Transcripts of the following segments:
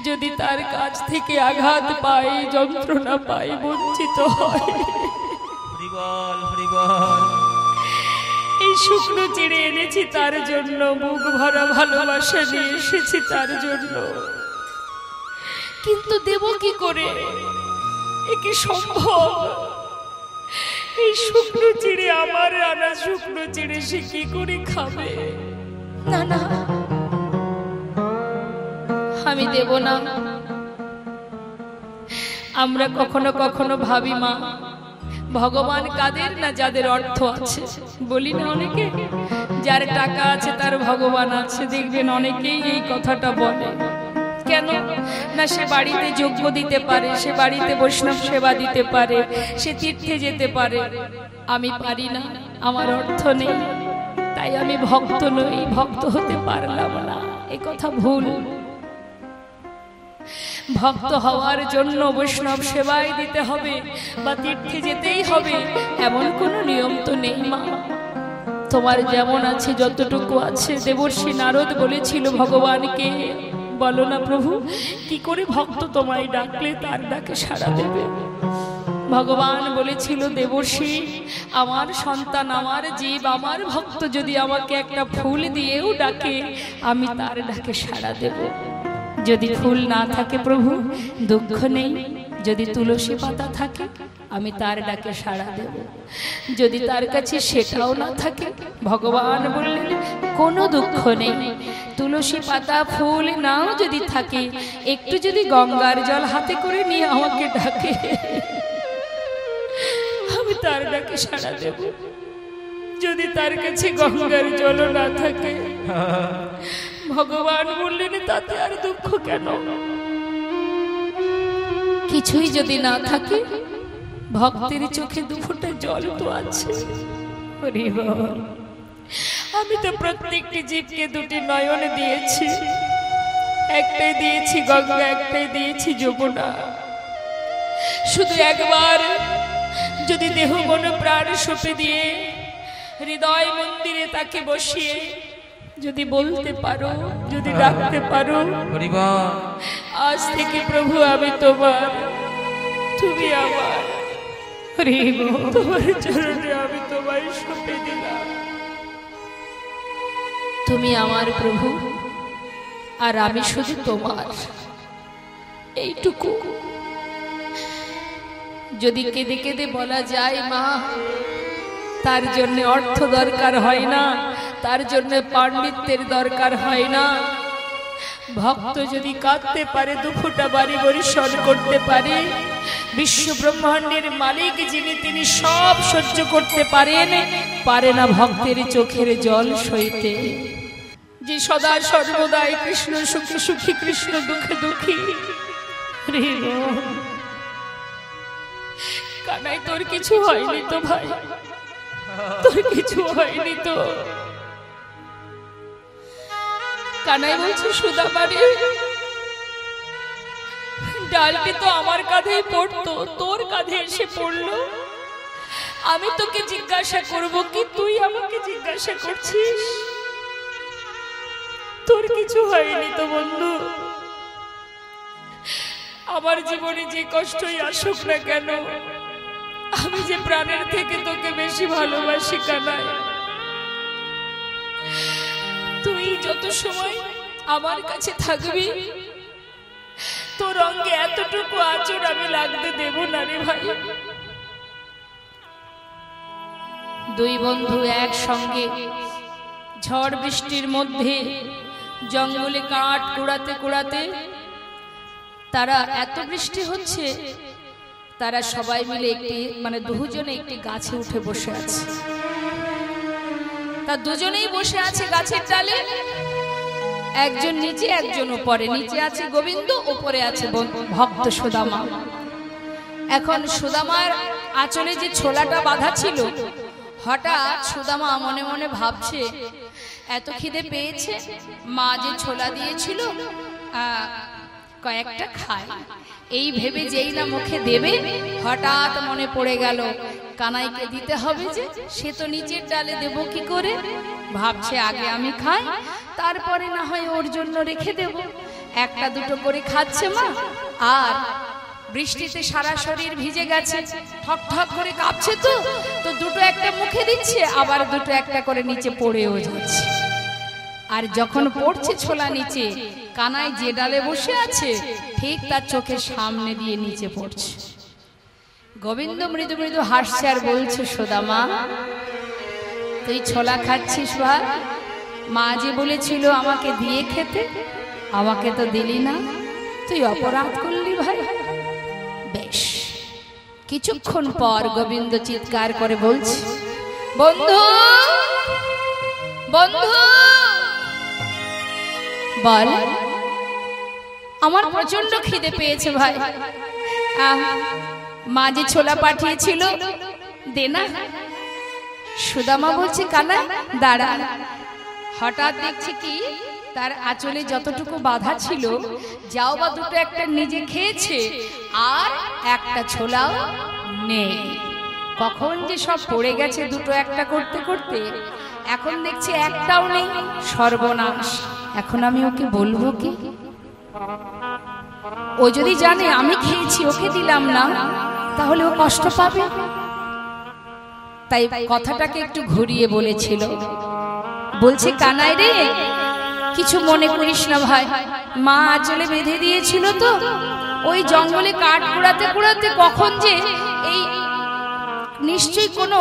যদি তার কাছ থেকে আঘাত পাই, যন্ত্রণা পাই, বঞ্চিত হয়, এই শুকনো চিড়ে এনেছি তার জন্য, বুক ভরা ভালোবাসা নিয়ে এসেছি তার জন্য, কিন্তু দেব কি করে? এ কি সম্ভব? এই শুকনো চিড়ে, আমার আনা শুকনো চিড়ে সে কি করে খাবে? না না, আমি দেব না। আমরা কখনো কখনো ভাবি মা, ভগবান কাদের না যাদের অর্থ আছে। বলি না অনেকে, যার টাকা আছে তার ভগবান আছে। দেখবেন অনেকেই এই কথাটা বলে। কেন না? সে বাড়িতে যজ্ঞ দিতে পারে, সে বাড়িতে বৈষ্ণব সেবা দিতে পারে, সে তীর্থে যেতে পারে। আমি পারি না, আমার অর্থ নেই, তাই আমি ভক্ত নই, ভক্ত হতে পারলাম না। এ কথা ভুল। ভক্ত হওয়ার জন্য বৈষ্ণব সেবায় দিতে হবে বা তীর্থে যেতেই হবে এমন কোনো নিয়ম তো নেই মা। তোমার যেমন আছে, যতটুকু আছে। দেবর্ষি নারদ বলেছিল ভগবানকে, বলো না প্রভু, কি করে ভক্ত তোমায় ডাকলে তার ডাকে সাড়া দেবে? ভগবান বলেছিল, দেবর্ষি, আমার সন্তান, আমার জীব, আমার ভক্ত যদি আমাকে একটা ফুল দিয়েও ডাকে, আমি তার ডাকে সাড়া দেব। যদি ফুল না থাকে প্রভু, দুঃখ নেই, যদি তুলসী পাতা থাকে আমি তার ডাকে সাড়া দেব। যদি তার কাছে সেটাও না থাকে, ভগবান বললেন কোনো দুঃখ নেই, তুলসী পাতা ফুল নাও যদি থাকে, একটু যদি গঙ্গার জল হাতে করে নিয়ে আমাকে ডাকে, আমি তার ডাকে সাড়া দেব। যদি তার কাছে গঙ্গার জল না থাকে, ভগবান বললেন তাতে আর দুঃখ কেন? কিছুই যদি না থাকে, ভক্তের চোখে দুফোঁটা জল তো আছে। আমি তো প্রত্যেকটি জীবকে দুটি নয়ন দিয়েছি, একটাই দিয়েছি গঙ্গা, একটাই দিয়েছি যমুনা। শুধু একবার যদি দেহ মন প্রাণ সঁপে দিয়ে হৃদয় মন্দিরে তাকে বসিয়ে যদি বলতে পারো, যদি ডাকতে পারো, আজ থেকে প্রভু আমি তোমার, তুমি আমার, তোমার চরণে আমি তোমায় সঁপে দিলাম, তুমি আমার প্রভু আর আমি শুধু তোমার, এইটুকু যদি কেঁদে কেঁদে বলা যায় মা, তার জন্য অর্থ দরকার হয় না, তার জন্য পাণ্ডিত্যের দরকার হয় না। ভক্ত যদি কাঁদতে পারে, দুফোঁটা বাড়ি বরিশন করতে পারে, বিশ্ব ব্রহ্মাণ্ডের মালিক যিনি, তিনি সব সহ্য করতে পারেন, পারে না ভক্তের চোখের জল সইতে। যে সদা সর্বদাই কৃষ্ণ সুখে সুখী, কৃষ্ণ দুঃখে দুঃখী। কানাই, তোর কিছু হয়নি তো ভাই? তোর কিছু হয়নি তো? কানাই বলছে, সুদামারে, ডালটি তো আমার কাঁধেই পড়তো, তোর কাঁধে এসে পড়লো। আমি তোকে জিজ্ঞাসা করব কি, তুই আমাকে জিজ্ঞাসা করছিস? তোর কিছু হয়নি তো বন্ধু? আমার জীবনে যে কষ্টই আসুক না কেন, আমি যে প্রাণের থেকে তোকে বেশি ভালোবাসি কানাই। তুই যত সময় আমার কাছে থাকবি, তোর অঙ্গে এতটুকু আঁচড় আমি লাগতে দেব না রে ভাই। দুই বন্ধু একসঙ্গে ঝড় বৃষ্টির মধ্যে জঙ্গলে কাঠ কুড়াতে কুড়াতে, তারা এত বৃষ্টি হচ্ছে, তারা সবাই মিলে একটি দুজনে একটি গাছে উঠে বসে আছে। তা দুজনেই বসে আছে গাছের ডালে, একজন নিচে একজন উপরে। নিচে আছে গোবিন্দ, উপরে আছে ভক্ত সুদামা। এখন সুদামার আঁচলে যে ছোলাটা বাঁধা ছিল, হঠাৎ সুদামা মনে মনে ভাবছে, এত খিদে পেয়েছে, মা যে ছোলা দিয়েছিল কয়েকটা খায়, এই ভেবে যেই না মুখে দেবে, হঠাৎ মনে পড়ে গেল কানাইকে দিতে হবে, যে সে তো নিচের ডালে দেব কি করে। ভাবছে আগে আমি খাই, তারপরে না হয় ওর জন্য রেখে দেব। একটা দুটো করে খাচ্ছে মা, আর বৃষ্টিতে সারা শরীর ভিজে গেছে, ঠক ঠক করে কাঁপছে, তো দুটো একটা মুখে দিচ্ছে, আবার দুটো একটা করে নিচে পড়েও যাচ্ছে। আর যখন পড়ছে ছোলা নিচে, কানাই যে ডালে বসে আছে ঠিক তার চোখের সামনে দিয়ে নিচে পড়ছে। গোবিন্দ মৃদু মৃদু হাসছে আর বলছে, সুদামা তুই ছোলা খাচ্ছিস ভাই? মা যে বলেছিল আমাকে দিয়ে খেতে, আমাকে তো দিলি না, তুই অপরাধ করলি ভাই। বেশ, কিছুক্ষণ পর গোবিন্দ চিৎকার করে বলছে, বন্ধু বন্ধু বল, আমার প্রচন্ড খিদে পেয়েছে ভাই, মা যে ছোলা পাঠিয়েছিল দে না। সুদামা বলছে, কানা দাঁড়া। হঠাৎ দেখছি কি তার আঁচলে যতটুকু বাধা ছিল, যাও বা দুটো একটা নিজে খেয়েছে, আর একটা ছোলাও নেই। কখন যে সব পড়ে গেছে দুটো একটা করতে করতে, এখন দেখছি একটাও নেই। সর্বনাশ, এখন আমি ওকে বলবো কি? ও যদি জানে আমি খেয়েছি, ওকে দিলাম না, তাহলে ও কষ্ট পাবে। তাই কথাটাকে একটু ঘুরিয়ে বলেছিল। বলছে, কানাই রে, কিছু মনে করিস না ভাই, মা আঁচলে বেঁধে দিয়েছিল, তো ওই জঙ্গলে কাঠ কুড়াতে কুড়াতে কখন যে এই নিশ্চয়ই কোনো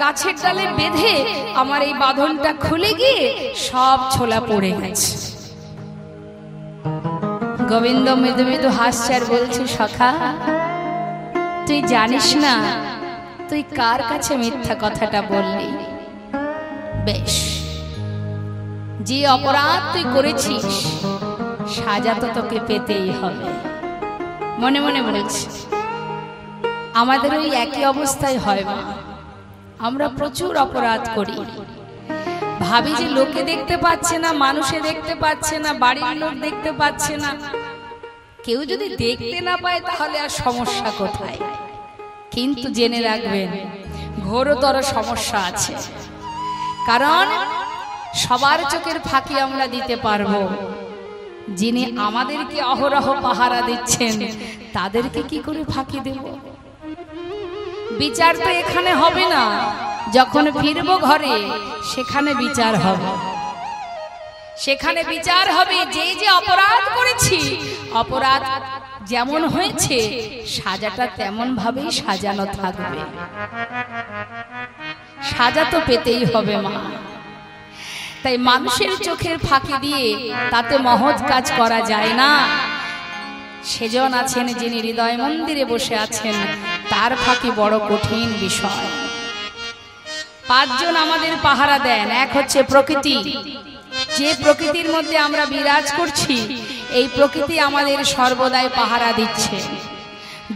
গাছের ডালে বেঁধে আমার এই বাঁধনটা খুলে গিয়ে সব ছোলা পড়ে গেছে। গোবিন্দ মৃদু মৃদু হাসছে আর বলছে, সখা তুই জানিস না তুই কার কাছে মিথ্যা কথাটা বললি? বেশ, যে অপরাধ তুই করেছিস সাজা তো তোকে পেতেই হবে। মনে মনে বলছি, আমাদের ওই একই অবস্থায় হয় মা। আমরা প্রচুর অপরাধ করি, ভাবি যে লোকে দেখতে পাচ্ছে না, মানুষে দেখতে পাচ্ছে না, বাড়ির লোক দেখতে পাচ্ছে না। কেউ যদি দেখতে না পায় তাহলে আর সমস্যা কোথায়? কিন্তু জেনে রাখবেন, ঘোরতর সমস্যা আছে। কারণ সবার চোখের ফাঁকি আমরা দিতে পারবো, যিনি আমাদেরকে অহরহ পাহারা দিচ্ছেন তাদেরকে কি করে ফাঁকি দেব? বিচার তো এখানে হবে না, যখন ফিরবো ঘরে সেখানে বিচার হবে। সেখানে বিচার হবে, যে যে অপরাধ করেছি, অপরাধ যেমন হয়েছে সাজাটা তেমন ভাবেই সাজানো থাকবে। সাজা তো পেতেই হবে মা। তাই মানুষের চোখের ফাঁকি দিয়ে তাতে মহৎ কাজ করা যায় না। সেজন আছেন যিনি হৃদয় মন্দিরে বসে আছেন, তার ফাঁকি বড় কঠিন বিষয়। পাঁচজন আমাদের পাহারা দেন। এক হচ্ছে প্রকৃতি, যে প্রকৃতির মধ্যে আমরা বিরাজ করছি, এই প্রকৃতি আমাদের সর্বদাই পাহারা দিচ্ছে।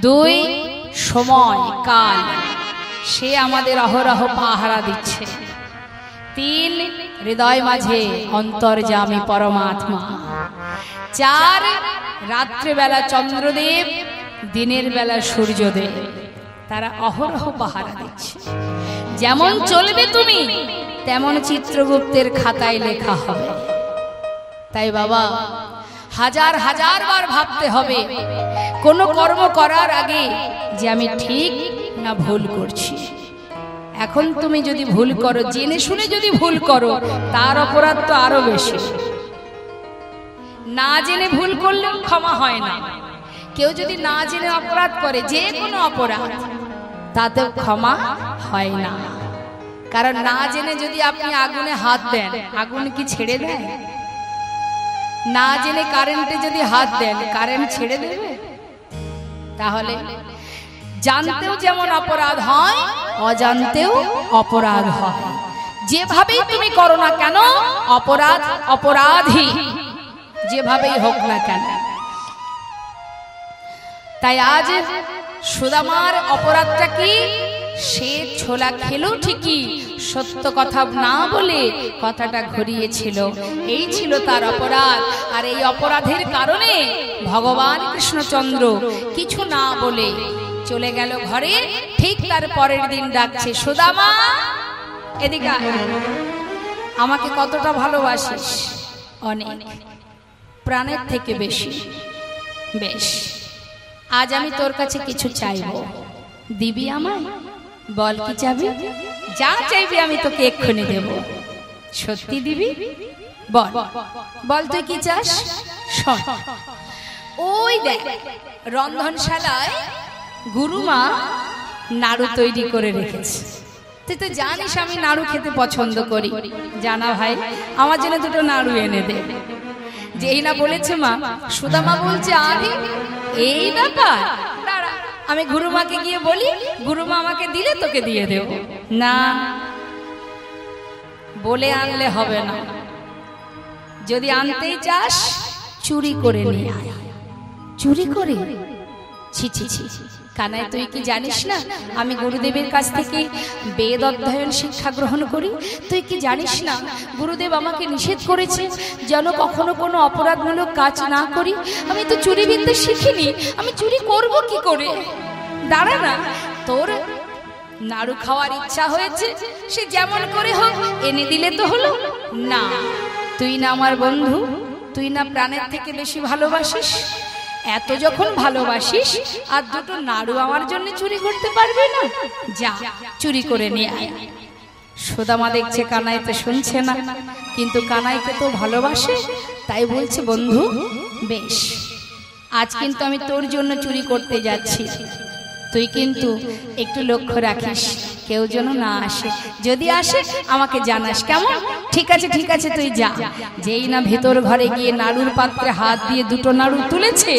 দুই, সময় কাল, সে আমাদের অহরহ পাহারা দিচ্ছে। তিন, হৃদয় মাঝে অন্তর্যামী পরমাত্মা। চার, রাত্রিবেলা চন্দ্রদেব, দিনের বেলা সূর্যদেব, তারা অহরহ পাহারা দিচ্ছে। যেমন চলবে তুমি, তেমন চিত্রগুপ্তের খাতায় লেখা হবে। তাই বাবা, হাজার হাজার বার ভাবতে হবে কোন কর্ম করার আগে যে আমি ঠিক না ভুল করছি। এখন তুমি যদি ভুল করো, জেনে শুনে যদি ভুল করো, তার অপরাধ তো আরো বেশি। না জেনে ভুল করলেও ক্ষমা হয় না। কেউ যদি না জেনে অপরাধ করে, যে কোনো অপরাধ, তাতেও ক্ষমা হয় না। কারণ না জেনে যদি আপনি আগুনে হাত দেন, আগুন কি ছেড়ে দেয়? না জেনে কারেন্টে যদি হাত দেন, কারেন্ট ছেড়ে দেবে? তাহলে জানতেও যেমন অপরাধ হয়, অজান্তেও অপরাধ হয়। যেভাবেই তুমি করো না কেন, অপরাধ অপরাধী, যেভাবেই হোক না কেন। তাই আজ সুদামার অপরাধটা কি? সে ছোলা খেলো ঠিকই, সত্য কথা না বলে কথাটা ঘুরিয়েছিল, এই ছিল তার অপরাধ। আর এই অপরাধের কারণে ভগবান কৃষ্ণচন্দ্র কিছু না বলে চলে গেল ঘরে। ঠিক তার পরের দিন ডাকছে, সুদামা এদিকে, আমাকে কতটা ভালোবাসিস? অনেক। প্রাণের থেকে বেশি। বেশ, আজ আমি তোর কাছে কিছু চাইব, দিবি আমায়? বল কি চাবি? যা চাইবি আমি তোকে এক্ষুনি দেব। সত্যি দিবি? বল বল তুই কি চাস? শোন, ওই দেখ রন্ধনশালায় গুরুমা নাড়ু তৈরি করে রেখেছে। তুই তো জানিস আমি নাড়ু খেতে পছন্দ করি। জানা ভাই, আমার জন্য দুটো নাড়ু এনে দে। যেই না বলেছে মা, সুদামা বলছে আরে এই ব্যাপার, আমি গুরুমাকে গিয়ে বলি, গুরুমা আমাকে দিলে তোকে দিয়ে দেব। না, বলে আনলে হবে না, যদি আনতেই চাস চুরি করে নিয়ে আয়। চুরি করে? ছি ছি ছি, কানাই তুই কি জানিস না আমি গুরুদেবের কাছ থেকে বেদ অধ্যয়ন শিক্ষা গ্রহণ করি? তুই কি জানিস না গুরুদেব আমাকে নিষেধ করেছে যেন কখনো কোনো অপরাধমূলক কাজ না করি? আমি তো চুরি বিদ্যা শিখিনি, আমি চুরি করব কি করে? দাঁড়া না, তোর নাড়ু খাওয়ার ইচ্ছা হয়েছে, সে যেমন করে হোক এনে দিলে তো হলো। না, তুই না আমার বন্ধু, তুই না প্রাণের থেকে বেশি ভালোবাসিস? এত যখন ভালোবাসিস আর দুটো নাড়ু আমার জন্য চুরি করতে পারবি না? যা চুরি করে নিয়ে আয়। সুদামা দেখছে কানাই তো শুনছে না, কিন্তু কানাইকে তো ভালোবাসে, তাই বলছে বন্ধু বেশ, আজ কিন্তু আমি তোর জন্য চুরি করতে যাচ্ছি, তুই কিন্তু একটু লক্ষ্য রাখিস কেউ যেন না আসে, যদি আসে আমাকে জানাস, কেমন? ঠিক আছে ঠিক আছে, তুই যা। যেই না ভেতর ঘরে গিয়ে নাড়ুর পাত্রে হাত দিয়ে দুটো নাড়ু তুলেছে,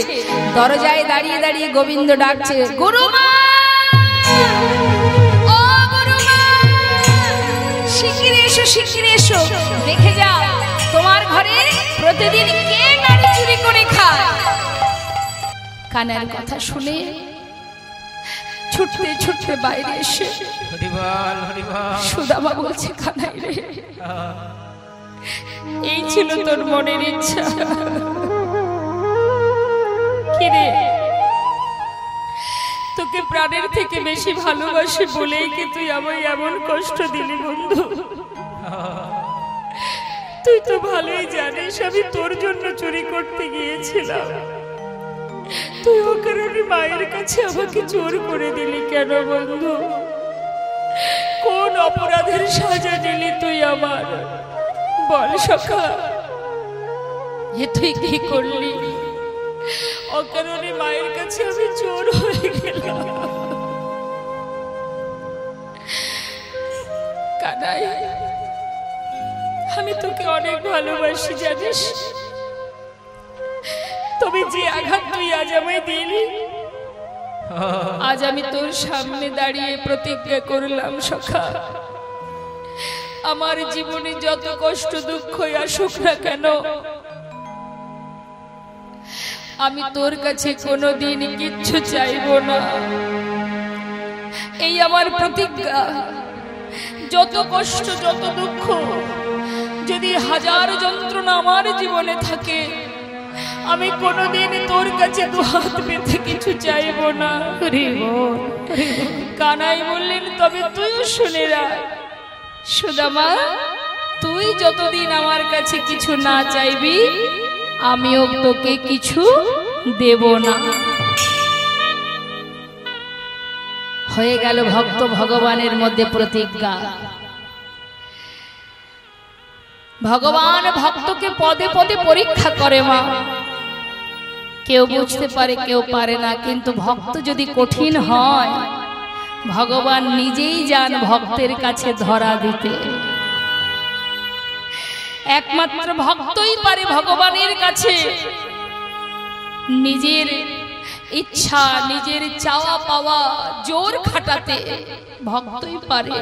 দরজায় দাঁড়িয়ে দাঁড়িয়ে গোবিন্দ ডাকছে, গুরুমা ও গুরুমা, শিগগিরি এসো শিগগিরি এসো, দেখে যাও তোমার ঘরে প্রতিদিন কে নাড়ু চুরি করে খায়। কানের কথা শুনে ছুটতে ছুটতে বাইরে এসে সুদামা বলছে, কানাই রে, এই ছিল তোর মনের ইচ্ছা? কিরে, তোকে প্রাণের থেকে বেশি ভালোবাসি বলেই কি তুই আমায় এমন কষ্ট দিলি বন্ধু? তুই তো ভালোই জানিস আমি তোর জন্য চুরি করতে গিয়েছিলাম, তুই ওখানে মায়ের কাছে আমাকে চোর করে দিলি কেন বন্ধু? কোন অপরাধের সাজা দিলি তুই আমার? বল সখা, এ তুই কি করলি? অকারণে মায়ের কাছে আমি চোর হয়ে গেলাম। কানাই, আমি তোকে অনেক ভালোবাসি জানিস, তবে যে আঘাত তুই আজ আমায় দিলি, আজ আমি তোর সামনে দাঁড়িয়ে প্রতিজ্ঞা করলাম সখা, আমার জীবনে যত কষ্ট দুঃখই আসুক না কেন, আমি তোর কাছে কোনোদিন কিচ্ছু চাইব না। এই আমার প্রতিজ্ঞা, যত কষ্ট যত দুঃখ, যদি হাজার যন্ত্রণা আমার জীবনে থাকে, আমি কোনোদিন তোর কাছে দুহাত পেতে কিছু চাইব না। কানাই বললেন, তবে তুইও শুনে রাখ সুদামা, তুই যতদিন আমার কাছে কিছু না চাইবি আমিও তোকে কিছু দেব না। হয়ে গেল ভক্ত ভগবানের মধ্যে প্রতিজ্ঞা। ভগবান ভক্তকে পদে পদে পরীক্ষা করে মা, কেউ বুঝতে পারে কেউ পারে না, কিন্তু ভক্ত যদি কঠিন হয় ভগবান নিজেই যান ভক্তের কাছে ধরা দিতে। একমাত্র ভক্তই পারে ভগবানের কাছে নিজের ইচ্ছা নিজের চাওয়া পাওয়া জোর খাটাতে, ভক্তই পারে।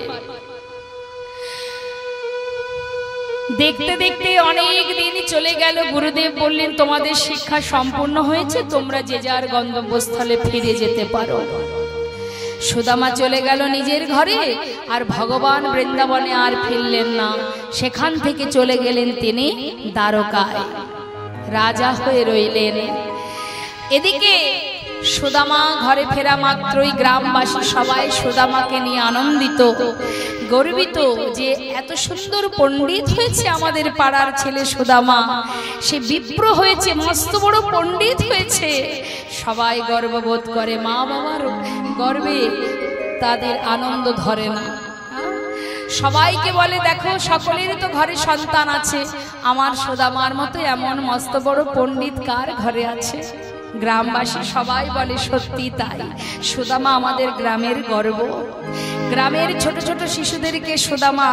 দেখতে দেখতে অনেক দিন চলে গেল। গুরুদেব বললেন, তোমাদের শিক্ষা সম্পূর্ণ হয়েছে, তোমরা যে যার গন্তব্যস্থলে ফিরে যেতে পারো। সুদামা চলে গেল নিজের ঘরে, আর ভগবান বৃন্দাবনে আর ফিরলেন না। সেখান থেকে চলে গেলেন তিনি দ্বারকায়, রাজা হয়ে রইলেন। এদিকে সুদামা ঘরে ফেরা মাত্রই গ্রামবাসী সবাই সুদামাকে নিয়ে আনন্দিত, গর্বিত যে এত সুন্দর পণ্ডিত হয়েছে আমাদের পাড়ার ছেলে সুদামা, সে বিপ্র হয়েছে, মস্ত বড় পণ্ডিত হয়েছে। সবাই গর্ববোধ করে, মা বাবার গর্বে তাদের আনন্দ ধরে না। সবাইকে বলে, দেখো সকলের তো ঘরে সন্তান আছে, আমার সুদামার মতো এমন মস্ত বড় পণ্ডিত কার ঘরে আছে? গ্রামবাসী সবাই বলে, সত্যি তাই, সুদামা আমাদের গ্রামের গর্ব। গ্রামের ছোট ছোট শিশুদেরকে সুদামা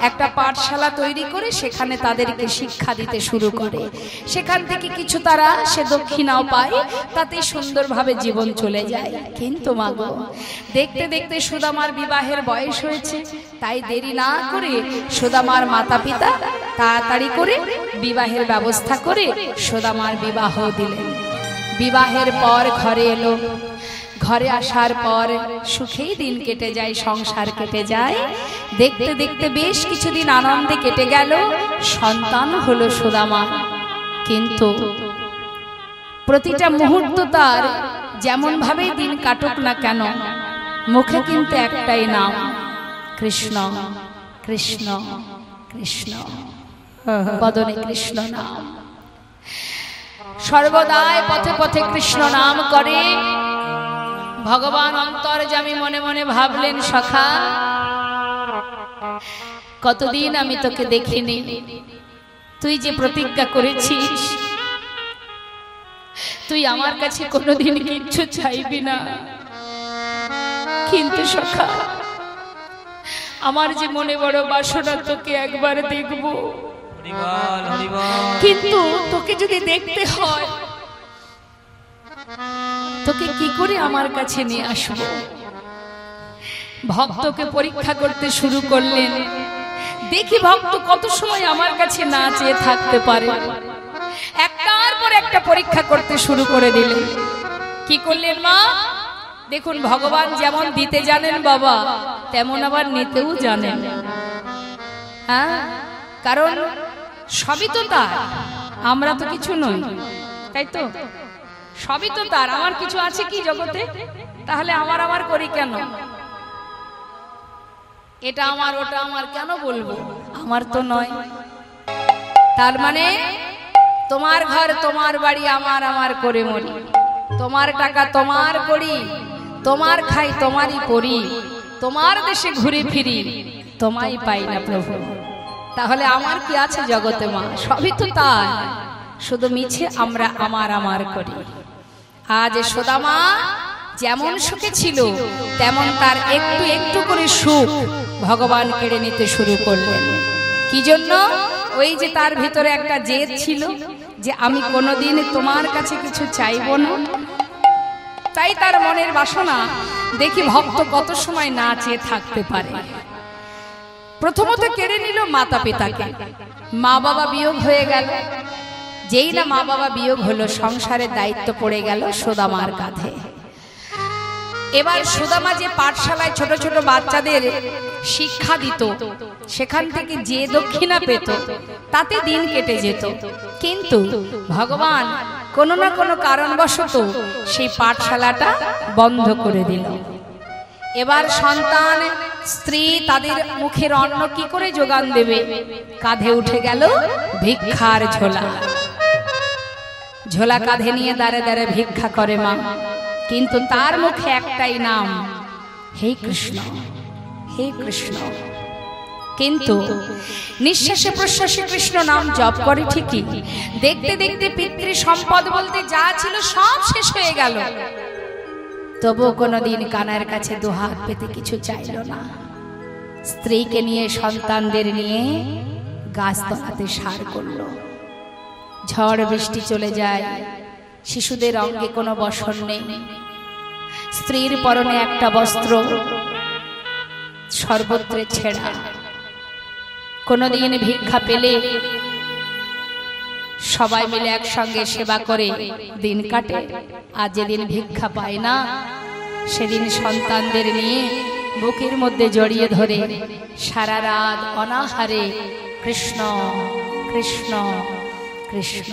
একটা পাঠশালা তৈরি করে সেখানে তাদেরকে শিক্ষা দিতে শুরু করে। সেখান থেকে কিছু তারা সে দক্ষিণাও পায়, তাতে সুন্দরভাবে জীবন চলে যায়। কিন্তু মাগো, দেখতে দেখতে সুদামার বিবাহের বয়স হয়েছে, তাই দেরি না করে সুদামার মাতা পিতা তাড়াতাড়ি করে বিবাহের ব্যবস্থা করে সুদামার বিবাহ দিলেন। বিবাহের পর ঘরে এলো, ঘরে আসার পর সুখেই দিন কেটে যায়, সংসার কেটে যায়। দেখতে দেখতে বেশ কিছুদিন আনন্দে কেটে গেল, সন্তান হলো সুদামা। কিন্তু প্রতিটা মুহূর্ত তার যেমন ভাবে দিন কাটুক না কেন, মুখে কিন্তু একটাই নাম, কৃষ্ণ কৃষ্ণ কৃষ্ণ, বদনে কৃষ্ণ নাম। সর্বদাই পথে পথে কৃষ্ণ নাম করে। ভগবান অন্তর্যামী মনে মনে ভাবলেন, সখা, কতদিন আমি তোকে দেখিনি, তুই যে প্রতিজ্ঞা করেছিস তুই আমার কাছে কোনোদিন কিচ্ছু চাইবি না, কিন্তু সখা, আমার যে মনে বড় বাসনা তোকে একবার দেখব, কিন্তু তোকে যদি দেখতে হয় তোকে কি করে আমার কাছে নিয়ে আসবো? ভক্তকে পরীক্ষা করতে শুরু করলেন, দেখি ভক্ত কত সময় আমার কাছে না চেয়ে থাকতে পারে। একটার পর একটা পরীক্ষা করতে শুরু করে দিলেন। কি করলেন মা? দেখুন, ভগবান যেমন দিতে জানেন বাবা, তেমন আবার নিতেও জানেন। হ্যাঁ, কারণ সবই তো তার, আমরা তো কিছু নই, তাই তো? সবই তো তার, আমার কিছু আছে কি জগতে? তাহলে আমার করি কেন? এটা আমার, ওটা আমার কেন বলবো? আমার তো নয়। তার মানে তোমার ঘর তোমার বাড়ি, আমার করে মরি, তোমার টাকা তোমার করি, তোমার খাই তোমারই পড়ি, তোমার দেশে ঘুরে ফিরি, তোমায় পাই না প্রভু। তাহলে আমার কি আছে জগতে মা? সবই তো তার, শুধু মিছে আমরা আমার করি। আজ সুদামা যেমন সুখে ছিল, তেমন তার একটু একটু করে সুখ ভগবান কেড়ে নিতে শুরু করলেন। কি জন্য? ওই যে তার ভিতরে একটা জেদ ছিল যে আমি কোনোদিন তোমার কাছে কিছু চাইবো না। তাই তার মনের বাসনা, দেখি ভক্ত কত সময় না চেয়ে থাকতে পারে। প্রথমত কেড়ে নিল মাতা পিতাকে, মা বাবা বিয়োগ হয়ে গেল। যেই না মা বাবা বিয়োগ হলো, সংসারের দায়িত্ব পড়ে গেল সুদামার কাঁধে। এবার সুদামা যে পাঠশালায় ছোট ছোট বাচ্চাদের শিক্ষা দিত, সেখান থেকে যে দক্ষিণা পেত তাতে দিন কেটে যেত। কিন্তু ভগবান কোনো না কোনো কারণবশত সেই পাঠশালাটা বন্ধ করে দিল। এবার সন্তান, স্ত্রী তাদের মুখের অন্ন কি করে যোগান দেবে? কাঁধে উঠে গেল ভিক্ষার ঝোলা। ঝোলা কাঁধে নিয়ে দাঁড়ে দাঁড়ে ভিক্ষা করে মা, কিন্তু তার মুখে একটাই নাম, হে কৃষ্ণ হে কৃষ্ণ। কিন্তু নিঃশ্বাসে প্রশ্বাসে কৃষ্ণ নাম জপ করে ঠিকই, দেখতে দেখতে পিতৃ সম্পদ বলতে যা ছিল সব শেষ হয়ে গেল। তবু কোনোদিন কানার কাছে দুহাত পেতে কিছু চাইল না। স্ত্রীকে নিয়ে, সন্তানদের নিয়ে গাছতলাতে সার করলো। ঝড় বৃষ্টি চলে যায়, শিশুদের অঙ্গে কোনো বসন নেই, স্ত্রীর পরনে একটা বস্ত্র, সর্বত্রে ছেঁড়া। কোনোদিন ভিক্ষা পেলে সবাই মিলে একসঙ্গে সেবা করে দিন কাটে, আর যেদিন ভিক্ষা পায় না সেদিন সন্তানদের নিয়ে বুকের মধ্যে জড়িয়ে ধরে সারা রাত অনাহারে কৃষ্ণ কৃষ্ণ কৃষ্ণ।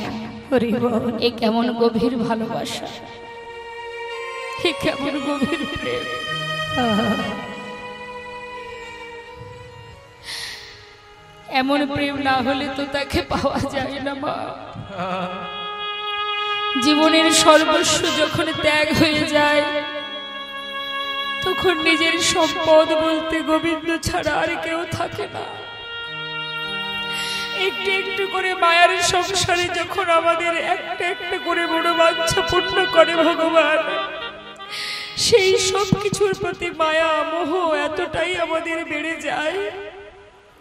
এ কেমন গভীর ভালোবাসা! এ কেমন গভীর প্রেম! এমন প্রেম না হলে তো তাকে পাওয়া যায় না মা। জীবনের সর্বস্ব যখন ত্যাগ হয়ে যায় তখন নিজের সম্পদ বলতে গোবিন্দ ছাড়া আর কেউ থাকে না। একটু একটু করে মায়ার সংসারে যখন আমাদের একটা একটা করে মনোবাঞ্ছা পূর্ণ করে ভগবান, সেই সব কিছুর প্রতি মায়া মোহ এতটাই আমাদের বেড়ে যায়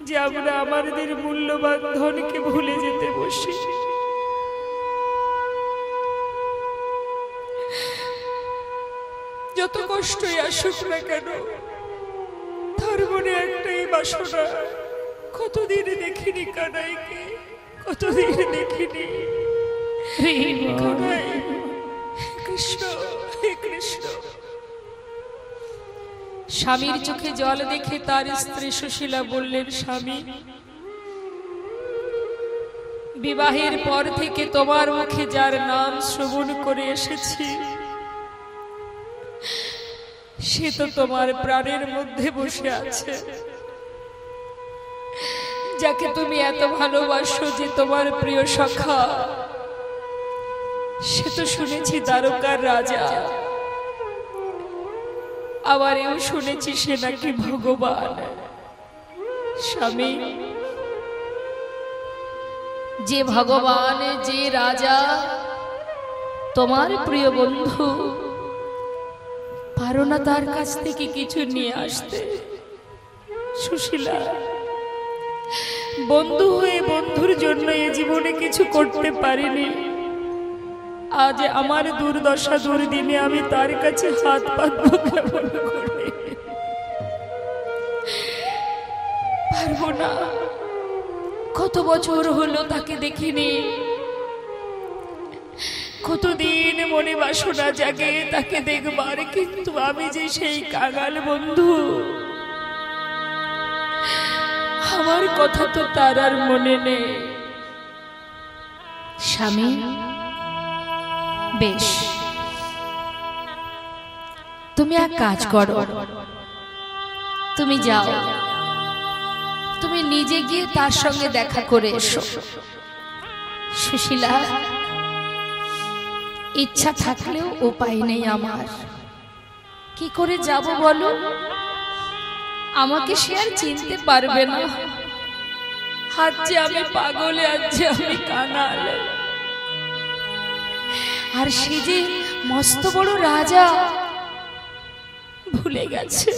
যে আমরা আমাদের মূল্যবান ধনকে ভুলে যেতে বসি। যত কষ্টই আসুক না কেন, তার মনে একটাই বাসনা, কতদিন দেখিনি কানাইকে, কতদিন দেখিনি কানাই। কৃষ্ণ, হে কৃষ্ণ। স্বামীর চোখে জল দেখে তার স্ত্রী সুশীলা বললেন, স্বামী, বিবাহের পর থেকে তোমার মুখে যার নাম শ্রবণ করে এসেছি সে তো তোমার প্রাণের মধ্যে বসে আছে। যাকে তুমি এত ভালোবাসো, যে তোমার প্রিয় সখা, সে তো শুনেছি দ্বারকার রাজা, আবার এও শুনেছি সে নাকি ভগবান। স্বামী, যে ভগবান, যে রাজা, তোমার প্রিয় বন্ধু, পারো না তার কাছ থেকে কিছু নিয়ে আসতে? সুশীলা, বন্ধু হয়ে বন্ধুর জন্য এ জীবনে কিছু করতে পারিনি, আজ আমার দুর্দশা দুর্দিনে আমি তার কাছে হাত পাতবো কেমন করে? পারবো না। কত বছর হলো তাকে দেখিনি, কতদিন মনে বাসনা জাগে তাকে দেখবার, কিন্তু আমি যে সেই কাঙাল বন্ধু, আমার কথা তো তার আর মনে নেই। স্বামী, বেশ, তুমি এক কাজ করো, তুমি যাও, তুমি নিজে গিয়ে তার সঙ্গে দেখা করে এসো। সুশীলা, ইচ্ছা থাকলেও উপায় নেই আমার। কি করে যাব বলো? আমাকে সে আর চিনতে পারবে না। আজ যে আমি পাগলে, আজ যে আমি কাঙাল, আর সে যে মস্ত বড় রাজা, ভুলে গেছে।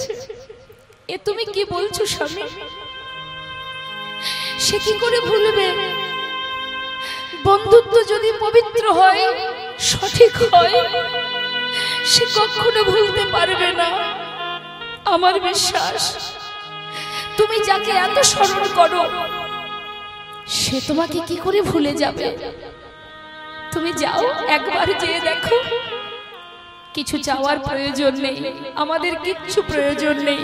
এ তুমি কি বলছো স্বামী? সে কি করে ভুলবে? বন্ধুত্ব যদি পবিত্র হয়, সঠিক হয়, সে কখনো ভুলতে পারবে না। আমার বিশ্বাস, তুমি যাকে এত স্মরণ করো সে তোমাকে কি করে ভুলে যাবে? তুমি যাও, একবার যেয়ে দেখো। কিছু চাওয়ার প্রয়োজন নেই, আমাদের কিচ্ছু প্রয়োজন নেই।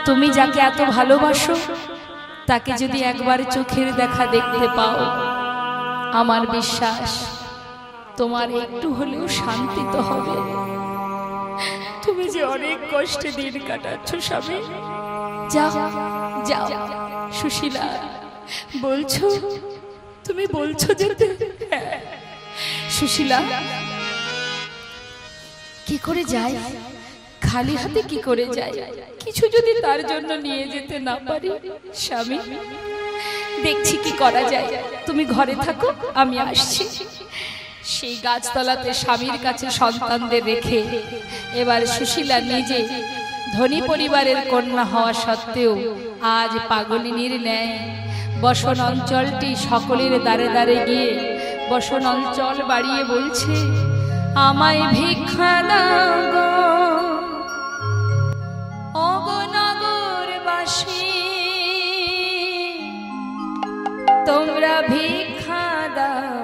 তুমি যাকে এত ভালোবাসো তাকে যদি একবার চোখের দেখা দেখতে পাও, আমার বিশ্বাস তোমার একটু হলেও শান্তি তো হবে। তুমি যে অনেক কষ্টে দিন কাটাচ্ছ স্বামী, যাও যাও। সুশীলা, বলছো, তুমি বলছো যেতে? হ্যাঁ। সুশীলা, কি করে যায়? খালি হাতে কি করে যায়? কিছু যদি তার জন্য নিয়ে যেতে না পারি? স্বামী, দেখছি কি করা যায়। তুমি ঘরে থাকো, আমি আসছি। সেই গাছতলাতে স্বামীর কাছে সন্তানদের রেখে এবার সুশীলা নিজে ধনী পরিবারের কন্যা হওয়া সত্ত্বেও আজ পাগলিনীর ন্যায় বসন অঞ্চলটি সকলের দ্বারে দ্বারে গিয়ে বসন অঞ্চল বাড়িয়ে বলছে, আমায় ভিক্ষা দাও গো, ওগো নগরবাসী, তোমরা ভিক্ষা দাও,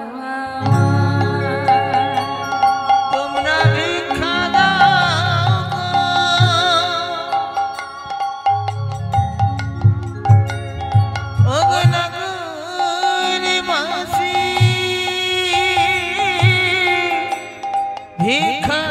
তোমরা ভিক্ষা দাও, ওগো নগরবাসী, ভিক্ষা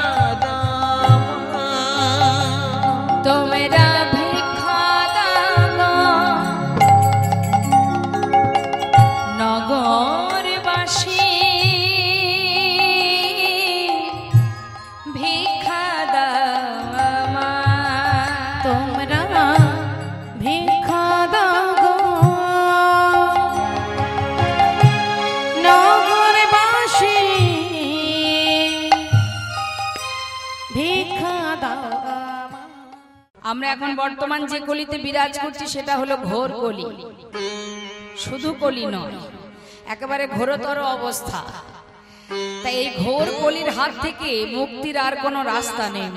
আমরা এখন বর্তমান যে কলিতে বিরাজ করছি সেটা হলো ঘোর কলি। শুধু কলি নয়, একেবারে ঘোরতর অবস্থা। তাই এই ঘোর কলির হাত থেকে মুক্তির আর কোনো রাস্তা নেই,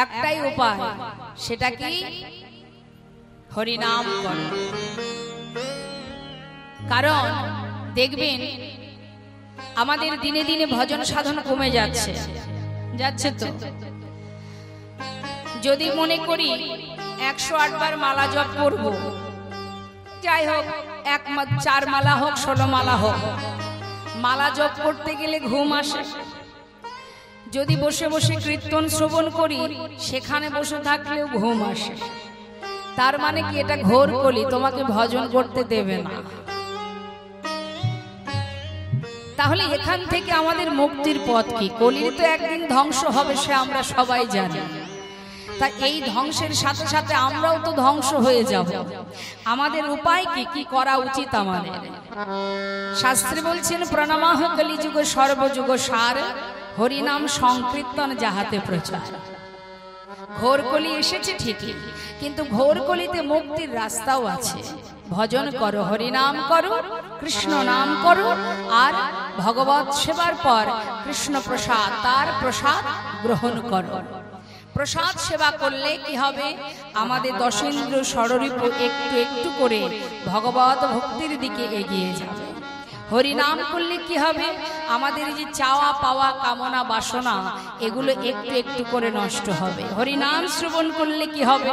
একটাই উপায়, সেটা কি? হরিনাম করো। কারণ দেখবেন আমাদের দিনে দিনে ভজন সাধন কমে যাচ্ছে তো। যদি মনে করি 108 বার মালা জপ করব, যাই হোক 4 মালা হোক 16 মালা হোক, মালা জপ করতে গেলে ঘুম আসে। যদি বসে বসে কীর্তন শ্রবণ করি, সেখানে বসে থাকলেও ঘুম আসে। তার মানে কি? এটা ঘোর কলি, তোমাকে ভজন করতে দেবে না। তাহলে এখান থেকে আমাদের মুক্তির পথ কি? কলির তো একদিন ধ্বংস হবে, সে আমরা সবাই জানি। তা এই ধ্বংসের সাথে সাথে আমরাও তো ধ্বংস হয়ে যাব। আমাদের উপায় কি? কি করা উচিত আমাদের? শাস্ত্রে বলছেন, প্রণামাহ কলিযুগ সর্বযুগ সার, হরিনাম সংকীর্তন যাহাতে প্রচার। ঘোর কলি এসেছে ঠিকই, কিন্তু ঘোর কলিতে মুক্তির রাস্তাও আছে। ভজন করো, হরিনাম করো, কৃষ্ণ নাম করো, আর ভগবত সেবার পর কৃষ্ণ প্রসাদ, তার প্রসাদ গ্রহণ করো। প্রসাদ সেবা করলে কি হবে? আমাদের দশেন্দ্র ষড়রিপ একটু একটু করে ভগবত ভক্তির দিকে এগিয়ে যাবে। হরিনাম করলে কি হবে? আমাদের যে চাওয়া পাওয়া কামনা বাসনা, এগুলো একটু একটু করে নষ্ট হবে। হরিনাম শ্রবণ করলে কি হবে?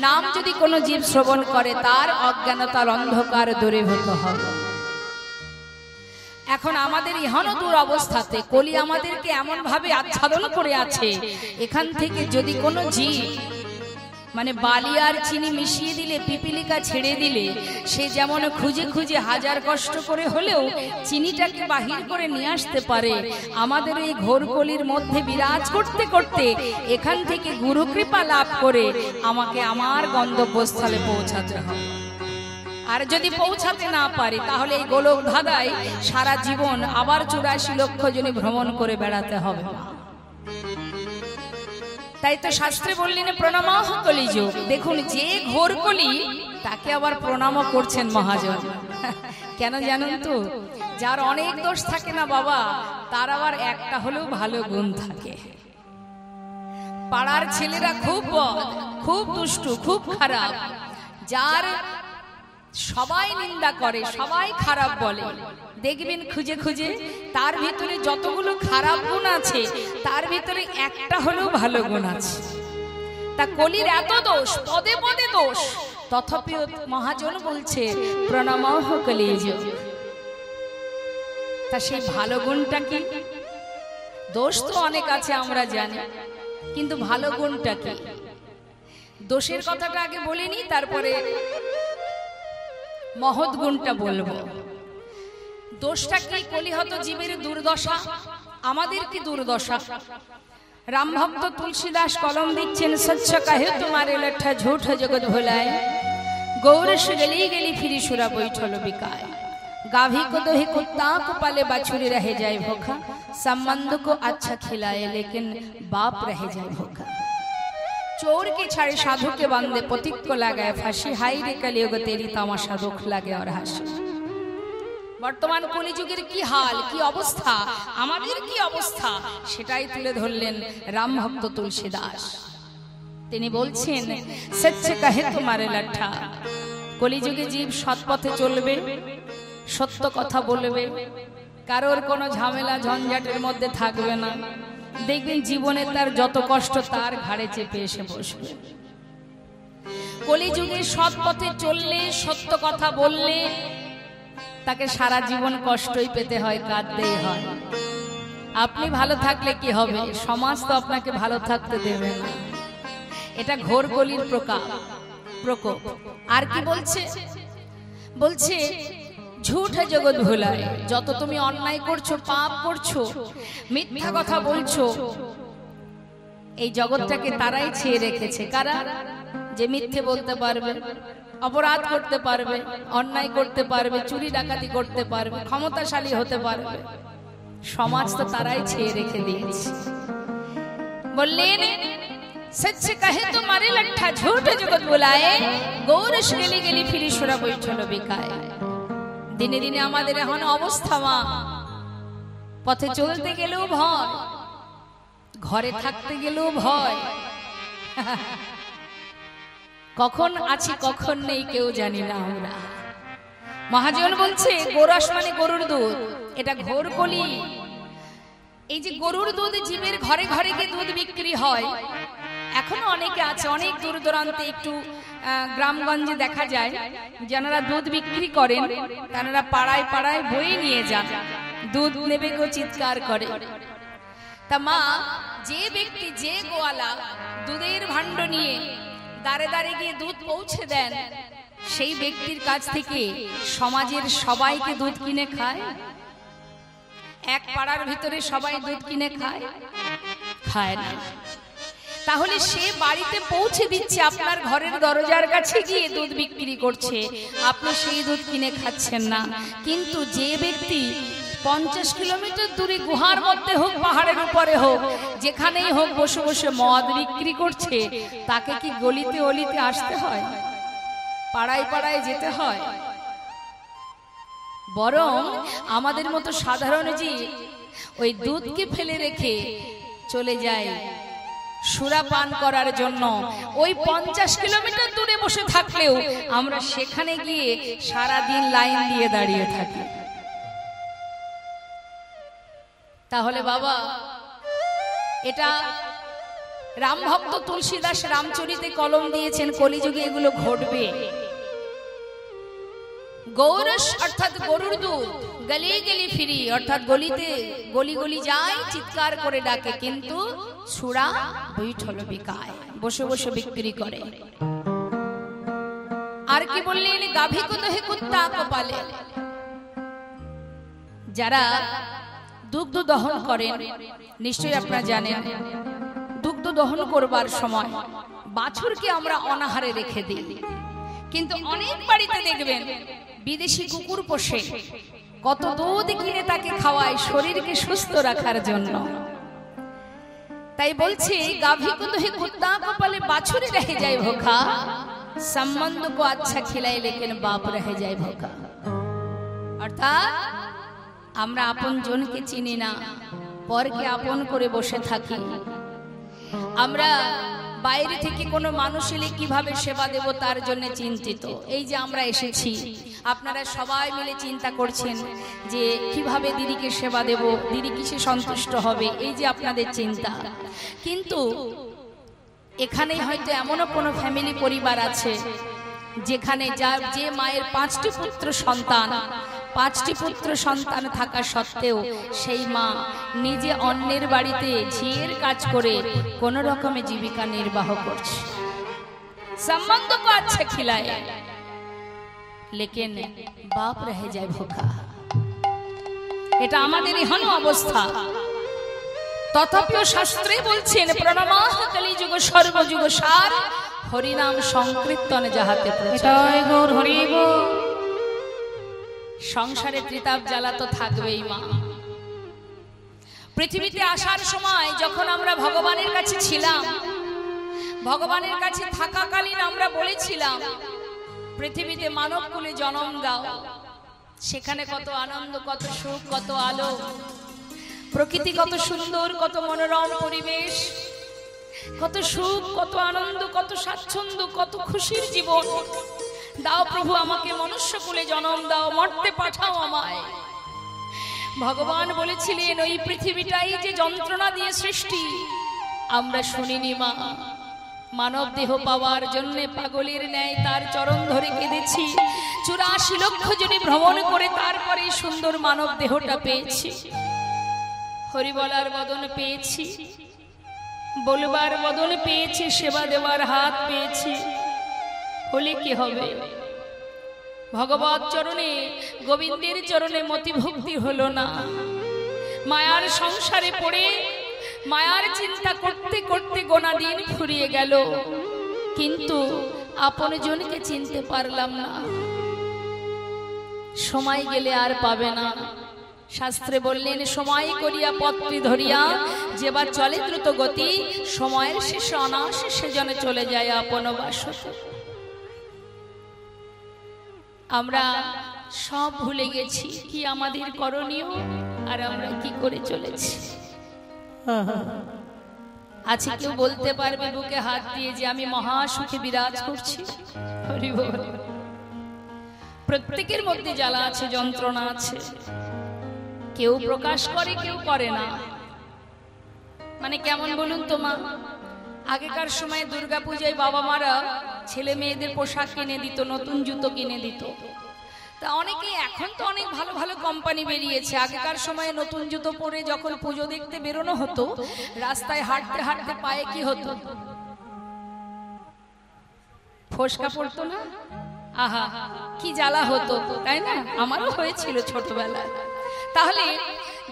নাম যদি কোনো জীব শ্রবণ করে, তার অজ্ঞানতার অন্ধকার দূরীভূত হবে। এখন আমাদের ইহন দূর অবস্থাতে কলি আমাদেরকে এমন ভাবে আচ্ছাদন করে আছে, এখান থেকে যদি কোনো জীব মানে বালি আর চিনি মিশিয়ে দিলে, পিপিলিকা ছেড়ে দিলে, সে যেমন খুঁজে খুঁজে হাজার কষ্ট করে হলেও চিনিটাকে বাহির করে নিয়ে আসতে পারে, আমাদের এই ঘোর কলির মধ্যে বিরাজ করতে করতে এখান থেকে গুরু কৃপা লাভ করে আমাকে আমার গন্তব্যস্থলে পৌঁছাতে হবে। আর যদি পৌঁছাতে না পারি, তাহলে এই গোলক ধাঁধায় সারা জীবন আবার 84 লক্ষ জনে ভ্রমণ করে বেড়াতে হবে। তাই তো শাস্ত্রে বললেন, প্রণামাহ কলিযুগ। দেখুন, যে ঘোর কলি তাকে আবার প্রণামও করছেন মহাজন। কেন জানেন তো? যার অনেক দোষ থাকে না বাবা, তার আবার একটা হলেও ভালো গুণ থাকে। পাড়ার ছেলেরা খুব বদ, খুব দুষ্টু, খুব খারাপ, যার সবাই নিন্দা করে, সবাই খারাপ বলে, দেখবেন খুঁজে খুঁজে তার ভিতরে যতগুলো খারাপ গুণ আছে, তার ভিতরে একটা হলেও ভালো গুণ আছে। তা কলির এত দোষ, পদে পদে দোষ, তথাপি মহাজন বলছে প্রণামাহ কলিযুগ। তা সেই ভালো গুণটা কি? দোষ তো অনেক আছে আমরা জানি, কিন্তু ভালো গুণটা কি? দোষের কথাটা আগে বলিনি, তারপরে মহৎ গুণটা বলবো। দোষটা কি? কলিহত জীবের দুর্দশা। আমাদের কি দুর্দশা? রাম ভক্ত তুলসীদাস কলম দিচ্ছেন, সচ্চ কাহে তোমারে লঠা ঝুঠ জগৎ ভোলায়, গৌরস গলি গলি ফিরি সুরা বৈঠল বিকায়, गाभी को दोहे कुत्ता को पाले बाछुरी रह जाए भूखा, संबंध को अच्छा खिलाए लेकिन बाप रह जाए भूखा। चोर के छाड़े साधु के बांधे पथिक को लगाए फांसी, हाई रे कलियुग तेरी तमाशा दुख लागे और हासि। বর্তমান কলিযুগের কি হাল, কি অবস্থা, আমাদের কি অবস্থা, সেটাই তুলে ধরলেন রাম ভক্ত তুলসী দাস। তিনি বলছেন, সচ্চে কাহে তোমারে লাঠা। কলিযুগে জীব সৎপথে চলবে, সত্য কথা বলবে, কারোর কোনো ঝামেলা ঝঞ্ঝাটের মধ্যে থাকবে না। দেখবেন জীবনে তার যত কষ্ট তার ঘাড়ে চেপে এসে বসবে। কলিযুগে সৎপথে চললে, সত্য কথা বললে তাকে সারা জীবন কষ্টই পেতে হয়, কাঁদতেই হয়। আপনি ভালো থাকলে কি হবে? সমাজ তো আপনাকে ভালো থাকতে দেবে না। এটা ঘোর কলির প্রকোপ। আর কি বলছে? বলছে ঝুঠ জগৎ ভুলায়। যত তুমি অন্যায় করছো, পাপ করছো, মিথ্যা কথা বলছো, এই জগৎটাকে তারাই ছেয়ে রেখেছে। কারা? যে মিথ্যে বলতে পারবে, অপরাধ করতে পারবে, অন্যায় করতে পারবে, চুরি ডাকাতি করতে পারবে, ক্ষমতাশালী হতে পারবে। সমাজ তো তারাই ছেয়ে রেখে দিয়েছে। বললেন सच कहे तो मारे लट्ठा झूठ जगत बुलाए গৌরস গেলি গেলি ফিরি সুরা বৈঠল বিকায়। দিনে দিনে আমাদের এখন অবস্থা মা, পথে চলতে গেলেও ভয়, ঘরে থাকতে গেলেও ভয়, কখন আছি কখন নেই কেউ জানি না আমরা। মহাজন বলছে গোরস মানে গরুর দুধ, এটা ঘোর কলি। এই যে গরুর দুধ জীবের ঘরে ঘরে গিয়ে দুধ বিক্রি হয়, এখনো অনেকে আছে, অনেক দূর দূরান্তে একটু গ্রামগঞ্জে দেখা যায় যারা দুধ বিক্রি করেন, তারা পাড়ায় পাড়ায় বয়ে নিয়ে যান, দুধ নেবে গো চিৎকার করে। তা মা, যে ব্যক্তি, যে গোয়ালা দুধের ভাণ্ড নিয়ে দাঁড়ে দাঁড়ে গিয়ে দুধ পৌঁছে দেন, সেই ব্যক্তির কাছ থেকে সমাজের সবাইকে দুধ কিনে খায়? এক পাড়ার ভিতরে সবাই দুধ কিনে খায়? খায় না। তাহলে সে বাড়িতে পৌঁছে দিচ্ছে, আপনার ঘরের দরজার কাছে গিয়ে দুধ বিক্রি করছে, আপনি সেই দুধ কিনে খাচ্ছেন না। কিন্তু যে ব্যক্তি 50 কিলোমিটার দূরে গুহার মধ্যে হোক, পাহাড়ের উপরে হোক, যেখানেই হোক বসে বসে মদ বিক্রি করছে, তাকে কি গলিতে অলিতে আসতে হয়, পাড়ায় পাড়ায় যেতে হয়? বরং আমাদের মতো সাধারণ যে ওই দুধকে ফেলে রেখে চলে যায় সুরা পান করার জন্য, ওই 50 কিলোমিটার দূরে বসে থাকলেও আমরা সেখানে গিয়ে সারা দিন লাইন দিয়ে দাঁড়িয়ে থাকি। তাহলে বাবা, এটা রামভক্ত তুলসীদাস রামচরিতে কলম দিয়েছেন, কলিযুগে এগুলো ঘটবে। গৌরস অর্থাৎ গরুর দুধ, গলি গলি ফিরি অর্থাৎ গলিতে গলি গলি যায়, চিৎকার করে ডাকে, কিন্তু সুরা বৈঠল বিকায়, বসে বসে বিক্রি করে। আর কি বললেন? গাভী কো দহে কুত্তা কপালে। যারা দুগ্ধ দহন করেন, নিশ্চয়ই আপনারা জানেন, দুগ্ধ দহন করবার সময় বাছুরকে আমরা অনাহারে রেখে দিই। কিন্তু অনেক বাড়িতে দেখবেন বিদেশি কুকুর পোষে, কত দুধ কিনে তাকে খাওয়ায় শরীরকে সুস্থ রাখার জন্য। তাই বলছে গাভী কো দহে কুত্তা কপালে, বাছুরে রহে যায় ভোখা, সম্বন্ধ কো আচ্ছা খিলাই লেকিন বাপ রহে যায় ভোখা। অর্থাৎ আমরা আপন জনকে চিনি না, পরকে আপন করে বসে থাকি। আমরা বাইরে থেকে কোনো মানুষ এলে কিভাবে সেবা দেব তার জন্য চিন্তিত। এই যে আমরা এসেছি, আপনারা সবাই মিলে চিন্তা করছেন যে কিভাবে দিদিকে সেবা দেব, দিদি কিসে সন্তুষ্ট হবে, এই যে আপনাদের চিন্তা। কিন্তু এখানে হয়তো এমনও কোনো ফ্যামিলি পরিবার আছে যেখানে যে মায়ের 5টি পুত্র সন্তান, 5টি পুত্র সন্তান থাকা সত্ত্বেও সেই মা নিজে অন্যের বাড়িতে ঝিয়ের কাজ করে কোন রকমে জীবিকা নির্বাহ করছে, সম্বন্ধ কো আচ্ছা খিলায়, লেকিন বাপ রহে যায় ভোখা। এটা আমাদের এখনো অবস্থা। তথাপিও শাস্ত্রে বলছেন প্রণমাহ কলিযুগ সর্বযুগ সার, হরিনাম সংকীর্তন যাহাতে প্রচার। সংসারে ত্রিতাপ জ্বালা তো থাকবেই মা। পৃথিবীতে আসার সময় যখন আমরা ভগবানের কাছে ছিলাম, ভগবানের কাছে থাকাকালীন আমরা বলেছিলাম পৃথিবীতে মানব কুলে জন্ম দাও, সেখানে কত আনন্দ, কত সুখ, কত আলো, প্রকৃতি কত সুন্দর, কত মনোরম পরিবেশ, কত সুখ, কত আনন্দ, কত স্বাচ্ছন্দ্য, কত খুশির জীবন দাও প্রভু, আমাকে মনুষ্য কুলে জন্ম দাও, মর্তে পাঠাও আমায়। ভগবান বলেছিলেন ওই পৃথিবীটাই যে যন্ত্রণা দিয়ে সৃষ্টি, আমরা শুনিনি মা। মানব দেহ পাওয়ার জন্য পাগলের ন্যায় তার চরণ ধরে কেঁদেছি, 84 লক্ষ জনে ভ্রমণ করে তারপরে সুন্দর মানব দেহটা পেয়েছি। হরি বলার বদন পেয়েছি, বলবার বদন পেয়েছি, সেবা দেওয়ার হাত পেয়েছি, হলে কি হবে? ভগবত চরণে, গোবিন্দের চরণে মতি ভক্তি হলো না। মায়ার সংসারে পড়ে মায়ার চিন্তা করতে করতে গোনা দিন ফুরিয়ে গেল, কিন্তু আপন জনকে চিনতে পারলাম না। সময় গেলে আর পাবে না, শাস্ত্রে বললেন সময় করিয়া পত্রী ধরিয়া যেবার চলে দ্রুত গতি সময়ের শেষে অনায়াসে সেজনে চলে যায় আপন বাসতে। আমরা সব ভুলে গেছি কি আমাদের করণীয় আর আমরা কি করে চলেছি। আছে কেউ বলতে পারবে বুকে হাত দিয়ে যে আমি মহা সুখে বিরাজ করছি? হরি বল। প্রত্যেকের মধ্যে জ্বালা আছে, যন্ত্রণা আছে, কেউ প্রকাশ করে কেউ করে না। মানে কেমন বলুন তো মা, আগেকার সময় দুর্গাপূজায় বাবা মারা ছেলে মেয়েদের পোশাক কিনে দিত, নতুন জুতো কিনে দিত। তা অনেকে এখন তো অনেক ভালো ভালো কোম্পানি বেরিয়েছে, আগেকার সময়ে নতুন জুতো পরে যখন পুজো দেখতে বেরোনো হতো রাস্তায় হাঁটতে হাঁটতে পায়ে কি হতো? ফোসকা পড়তো না? আহা কি জ্বালা হতো, তাই না? আমারও হয়েছিল ছোটবেলায়। তাহলে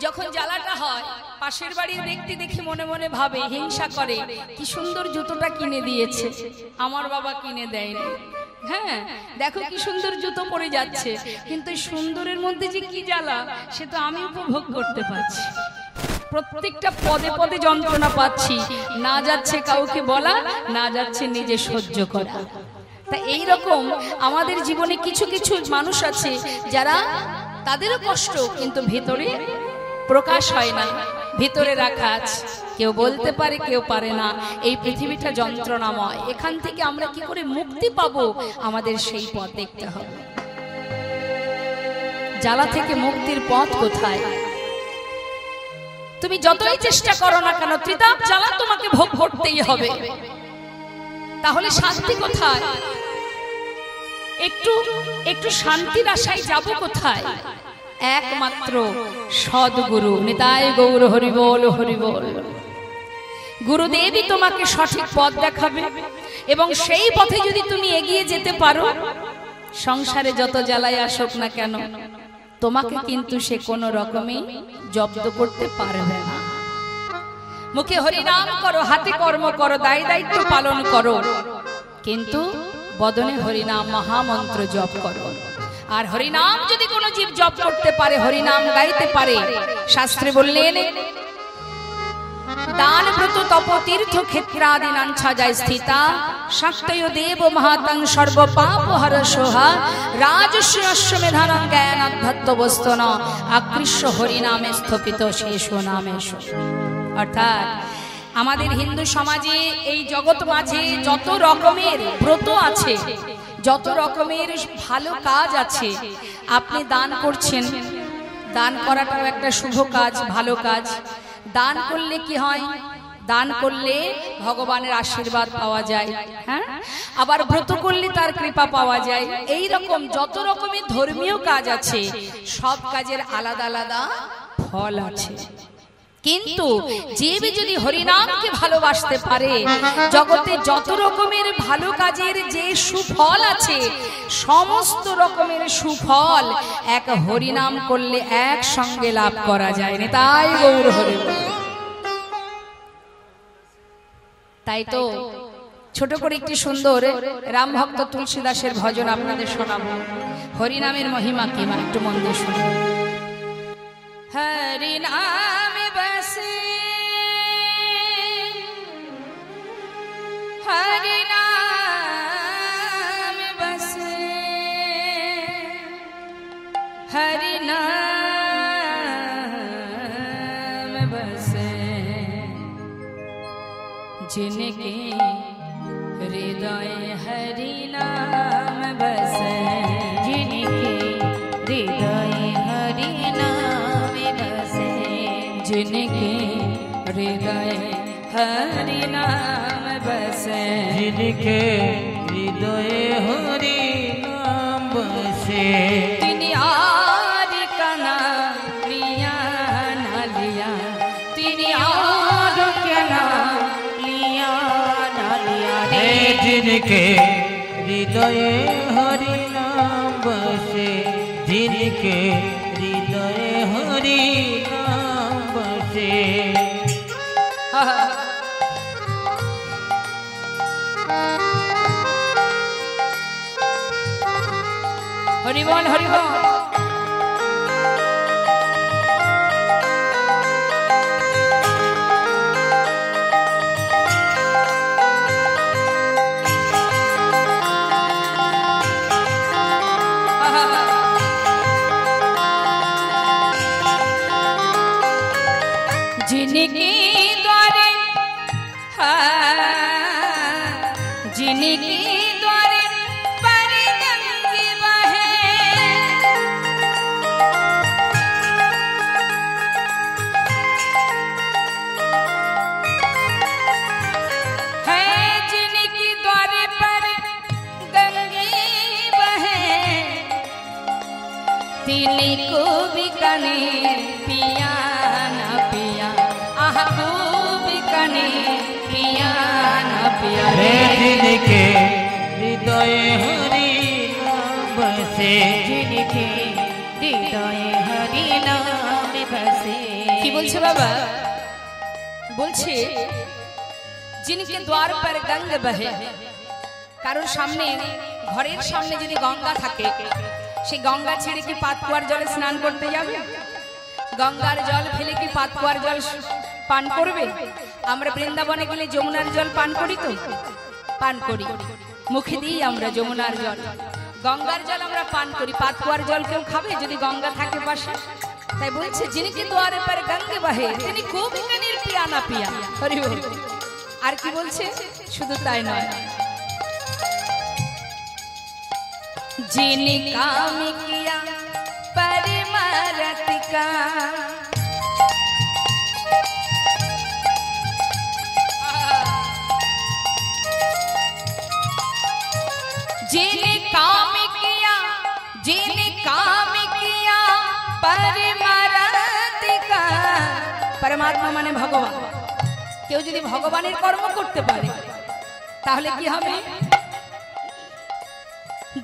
যখন জ্বালাটা হয় পাশের বাড়ির ব্যক্তি দেখি মনে মনে ভাবে, হিংসা করে, কি সুন্দর জুতোটা কিনে দিয়েছে, আমার বাবা কিনে দেয়নি। হ্যাঁ দেখো কি সুন্দর জুতো পরে যাচ্ছে, কিন্তু সুন্দরের মধ্যে যে কি জ্বালা সে তো আমি উপভোগ করতে পারছি। প্রত্যেকটা পদে পদে যন্ত্রণা পাচ্ছি, না যাচ্ছে কাউকে বলা, না যাচ্ছে নিজে সহ্য করা। তা এইরকম আমাদের জীবনে কিছু কিছু মানুষ আছে যারা তাদেরও কষ্ট কিন্তু ভেতরে প্রকাশ হয় না, ভিতরে রাখা আছে। কেউ বলতে পারে কেউ পারে না। এই পৃথিবীটা যন্ত্রণাময়, এখান থেকে আমরা কি করে মুক্তি পাবো আমাদের সেই পথ দেখতে হবে। জ্বালা থেকে মুক্তির পথ কোথায়? তুমি যতই চেষ্টা করো না কেন ত্রিতাপ জ্বালা তোমাকে ভোগ করতেই হবে। তাহলে শান্তি কোথায়? একটু একটু শান্তির আশায় যাব কোথায়? একমাত্র সদ্গুরু। নিতাই গৌর হরি বল হরি বল। গুরুদেবই তোমাকে সঠিক পথ দেখাবে এবং সেই পথে যদি তুমি এগিয়ে যেতে পারো, সংসারে যত জ্বালাই আসুক না কেন তোমাকে কিন্তু সে কোনো রকমে জব্দ করতে পারবে না। মুখে হরি নাম করো, হাতে কর্ম করো, দায় দায়িত্ব পালন করো, কিন্তু বদনে হরিনাম মহামন্ত্র জপ করো। আর হরিনাম যদি কোনো জীব জপ করতে পারে, হরিনাম গাইতে পারে, শাস্ত্রে বললেন দান ব্রত তপ তীর্থ ক্ষেত্রাদি নাঞ্ছা যায় স্থিতা শাক্তয় দেব মহাতং সর্ব পাপ হর সোহা রাজস্ব অশ্বমেধানং জ্ঞান আধ্যাত্ম বস্তন আকৃষ্য হরিনামে স্থপিত শেষ নামেশ। অর্থাৎ আমাদের হিন্দু সমাজে এই জগৎ মাঝে যত রকমের ব্রত আছে, যত রকমের ভালো কাজ আছে, আপনি দান করছেন, দান করাটাও একটা শুভ কাজ, ভালো কাজ। দান করলে কি হয়? দান করলে ভগবানের আশীর্বাদ পাওয়া যায়, হ্যাঁ, আবার ব্রত করলে তার কৃপা পাওয়া যায়। এই রকম যত রকমের ধর্মীয় কাজ আছে সব কাজের আলাদা আলাদা ফল আছে। কিন্তু জীব যদি হরিনামকে ভালোবাসতে পারে, জগতে যত রকমের ভালো কাজের যে সুফল আছে সমস্ত রকমের সুফল এক হরিনাম করলে একসঙ্গে লাভ করা যায়। তাই গৌর হরি। তাই তো ছোট করে একটি সুন্দর রাম ভক্ত তুলসী দাসের ভজন আপনাদের শোনাবো। হরিনামের মহিমা কি মা একটু মন দিয়ে শুনুন। हरि नाम बसे, हरि नाम बसे, हरि नाम बसे, जिनके हृदय हरि नाम बसे, जिनके हृदय हरि नाम बसे, जिनके हृदय हरि नाम बसे, जिनके हृदय हरि नाम बसे, तिनि आर का नाम लिया ना लिया, तिनि आर का नाम लिया ना लिया रे। जिनके हृदय हरि नाम बसे, जिनके हृदय हरि नाम बसे। हरि बोल हरि बोल। जिनके द्वारे जिनके द्वारे पर गंगे बहे है, जिनके द्वारे पर गंगे बहे तिन्हीं को भी कने पिया ना पिया, आह को भी कने पिया ना पिया रे। जिनके हृदय हरि नाम बसे, जिनके हृदय हरि नाम बसे। কি বলছে বাবা? বলছে जिनके द्वार पर गंग बहे, কারণ সামনে ঘরের সামনে যদি গঙ্গা থাকে সেই গঙ্গা ছেড়ে কি পাতকুয়ার জলে স্নান করতে যাবে? গঙ্গার জল ফেলে কি পাতকুয়ার জল পান করবে? আমরা বৃন্দাবনে গেলে যমুনার জল পান করি তো? পান করি, মুখে দিই আমরা যমুনার জল। গঙ্গার জল আমরা পান করি, পাতকুয়ার জল কেউ খাবে যদি গঙ্গা থাকে পাশে? তাই বলছে जिनके द्वारे पर गंगे बहे তিনি কবি কানির পিয়া না পিয়া। হরি বল। আর কি বলছে? শুধু তাই নয়, जिन काम किया परमारथ का, जिन काम किया, जिन काम किया परमारथ का, परमात्मा माने भगवान। কেউ যদি ভগবানের কর্ম করতে পারে তাহলে কি হবে?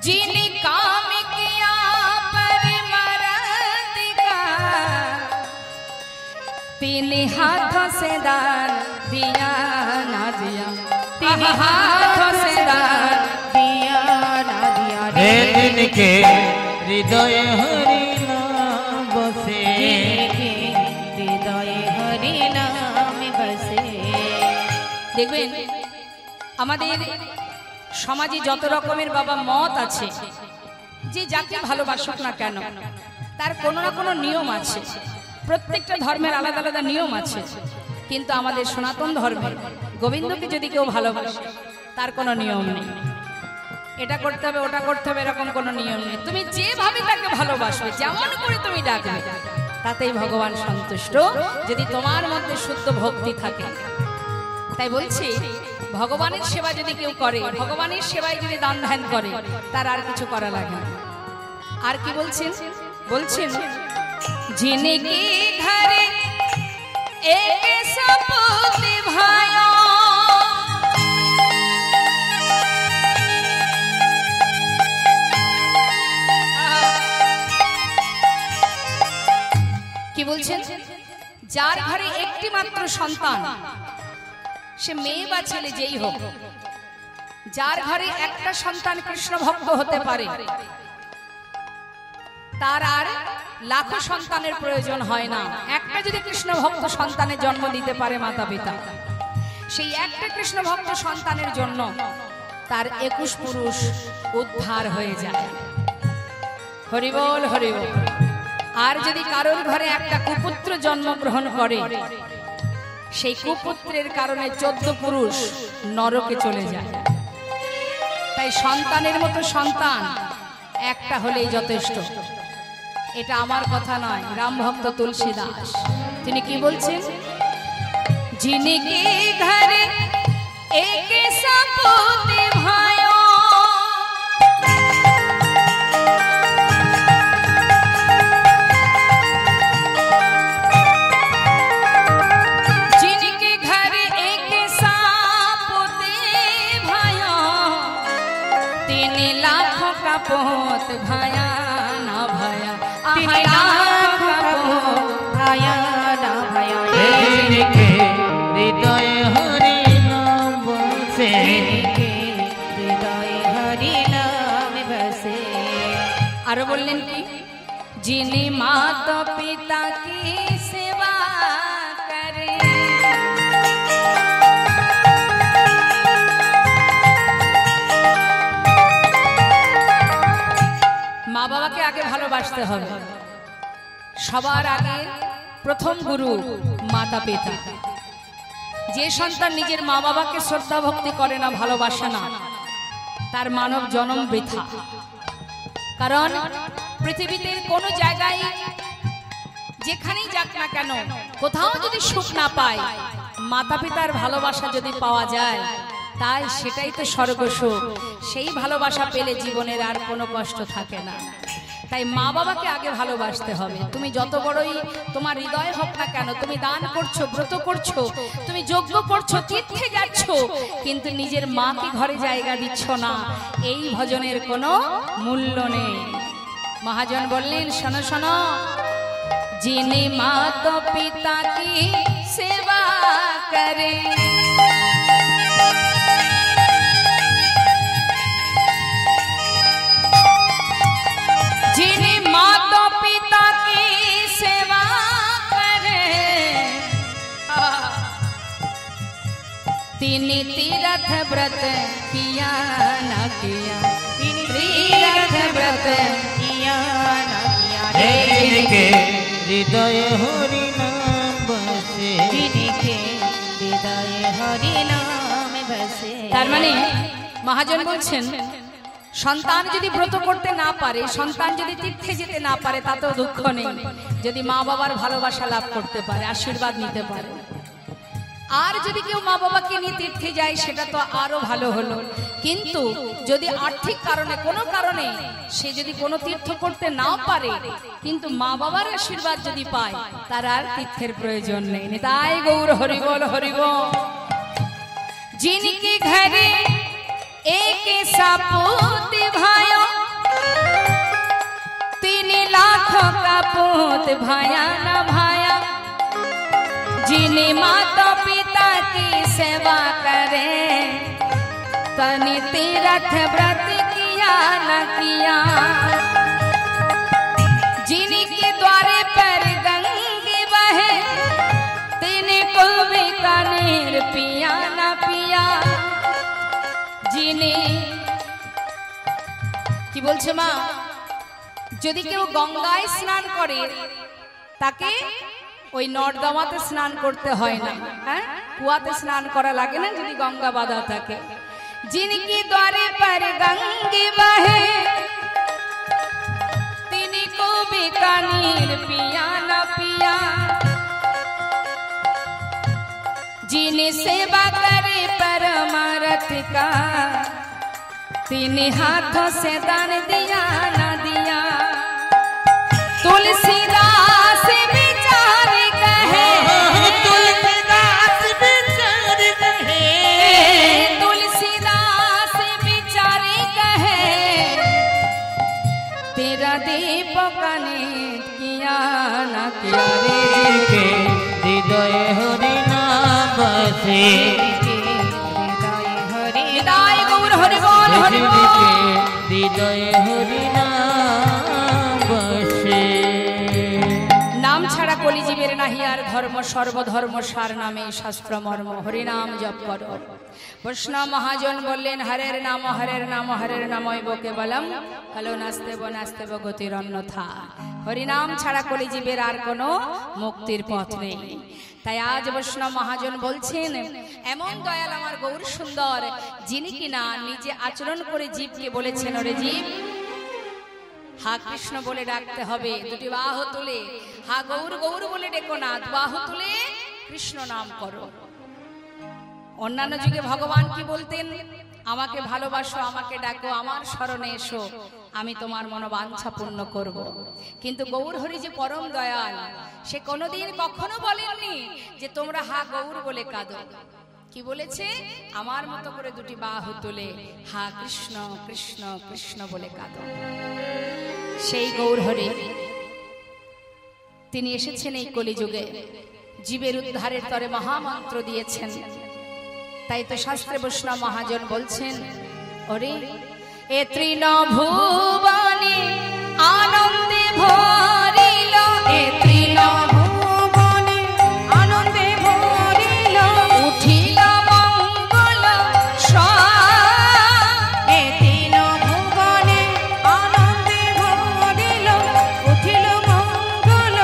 जिन काम किया परमारथ का, तीन हाथों से दान दिया ना दिया, तीन हाथों से दान दिया ना दिया रे। रे। जिनके हृदय हरि नाम बसे, जिनके हृदय हरि नाम बसे। দেখবেন আমাদের সমাজে যত রকমের বাবা মত আছে, যে যাকে ভালোবাসুক না কেন তার কোনো না কোনো নিয়ম আছে। প্রত্যেকটা ধর্মের আলাদা আলাদা নিয়ম আছে, কিন্তু আমাদের সনাতন ধর্মে গোবিন্দকে যদি কেউ ভালোবাসে তার কোনো নিয়ম নেই, এটা করতে হবে ওটা করতে হবে এরকম কোনো নিয়ম নেই। তুমি যেভাবে তাকে ভালোবাসবে, যেমন করে তুমি ডাকবে, তাতেই ভগবান সন্তুষ্ট, যদি তোমার মধ্যে শুদ্ধ ভক্তি থাকে। তাই বলছি ভগবানের সেবা যদি কেউ করে, ভগবানের সেবায় যদি দান ধ্যান করে, তার আর কিছু করা লাগে না। আর কি বলছেন? বলছেন जिनके घरे एक सपूत भाया, কি বলছেন? যার ঘরে একটি মাত্র সন্তান, সে মেয়ে বা ছেলে যেই হোক, যার ঘরে একটা সন্তান কৃষ্ণ ভক্ত হতে পারে তার আর লাখো সন্তানের প্রয়োজন হয় না। একটা যদি কৃষ্ণ ভক্ত সন্তানের জন্ম দিতে পারে মাতা পিতা, সেই একটা কৃষ্ণ ভক্ত সন্তানের জন্য তার 21 পুরুষ উদ্ধার হয়ে যায়। হরি বল হরি বল। আর যদি কারোর ঘরে একটা কুপুত্র জন্মগ্রহণ করে, সেই কুপুত্রের কারণে 14 পুরুষ নরকে চলে যায়। তাই সন্তানের মতো সন্তান একটা হলেই যথেষ্ট। এটা আমার কথা নয়, রাম ভক্ত তুলসী দাস তিনি কি বলছেন? जिनके घरे एक सपूत भाया, जिनके घरे एक सपूत भाया, 3 लाख का पोत भाया ना भाया, 3 लाख का पोत भाया ना भाया रे। जिनके हृदय हरि नाम बसे, जिनके हृदय हरि नाम बसे। আর বললেন কি? যিনি মাতা পিতা কি সেবা করে, মা বাবাকে আগে ভালোবাসতে হবে। সবার আগে প্রথম গুরু মাতা পিতা। যে সন্তান নিজের মা বাবাকে শ্রদ্ধা ভক্তি করে না, ভালোবাসে না, তার মানব জন্ম বৃথা। কারণ পৃথিবীতে কোনো জায়গায় যেখানেই যাক না কেন, কোথাও যদি সুখ না পায়, মাতা পিতার ভালোবাসা যদি পাওয়া যায়, তাই সেটাই তো স্বর্গ সুখ। সেই ভালোবাসা পেলে জীবনের আর কোনো কষ্ট থাকে না। তাই মা বাবাকে আগে ভালোবাসতে হবে। তুমি যত বড়ই তোমার হৃদয় হোক না কেন, তুমি দান করছো, ব্রত করছো, তুমি যজ্ঞ করছো, তীর্থে যাচ্ছ, কিন্তু নিজের মাকে ঘরে জায়গা দিচ্ছ না, এই ভজনের কোনো মূল্য নেই। মহাজন বললেন, শোনো শোনো, যিনি মাতা পিতা কি সেবা করে, যিনি माता पिता की सेवा करे, तिनी तीर्थ व्रत किया न किया, तीर्थ व्रत किया न किया, जिनके हृदय हरि नाम बसे, जिनके हृदय हरि नाम बसे। তার মানে মহাজন বলছেন, সন্তান যদি ব্রত করতে না পারে, সন্তান যদি তীর্থে যেতে না পারে, তাতেও দুঃখ নেই, যদি মা বাবার ভালোবাসা লাভ করতে পারে, আশীর্বাদ নিতে পারে। আর যদি কেউ মা বাবাকে নিয়ে তীর্থে যায়, সেটা তো আরো ভালো হলো। কিন্তু যদি আর্থিক কারণে, কোনো কারণে সে যদি কোনো তীর্থ করতে নাও পারে, কিন্তু মা বাবার আশীর্বাদ যদি পায়, তার আর তীর্থের প্রয়োজন নেই। তাই গৌর হরিবল হরিবল। जिनके घरे एक सपूत भाया, 3 लाख का पूत भाया न भाया, जिन्हें माता पिता की सेवा करे, तनि तीर्थ व्रत किया न किया, जिनके द्वारे पर गंगे बहे, तिनको भी कनीर पिया न पिया, যিনি কি বলছে মা, যদি কেউ গঙ্গায় স্নান করে, তাকে ওই নর্দমাতে স্নান করতে হয় না, হ্যাঁ, কুয়াতে স্নান করা লাগে না যদি গঙ্গা বাঁধা থাকে। जिनके द्वारे पर गंगे बहे, तिनको भी कनीर पिया न पिया, जिन्हें सेवा करे परमार्थ का, 3 हाथों से दान दिया न दिया। तुलसीदास विचार कहे, तुलसीदास विचार कहे, तुलसीदास विचार कहे, तेरा दीपक ने किया न किया रे, जिनके हृदय हरि नाम बसे, हृदय गौर हरि बोल हरि बोल। जिनके हृदय हरि नाम बसे। नाम छाड़ा कलिजीवेर नाहि आर धर्म, सर्वधर्म सार नामे शास्त्र मर्म, हरि नाम जप करो। वैष्णव महाजन बोलें, हरेर नाम हरेर नाम हरेर नामैव केवलम, कलो नास्तेव नास्तेव गतिर अन्यथा। हरिनाम छाड़ा कलिजीवेर आर कोनो मुक्तिर पथ नेই। তাই আজ বৈষ্ণব মহাজন বলছেন, এমন দয়াল আমার গৌর সুন্দর, যিনি কিনা নিজে আচরণ করে জীবকে বলেছেন, ওরে জীব, হা কৃষ্ণ বলে ডাকতে হবে, 2টি বাহু তুলে, হা গৌর গৌর বলে ডেকো না, বাহু তুলে কৃষ্ণ নাম করো। অন্যান্য যুগে ভগবান কি বলতেন, আমাকে ভালোবাসো, আমাকে ডাকো, আমার শরণে এসো, আমি তোমার মনোবাঞ্ছা পূর্ণ করব। কিন্তু গৌর হরি যে পরম দয়াল, সে কোনোদিন কখনো বলেননি যে তোমরা হা গৌর বলে কাঁদো। কি বলেছে, আমার মতো করে 2টি বাহু তুলে হা কৃষ্ণ কৃষ্ণ কৃষ্ণ বলে কাঁদো। সেই গৌর হরি তিনি এসেছেন এই কলিযুগে, জীবের উদ্ধারের তরে মহামন্ত্র দিয়েছেন। তাই তো শাস্ত্রে বৈষ্ণব মহাজন বলছেন, ওরে এ তৃণভুবনে আনন্দে ভরিল, এ তৃণভুবনে আনন্দে ভরিল, উঠিল মঙ্গল এ তৃণভুবনে আনন্দে ভরিল, উঠিল মঙ্গল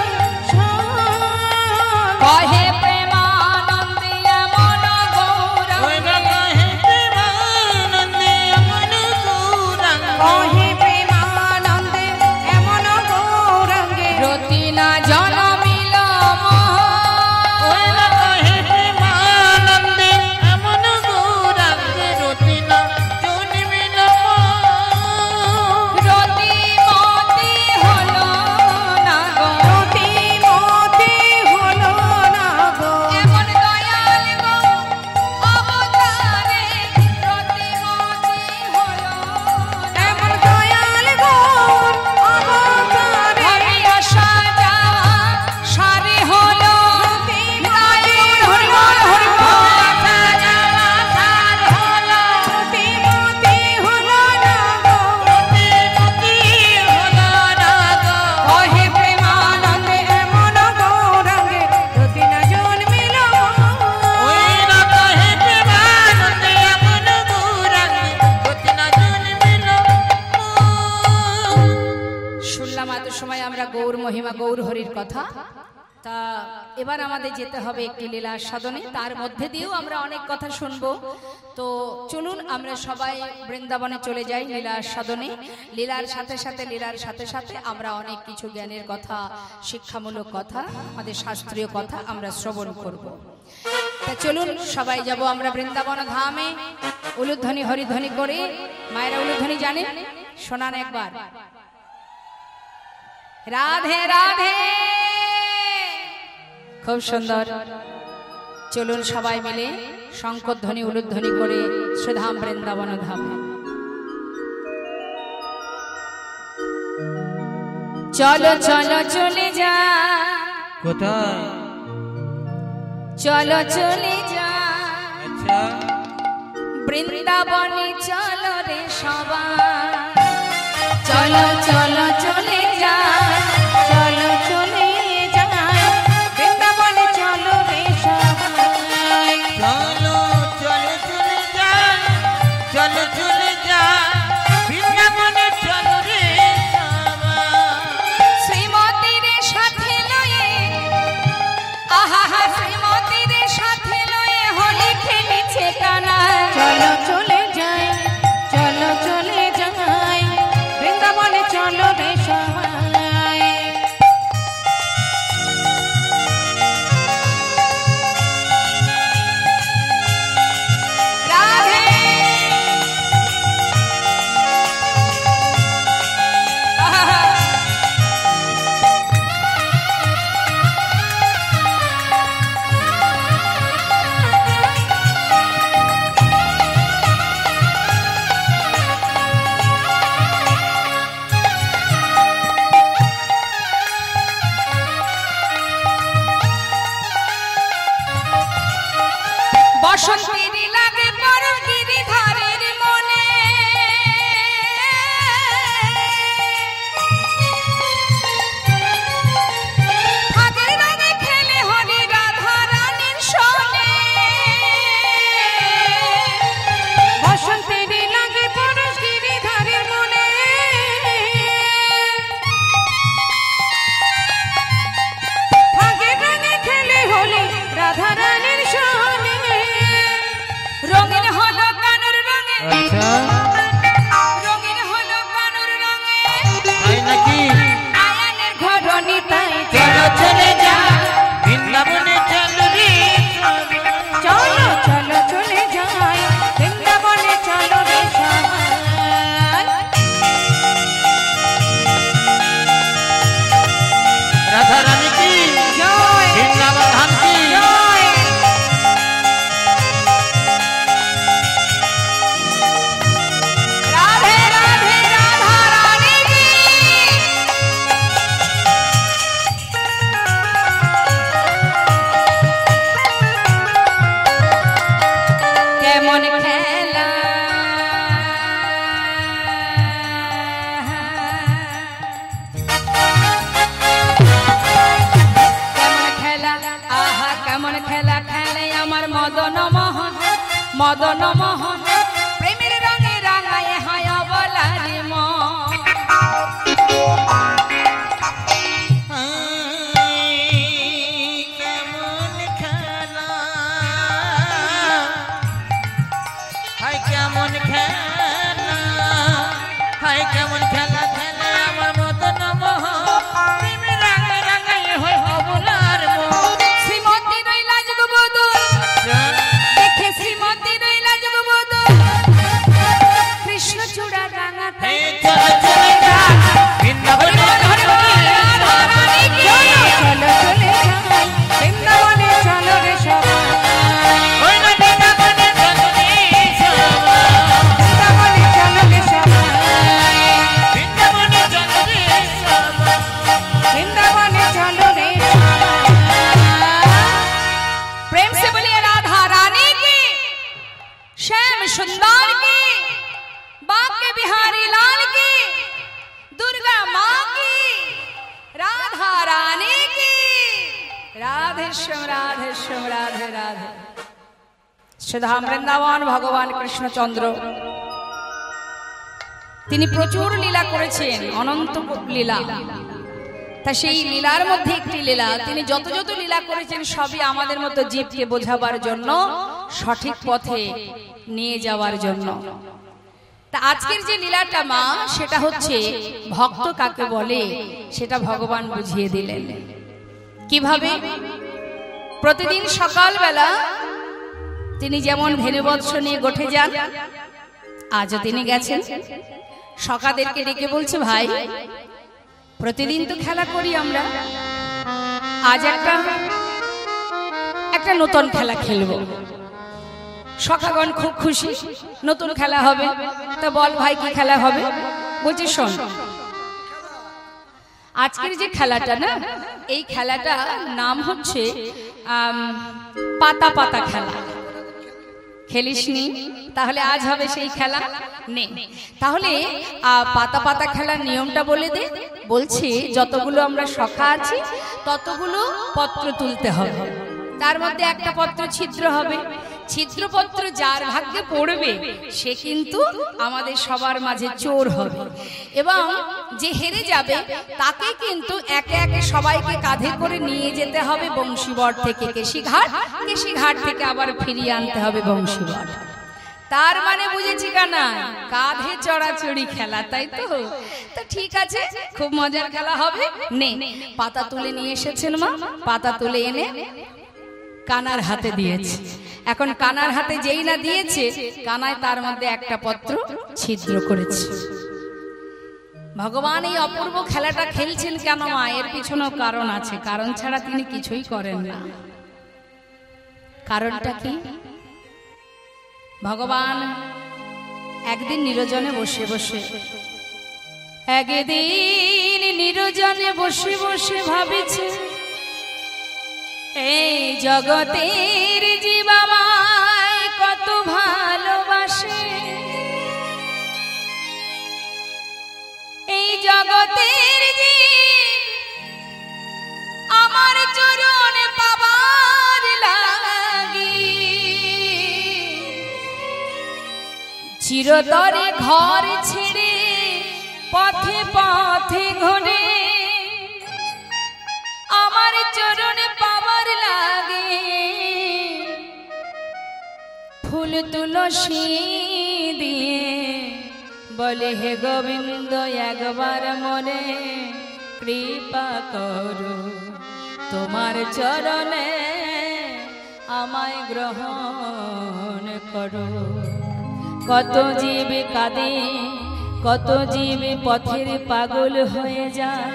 গৌরহরির কথা। তা এবার আমাদের যেতে হবে একটি লীলা সাধনে, তার মধ্যে দিয়েও আমরা অনেক কথা শুনবো। তো চলুন আমরা সবাই বৃন্দাবনে চলে যাই লীলা সাধনে। লীলার সাথে সাথে আমরা অনেক কিছু জ্ঞানের কথা, শিক্ষামূলক কথা, আমাদের শাস্ত্রীয় কথা আমরা শ্রবণ করব। তা চলুন সবাই যাব আমরা বৃন্দাবন ধামে। উলুধ্বনি হরিধ্বনি করে, মায়েরা উলুধ্বনি জানে, শোনান একবার। রাধে রাধে, খুব সুন্দর। চলুন সবাই মিলে শঙ্করধ্বনি উলুধ্বনি করে শ্রীধাম বৃন্দাবন ধামে। চলো চলো চলে যা, কোথায়? চলো চলে যা আচ্ছা, বৃন্দাবনে চলো রে সবাই। চলো চলো চলে যা, চলো চলে যাই বৃন্দাবনে চলো রে সবাই। চলো চলে চলে যা, চলো চলে যা বৃন্দাবনে চলো রে সবাই। শ্রীমতীর সাথে লয়ে, আহা হা, শ্রীমতীর সাথে লয়ে হোলি খেলিছে কানা। চলো চলে যাই, চলো চলে যাই বৃন্দাবনে চলো রে সবাই। রাধে আহা হা। বসন্তের লাগে বড় গিরিধারের মনে, ফাগের রঙে খেলে হরি রাধা রানীর সনে। বসন্তের লাগে পরশ গিরিধারের মনে, ফাগের রঙে খেলে হোলি রাধা রানীর সনে। রঙিন হলো কানুর রঙে, আচ্ছা, রঙিন হলো কানুর রঙে, তাই নাকি? আয়ানের ঘরণী তাই। চলো চলে যা বৃন্দাবনে চলো রে সবাই। চলো চলো চলে যাই বৃন্দাবনে চলো রে সবাই। রাধা রানী কি জয় বৃন্দাবন ধাম কি? জয়। রাধে রাধে রাধা রানী কি। কেমন খেলা, কেমন খেলা, আহা কেমন খেলা খেলে আমার মদন মোহন, মদন মোহন প্রেমের রঙে রাঙায় হয় অবলারি মন। কেমন খেলা, হাই কেমন খেলা, হাই কেমন খেলা খেলে আমার মদন মোহন, প্রেমে রাঙায় রাঙায় হয় অবলার মন। শ্রীমতী রইলা যুগবধূ, দেখে শ্রীমতী রইলা যুগবধূ, কৃষ্ণচূড়া রাঙাতে। হে চলো চলে যা বৃন্দাবনে চলো রে রাধা রানী কি। চলো চলে যাই বৃন্দাবনে চলো রে সবাই। ওই না বৃন্দাবনে চলো রে সবাই। বৃন্দাবনে চলো রে সবাই। বৃন্দাবনে চলো রে সবাই। বৃন্দাবনে চলো রে সবাই। प्रेम से बोलिए राधा रानी की, श्याम सुंदर की, बांके बिहारी लाल की, दुर्गा माँ की, राधा रानी की। राधे श्याम राधे श्याम राधे राधे। श्रीधाम বৃন্দাবন ভগবান কৃষ্ণচন্দ্র তিনি প্রচুর লীলা করেছেন, অনন্ত লীলা। তা সেই লীলার মধ্যে একটি লীলা, তিনি যত যত লীলা করেছেন সবই আমাদের মতো জীবকে বোঝাবার জন্য, সঠিক পথে নিয়ে যাওয়ার জন্য। তা আজকের যে লীলাটা মা, সেটা হচ্ছে ভক্ত কাকে বলে সেটা ভগবান বুঝিয়ে দিলেন। কিভাবে? প্রতিদিন সকালবেলা তিনি যেমন ধেনুবৎস নিয়ে গোঠে যান, আজও তিনি গেছেন। সখাদেরকে ডেকে বলছে, ভাই প্রতিদিন তো খেলা করি আমরা, আজ একটা নতুন খেলা খেলবো। সখাগণ খুব খুশি, নতুন খেলা হবে। তা বল ভাই কি খেলা হবে? বলছি শোন, আজকের যে খেলাটা না, এই খেলাটা নাম হচ্ছে পাতা পাতা খেলা। খেলিসনি? তাহলে আজ হবে সেই খেলা। নে তাহলে পাতা পাতা খেলার নিয়মটা বলে দে। বলছি যতগুলো আমরা সখা আছি ততগুলো পত্র তুলতে হবে, তার মধ্যে একটা পত্র ছিদ্র হবে। ছিদ্রপত্র যার ভাগ্যে পড়বে সে কিন্তু আমাদের সবার মাঝে চোর হবে, এবং যে হেরে যাবে তাকে কিন্তু একে একে সবাইকে কাঁধে করে নিয়ে যেতে হবে বংশীবট থেকে কেশিঘাট, কেশিঘাট থেকে আবার ফিরিয়ে আনতে হবে বংশীবট। তার মানে বুঝেছি কানা, কাঁধে চড়াচড়ি খেলা, তাই তো? তো ঠিক আছে, খুব মজার খেলা হবে। নে পাতা তুলে নিয়ে এসেছেন মা, পাতা তুলে এনে কানার হাতে দিয়েছে। এখন কানার হাতে যেই না দিয়েছে, কানায় তার মধ্যে একটা পত্র ছিদ্র করেছে। ভগবান এই অপূর্ব খেলাটা খেলছেন কেন মা? এর পিছনেও কারণ আছে, কারণ ছাড়া তিনি কিছুই করেন না। কারণটা কি? ভগবান একদিন নিরজনে বসে বসে, একদিন নিরজনে বসে বসে ভাবিছে, এই জগতের জীব আমায় কত ভালোবাসে, এই জগতের জীব আমার চরণে পাবার লাগি, চিরতরে ঘর ছেড়ে পথে পথে ঘুরে আমার চরণে পাবার লাগে, ফুল তুলসী দিয়ে বলে, হে গোবিন্দ একবার মনে কৃপা করো, তোমার চরণে আমায় গ্রহণ করো। কত জীব কাঁদে, কত জীব পথের পাগল হয়ে যায়,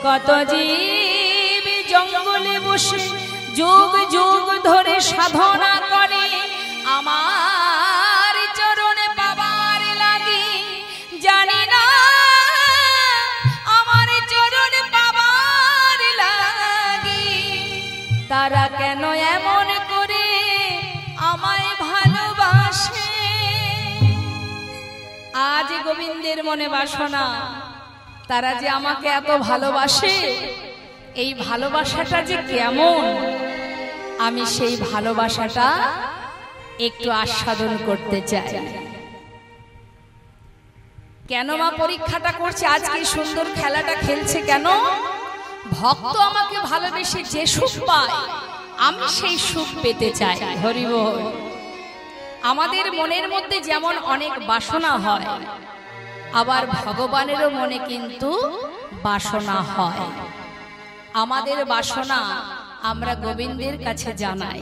কত জীব জঙ্গলে বসে যুগ যুগ ধরে সাধনা করে আমার চরণে পাবার লাগি, জানি না আমার চরণে পাবার লাগি তারা কেন এমন করে আমায় ভালোবাসে। আজ গোবিন্দের মনে বাসনা, তারা যে আমাকে এত ভালোবাসে, এই ভালোবাসাটা যে কেমন, আমি সেই ভালোবাসাটা একটু আস্বাদন করতে চাই। কেন মা পরীক্ষাটা করছে? আজকে সুন্দর খেলাটা খেলছে কেন? ভক্ত আমাকে ভালোবেসে যে সুখ পায়, আমি সেই সুখ পেতে চাই। হরি বল। আমাদের মনের মধ্যে যেমন অনেক বাসনা হয়, আবার ভগবানেরও মনে কিন্তু বাসনা হয়। আমাদের বাসনা আমরা গোবিন্দের কাছে জানাই,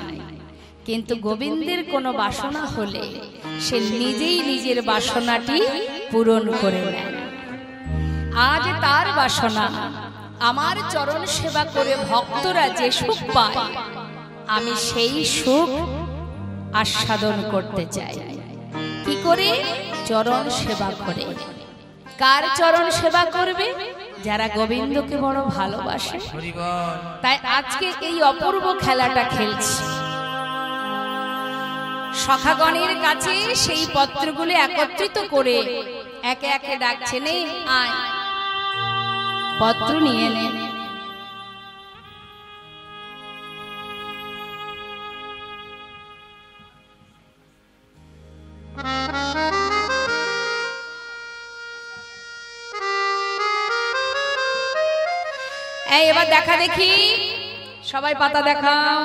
কিন্তু গোবিন্দের কোনো বাসনা হলে সে নিজেই নিজের বাসনাটি পূরণ করে নেয়। আজ তার বাসনা, আমার চরণ সেবা করে ভক্তরা যে সুখ পায়, আমি সেই সুখ আস্বাদন করতে চাই। কি করে? চরণ সেবা করে। কার চরণ সেবা করবে? যারা গোবিন্দকে বড় ভালোবাসে। তাই আজকে এই অপূর্ব খেলাটা খেলছি। সখাগণের কাছে সেই পত্রগুলো একত্রিত করে একে একে ডাকছে, নে আয় পত্র নিয়ে নে। এই এবার দেখা দেখি, সবাই পাতা দেখাও।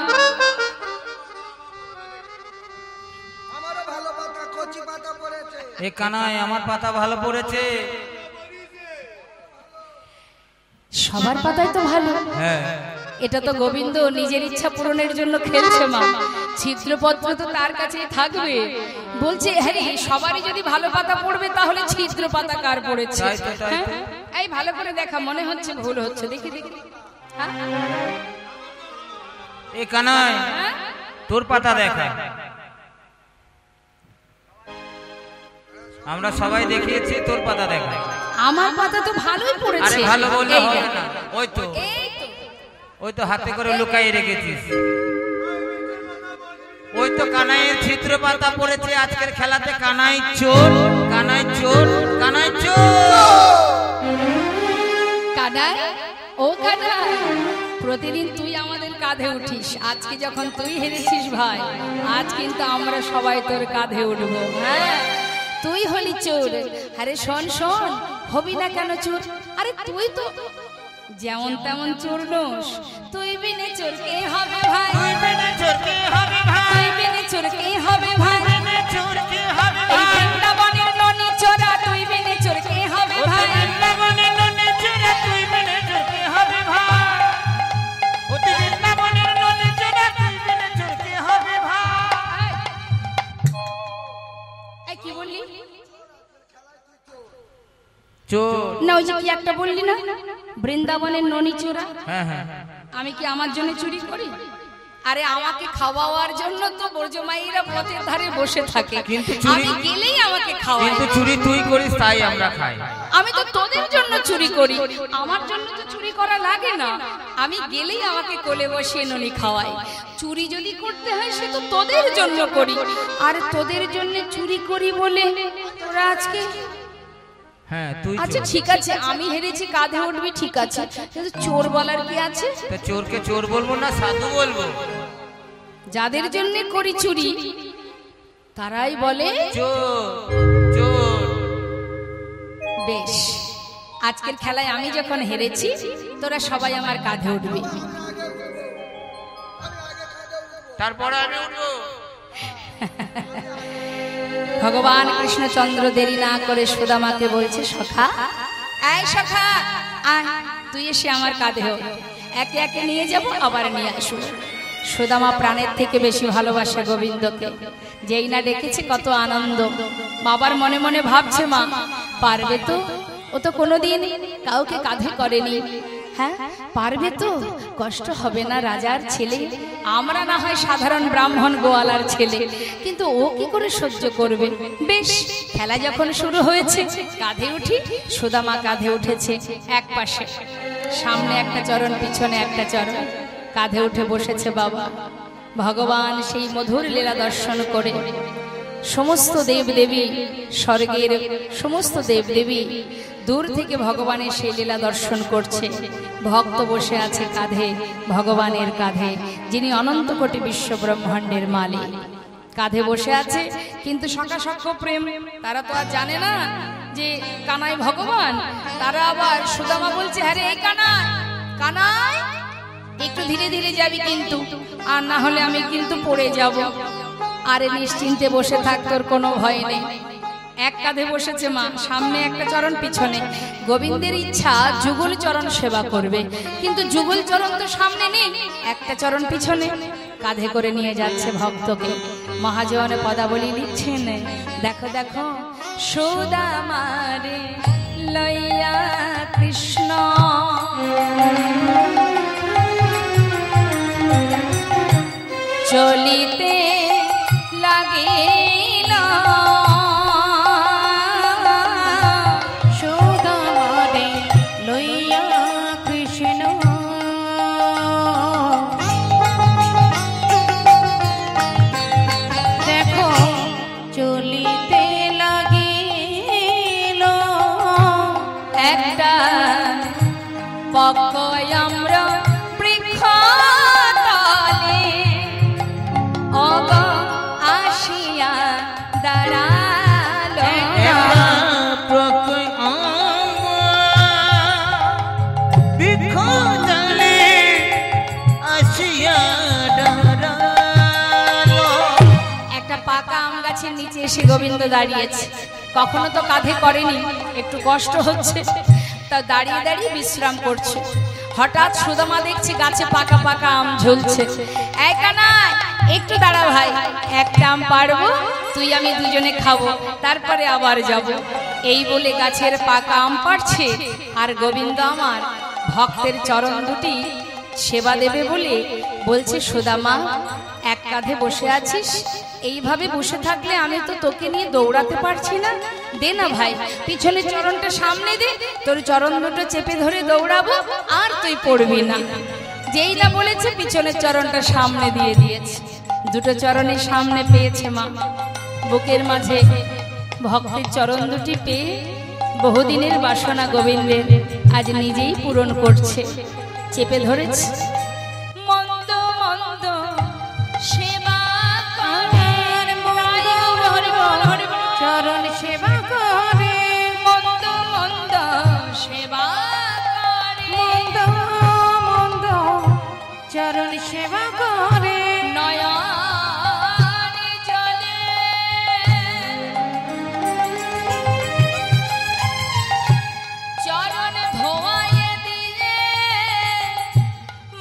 আমারও ভালো পাতা, কচি পাতা পড়েছে। এ কানাই আমার পাতা ভালো পড়েছে। সবার পাতাই তো ভালো। হ্যাঁ, এটা তো গোবিন্দ নিজের ইচ্ছা পূরণের জন্য খেলছে মা। ছিদ্রপত্র তো তার কাছেই থাকবে। বলছে হ্যাঁ সবারই যদি ভালো পাতা পড়বে তাহলে ছিদ্র পাতা কার পড়েছে? তাই তো, তাই তো। এই ভালো করে দেখা, মনে হচ্ছে ভুল হচ্ছে, দেখি দেখি। হ্যাঁ? এ কানাই তোর পাতা দেখা। আমরা সবাই দেখিয়েছি, তোর পাতা দেখা। আমার পাতা তো ভালোই পড়েছে। আরে ভালো বললে এই হবে দেখ। না। ওই তো এই তো। ওই তো হাতে করে লুকাই রেখেছিস। ওই তো কানাইয়ের ছিদ্র পাতা পড়েছে। আজকের খেলাতে কানাই চোর, কানাই চোর, কানাই চোর। কানাই, ও কানাই, প্রতিদিন তুই আমাদের কাঁধে উঠিস, আজকে যখন তুই হেরেছিস ভাই, আজ কিন্তু আমরা সবাই তোর কাঁধে উঠবো। হ্যাঁ, তুই হলি চোর। আরে শোন শোন, হবি না কেন চোর? আরে তুই তো যেমন তেমন চোর নোস। তুই বিনে চোর কে হবে ভাই? তুই বিনে চোর কে হবে ভাই? তুই বিনে চোর কে হবে ভাই? বিনে চোর কে হবে এই ভাই? বৃন্দাবনের ননি চোরা, তুই বিনে চোর কে হবে ভাই? বৃন্দাবনের ননি চোরা, তুই বিনে চোর কে হবে ভাই? অতি বৃন্দাবনের ননি চোরা, তুই বিনে চোর কে হবে ভাই? এই কি বললি? চোর। না ওই যে কি একটা বললি না, বৃন্দাবনের ননি চোরা। হ্যাঁ হ্যাঁ, আমি কি আমার জন্য চুরি করি? আরে আমাকে খাওয়াবার জন্য তো বর্জমাইরা পথের ধারে বসে থাকে, কিন্তু চুরি- আমি গেলেই আমাকে খাওয়ায়। কিন্তু চুরি তুই করিস তাই আমরা খাই। আমি তো তোদের জন্য চুরি করি, আমার জন্য তো চুরি করা লাগে না। আমি গেলেই আমাকে কোলে বসিয়ে ননি খাওয়াই। চুরি যদি করতে হয় সে তো তোদের জন্য করি, আর তোদের জন্য চুরি করি বলে তোরা আজকে। হ্যাঁ তুই আচ্ছা চোর। ঠিক আছে, আমি হেরেছি, কাঁধে উঠবি ঠিক আছে, কিন্তু চোর বলার কি আছে? তা চোরকে চোর বলবো না সাধু বলবো? যাদের জন্য করি চুরি তারাই বলে চোর, চোর। বেশ, আজকের খেলায় আমি যখন হেরেছি তোরা সবাই আমার কাঁধে উঠবি। তারপরে আমি উঠবো। ভগবান কৃষ্ণচন্দ্র দেরি না করে সুদামাকে বলছে, সখা, এই সখা, আয় তুই এসে আমার কাঁধে ওঠ, একে একে নিয়ে যাব, আবার নিয়ে আসবো। সুদামা প্রাণের থেকে বেশি ভালোবাসে গোবিন্দকে। যেই না ডেকেছে কত আনন্দ। বাবার মনে মনে ভাবছে, মা পারবে তো? ও তো কোনোদিন কাউকে কাঁধে করেনি। হ্যাঁ পারবে তো? কষ্ট হবে না? রাজার ছেলে, আমরা না হয় সাধারণ ব্রাহ্মণ গোয়ালার ছেলে, কিন্তু ও কি করে সহ্য করবে? বেশ, খেলা যখন শুরু হয়েছে কাঁধে উঠি। সুদামা কাঁধে উঠেছে, এক পাশে, সামনে একটা চরণ, পিছনে একটা চরণ, কাঁধে উঠে বসেছে বাবা। ভগবান সেই মধুর লীলা দর্শন করে সমস্ত দেবদেবী, স্বর্গের সমস্ত দেবদেবী দূর থেকে ভগবানের সেই লীলা দর্শন করছে। ভক্ত বসে আছে কাঁধে, ভগবানের কাঁধে, যিনি অনন্ত কোটি বিশ্ব ব্রহ্মাণ্ডের মালিক। কাঁধে বসে আছে, কিন্তু সখাসখ্য প্রেম তারা তো আর জানে না যে কানাই ভগবান। তারা আবার সুদামা বলছে, হ্যাঁ রে এই কানাই, কানাই একটু ধীরে ধীরে যাবি কিন্তু, আর না হলে আমি কিন্তু পড়ে যাব। আরে নিশ্চিন্তে বসে থাক, তোর কোনো ভয় নেই। এক কাঁধে বসেছে মা, সামনে একটা চরণ, পিছনে। গোবিন্দের ইচ্ছা যুগল চরণ সেবা করবে, কিন্তু যুগল চরণ তো সামনে নেই, একটা চরণ পিছনে। কাঁধে করে নিয়ে যাচ্ছে ভক্তকে। মহাজন পদাবলী লিখছেন, দেখো দেখো সুদামারে লইয়া কৃষ্ণ চলিতে লাগিল, সুদামারে লইয়া কৃষ্ণ দেখো চলিতে লাগিল, একটা পক্কয়াম্র বৃক্ষ তলে অগ আসিয়া গাছের নিচে এসে গোবিন্দ দাঁড়িয়েছে। কখনো তো কাঁধে করেনি, একটু কষ্ট হচ্ছে, তা দাঁড়িয়ে দাঁড়িয়ে বিশ্রাম করছে। হঠাৎ সুদামা দেখছে গাছে পাকা পাকা আম ঝুলছে। এই কানাই, একটু দাঁড়া ভাই, একটা আম পারবো, তুই আমি দুজনে খাবো, তারপরে আবার যাব। এই বলে গাছের পাকা আম পাড়ছে, আর গোবিন্দ আমার ভক্তের চরণ দুটি সেবা দেবে বলে বলছে, সুদামা এক কাঁধে বসে আছিস, এইভাবে বসে থাকলে আমি তো তোকে নিয়ে দৌড়াতে পারছি না, দে না ভাই পিছনের চরণটা সামনে দে, তোর চরণ দুটো চেপে ধরে দৌড়াবো, আর তুই পড়বি না। যেই না বলেছে পিছনের চরণটা সামনে দিয়ে দিয়েছে। দুটো চরণের সামনে পেয়েছে মা, বুকের মাঝে ভক্তের চরণ দুটি পেয়ে বহুদিনের বাসনা গোবিন্দের আজ নিজেই পূরণ করছে। চেপে ধরেছে। মন্দ মন্দ সেবা করেন, চরণ সেবা করে, মন্দ মন্দ সেবা করে, মন্দ মন্দ চরণ সেবা করে, নয়নে জলে চরণ ধোয়াইয়ে দিয়ে,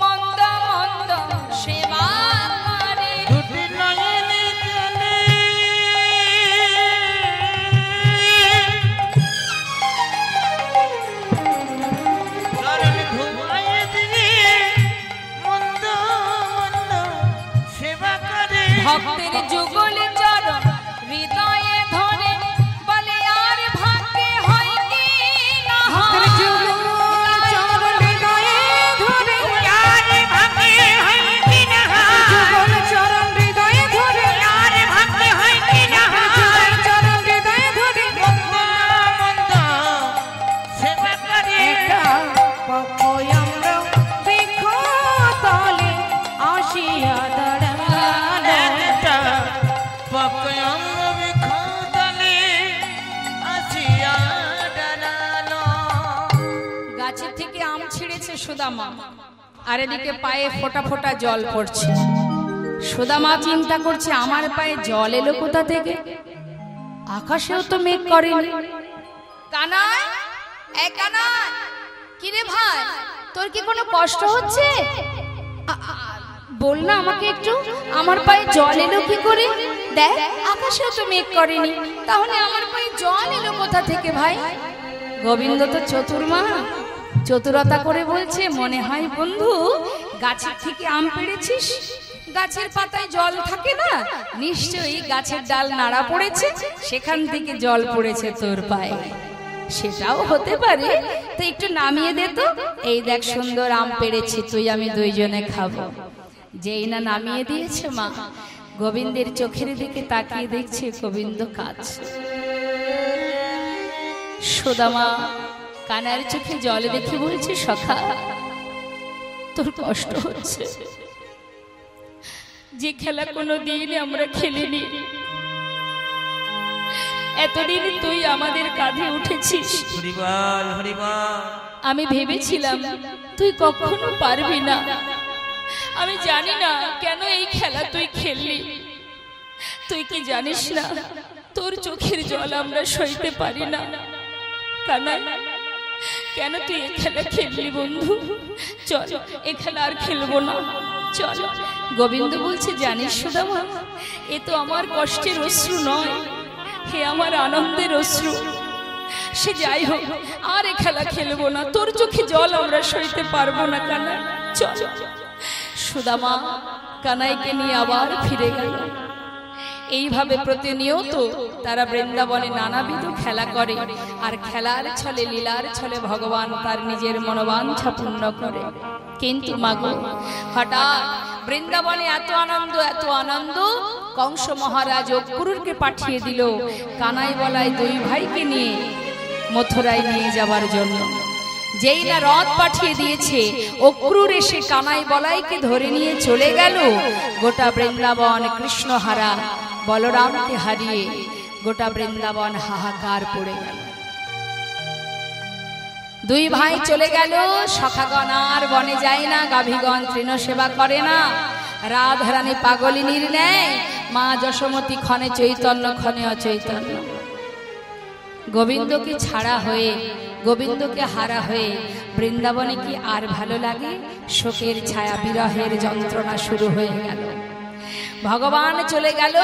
মন্দ মন্দ সেবা করে, দুটি নয়নে জলে চরণ ধোয়াইয়ে দিয়ে মন্দ মন্দ সেবা করে। ভক্তের যুগল চরণ হৃদয়ে ধরে, বলে আর ভাগ্যে হয় কি না হয়। চরণ হৃদয়ে ধরে, আর ভাগ্যে হয় কি না হয়, যুগল চরণ হৃদয়ে ধরে, আর ভাগ্যে হয় কি না হয়, চরণ হৃদয়ে ধরে, মন্দ সেবা করে। একটা পক্ষ আমরা বৃক্ষ তলে আসিয়া দাঁড়ালো, একটা পক্ষম বিখুদলে আসিয়া দাঁড়ালো। গাছের থেকে আম ছিঁড়েছে সুদামা, আর এদিকে পায়ে ফোঁটা ফোঁটা জল পড়ছে। সুদামা চিন্তা করছে, আমার পায়ে জল এলো কোথা থেকে? আকাশেও তো মেঘ করেনি। কানাই, এই কানাই, কিরে ভাই, তোর কি কোনো কষ্ট হচ্ছে? বল না আমাকে একটু, আমার পায়ে জল এলো কি করে? দেখ আকাশেও তো মেঘ করেনি, তাহলে আমার পায়ে জল এলো কোথা থেকে ভাই? গোবিন্দ তো চতুর্মা, চতুরতা করে বলছে, মনে হয় বন্ধু গাছের থেকে আম পেড়েছিস, গাছের পাতায় জল থাকে না, নিশ্চয়ই গাছের ডাল নাড়া পড়েছে, সেখান থেকে জল পড়েছে তোর পায়ে। সেটাও হতে পারে, তো একটু নামিয়ে দে তো, এই দেখ সুন্দর আম পেড়েছি, তুই আমি দুইজনে খাবো। যেই না নামিয়ে দিয়েছে মা, গোবিন্দের চোখের দিকে তাকিয়ে দেখছে গোবিন্দ কাঁদছে। সুদামা কানার চোখে জল দেখে বলছে, সখা তোর কষ্ট হচ্ছে, যে খেলা কোনো দিন আমরা খেলিনি, এতদিন তুই আমাদের কাঁধে উঠেছিস, হরিবল হরিবল। আমি ভেবেছিলাম তুই কখনো পারবি না। আমি জানি না কেন এই খেলা তুই খেললি, তুই কি জানিস না তোর চোখের জল আমরা সইতে পারি না। কানাই, কেন তুই এই খেলা খেললি বন্ধু? চল এ খেলা আর খেলবো না, চল। গোবিন্দ বলছে, জানিস সুদামা, এ তো আমার কষ্টের অশ্রু নয়, হে আমার আনন্দের অশ্রু। সে যাই হোক, আর এ খেলা খেলবো না, তোর চোখে জল আমরা সইতে পারবো না কানাই, চল। সুদামা কানাইকে নিয়ে আবার ফিরে গেল। এইভাবে প্রতিনিয়ত তারা বৃন্দাবনে নানাবিধ খেলা করে, আর খেলার ছলে লীলার ছলে ভগবান তার নিজের মনোবাঞ্ছা পূর্ণ করে। কিন্তু মাগো, হঠাৎ বৃন্দাবনে এত আনন্দ, কংস মহারাজ অক্রুরকে পাঠিয়ে দিল কানাই বলাই দুই ভাইকে নিয়ে মথুরায় নিয়ে যাবার জন্য। যেই না রথ পাঠিয়ে দিয়েছে, অক্রুর এসে কানাই বলাইকে ধরে নিয়ে চলে গেল। গোটা বৃন্দাবন কৃষ্ণহারা, বলরামকে হারিয়ে গোটা বৃন্দাবন হাহাকার পড়ে গেল। দুই ভাই চলে গেল, সখাগণ আর বনে যায় না, গাভীগণ তৃণ সেবা করে না, রাধারানী পাগলিনীর ন্যায় মা যশোমতী ক্ষণে চৈতন্য ক্ষণে অচৈতন্য। গোবিন্দকে ছাড়া হয়ে, গোবিন্দকে হারা হয়ে বৃন্দাবনে কি আর ভালো লাগে? শোকের ছায়া, বিরহের যন্ত্রণা শুরু হয়ে গেল। ভগবান চলে গেল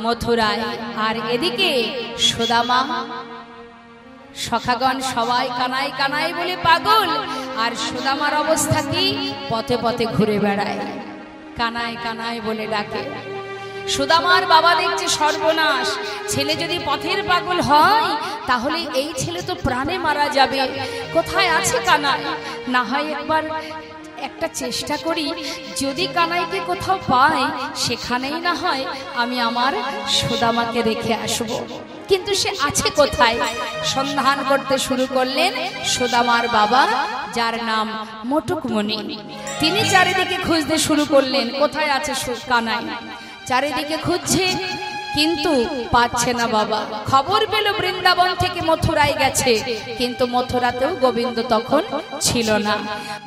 মথুরায়, আর এদিকে সুদামা সখাগণ সবাই কানাই কানাই বলে পাগল, আর সুদামার অবস্থা কি? পথে পথে ঘুরে বেড়ায়, কানাই কানাই বলে ডাকে। সুদামার বাবা দেখছে সর্বনাশ, ছেলে যদি পথের পাগল হয় তাহলে এই ছেলে তো প্রাণে মারা যাবে। কোথায় আছে কানাই? না হয় একবার একটা চেষ্টা করি, যদি কানাইকে কোথাও পাই সেখানেই না হয় আমি আমার সুদামাকে রেখে আসব। কিন্তু সে আছে কোথায়? সন্ধান করতে শুরু করলেন সুদামার বাবা, যার নাম মোটুকমণি। তিনি চারিদিকে খুঁজতে শুরু করলেন, কোথায় আছে কানাই। চারিদিকে খুঁজছে কিন্তু পাচ্ছে না বাবা। খবর পেল বৃন্দাবন থেকে মথুরায় গেছে, কিন্তু মথুরাতেও গোবিন্দ তখন ছিল না।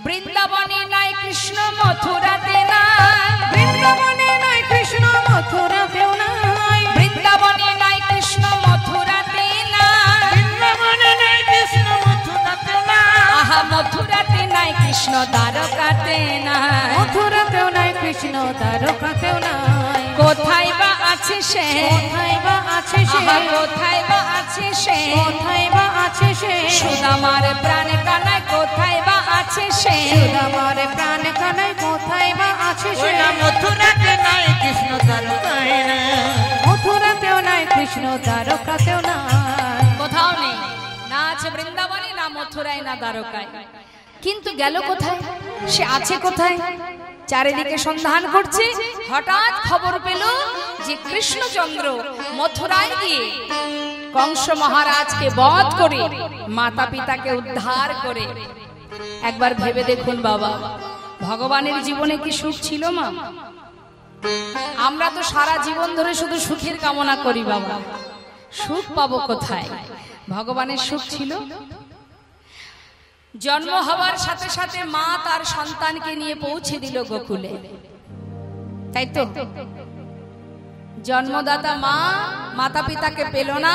বৃন্দাবনে নাই কৃষ্ণ, মথুরাতে নাই। বৃন্দাবনে নাই কৃষ্ণ, মথুরাতেও নাই। বৃন্দাবনে নাই কৃষ্ণ, মথুরাতে নাই। বৃন্দাবনে নাই কৃষ্ণ, মথুরাতে নাই। আহা, মথুরাতে নাই কৃষ্ণ, দ্বারকাতে নাই। মথুরাতেও নাই কৃষ্ণ, দ্বারকাতেও নাই। কোথায় বা আছে সে? কোথায় বা আছে সে? আহা, কোথায় বা আছে সে? কোথায় বা আছে সে? সুদামার প্রাণ কানাই, কোথায় বা আছে সে? সুদামার প্রাণ কানাই, কোথায় বা আছে সে? ওই না মথুরাতে নাই কৃষ্ণ, দ্বারকায় নাই। মথুরাতেও নাই কৃষ্ণ, দ্বারকাতেও নাই। কোথাও নেই, না আছে বৃন্দাবনে, না মথুরায়, না দ্বারকায়। কিন্তু গেল কোথায়? সে আছে কোথায়? চারিদিকে সন্ধান করছে। হঠাৎ খবর পেল যে কৃষ্ণচন্দ্র মথুরায় গিয়ে কংস মহারাজকে বধ করে মাতা পিতাকে উদ্ধার করে। একবার ভেবে দেখুন বাবা, ভগবানের জীবনে কি সুখ ছিল মা? আমরা তো সারা জীবন ধরে শুধু সুখের কামনা করি বাবা, সুখ পাবো কোথায়? ভগবানের সুখ ছিল। জন্ম হওয়ার সাথে সাথে মা তার সন্তানকে নিয়ে পৌঁছে দিল গোকুলে, তাই তো? জন্মদাতা মা মাতা পিতাকে পেল না,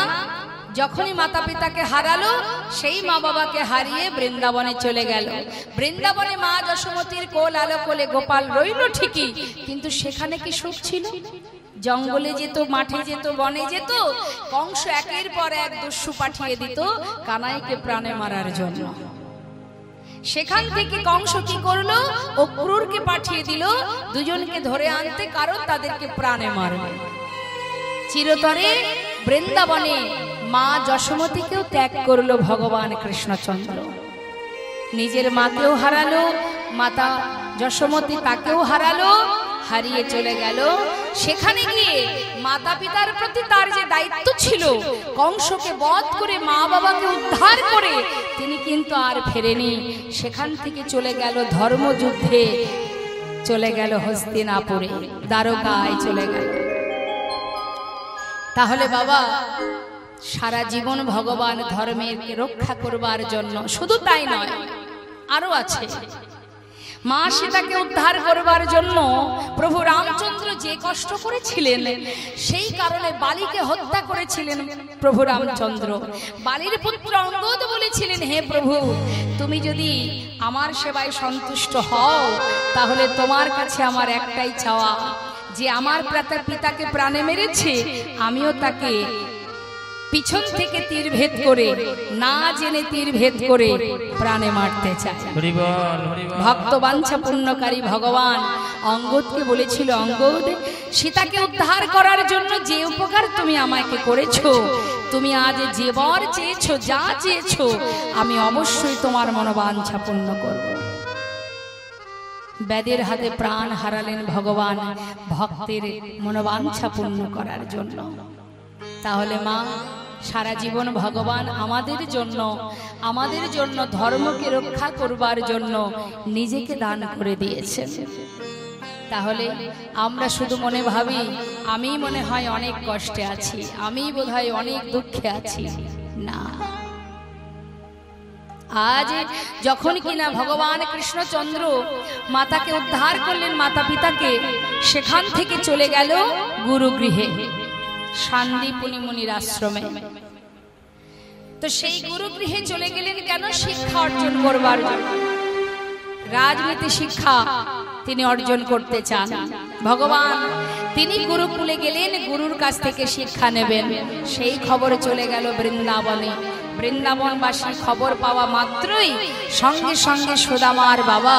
যখনই মাতা পিতাকে হারালো সেই মা বাবাকে হারিয়ে বৃন্দাবনে চলে গেল। বৃন্দাবনে মা যশোমতীর কোল আলো কোলে গোপাল রইল ঠিকই, কিন্তু সেখানে কি সুখ ছিল? জঙ্গলে যেত, মাঠে যেত, বনে যেত। কংস একের পর এক দস্যু পাঠিয়ে দিত কানাইকে প্রাণে মারার জন্য। সেখান থেকে কংস কি করলো? অক্রূরকে পাঠিয়ে দিল দুজনকে ধরে আনতে, কারণ তাদেরকে প্রাণে মারবে। চিরতরে বৃন্দাবনে মা যশোমতীকেও ত্যাগ করলো ভগবান কৃষ্ণচন্দ্র। নিজের মাকেও হারালো, মাতা যশোমতী তাকেও হারালো, হারিয়ে চলে গেল। সেখানে গিয়ে মাতা পিতার প্রতি তার যে দায়িত্ব ছিল, কংসকে বধ করে মা বাবাকে উদ্ধার করে, তিনি কিন্তু আর ফেরেনি। সেখান থেকে চলে গেল ধর্মযুদ্ধে, চলে গেল হস্তিনাপুরে, দ্বারকায় চলে গেল। তাহলে বাবা সারা জীবন ভগবান ধর্মের রক্ষা করবার জন্য, শুধু তাই নয় আরো আছে। মা সীতাকে উদ্ধার করবার জন্য প্রভু রামচন্দ্র যে কষ্ট করেছিলেন, সেই কারণে বালিকে হত্যা করেছিলেন প্রভু রামচন্দ্র। বালির পুত্র অঙ্গদ বলেছিলেন, হে প্রভু, তুমি যদি আমার সেবায় সন্তুষ্ট হও তাহলে তোমার কাছে আমার একটাই চাওয়া, যে আমার পিতাকে প্রাণে মেরেছে আমিও তাকে পিছন থেকে তীর ভেদ করে, না জেনে তীর ভেদ করে প্রাণে মারতে চায়। ভক্ত বাঞ্ছা পূর্ণকারী ভগবান অঙ্গদকে বলেছিল, অঙ্গদ, সীতাকে উদ্ধার করার জন্য যে উপকার তুমি আমাকে করেছো, তুমি আজ যে বর চেয়েছো, যা চেয়েছো, আমি অবশ্যই তোমার মনোবাঞ্ছা পূর্ণ করব। বেদের হাতে প্রাণ হারালেন ভগবান ভক্তের মনোবাঞ্ছা পূর্ণ করার জন্য। তাহলে মা সারা জীবন ভগবান আমাদের জন্য ধর্মকে রক্ষা করবার জন্য নিজেকে দান করে দিয়েছেন। তাহলে আমরা শুধু মনে ভাবি আমি মনে হয় অনেক কষ্টে আছি, আমি বোধহয় অনেক দুঃখে আছি। না, আজ যখন কিনা ভগবান কৃষ্ণচন্দ্র মাতাকে উদ্ধার করলেন, মাতা পিতাকে, সেখান থেকে চলে গেল গুরুগৃহে, শান্তিপুনি মুনির আশ্রমে। তো সেই গুরুগৃহে চলে গেলেন কেন? শিক্ষা অর্জন করবার জন্য। রাজনীতি শিক্ষা তিনি অর্জন করতে চান। ভগবান তিনি গুরুকুলে গেলেন, গুরুর কাছ থেকে শিক্ষা নেবেন। সেই খবরে চলে গেল বৃন্দাবনে। বৃন্দাবনবাসী খবর পাওয়া মাত্রই সঙ্গে সঙ্গে সুদামার বাবা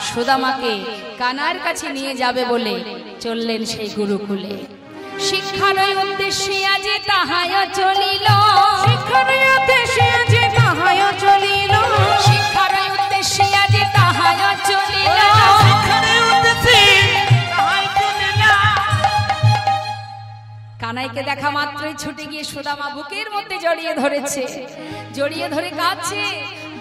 সুদামাকে কানার কাছে নিয়ে যাবে বলে চললেন সেই গুরুকুলে। শিক্ষার উদ্দেশ্যে আজ তাহায় চলিল, শিক্ষার উদ্দেশ্যে আজ তাহায় চলিল, শিক্ষার উদ্দেশ্যে আজ তাহায় চলিল। কানাইকে দেখা মাত্রই ছুটে গিয়ে সুদামা বুকের মধ্যে জড়িয়ে ধরেছে, জড়িয়ে ধরে কাঁদছে।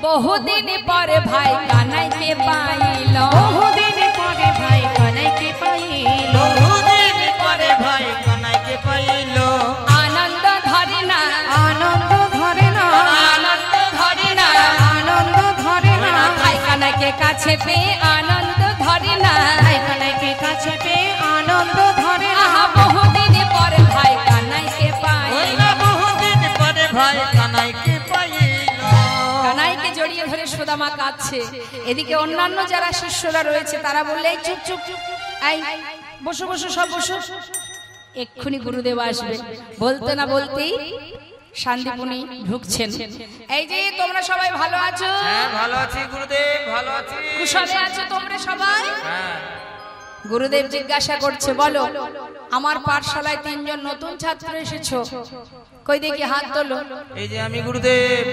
বহুদিন পরে ভাই কানাইকে পাইল, বহুদিন পরে ভাই কানাইকে পাইল, বহুদিন পরে ভাই কানাইকে পাইল। আনন্দ ধরে না, আনন্দ ধরে না, আনন্দ ধরে না, আনন্দ ধরে না, ভাই কানাইকে কাছে পেয়ে আনন্দ ধরে না, ভাই কানাইকে কাছে পেয়ে আনন্দ ধরে না। আহা বহুদিন পরে ভাই কানাইকে পাইল। বহুদিন পরে ভাই কানাইকে পাইল। কানাইকে জড়িয়ে ধরে সুদামা কাঁদছে। এদিকে অন্যান্য যারা শিষ্যরা রয়েছে তারা বললে, এই চুপ চুপ চুপ, এই বসো বসো, সব বসো, এক্ষুনি গুরুদেব আসবে। বলতে না বলতেই শান্তিপুনি ঢুকছেন। এই যে তোমরা সবাই ভালো আছো? হ্যাঁ ভালো আছি গুরুদেব, ভালো আছি। কুশলে আছো তোমরা সবাই? হ্যাঁ। গুরুদেব জিজ্ঞাসা করছে, বলো আমার পাঠশালায় 3 জন নতুন ছাত্র এসেছো, কই দেখি হাত তোলো। এই যে আমি গুরুদেব।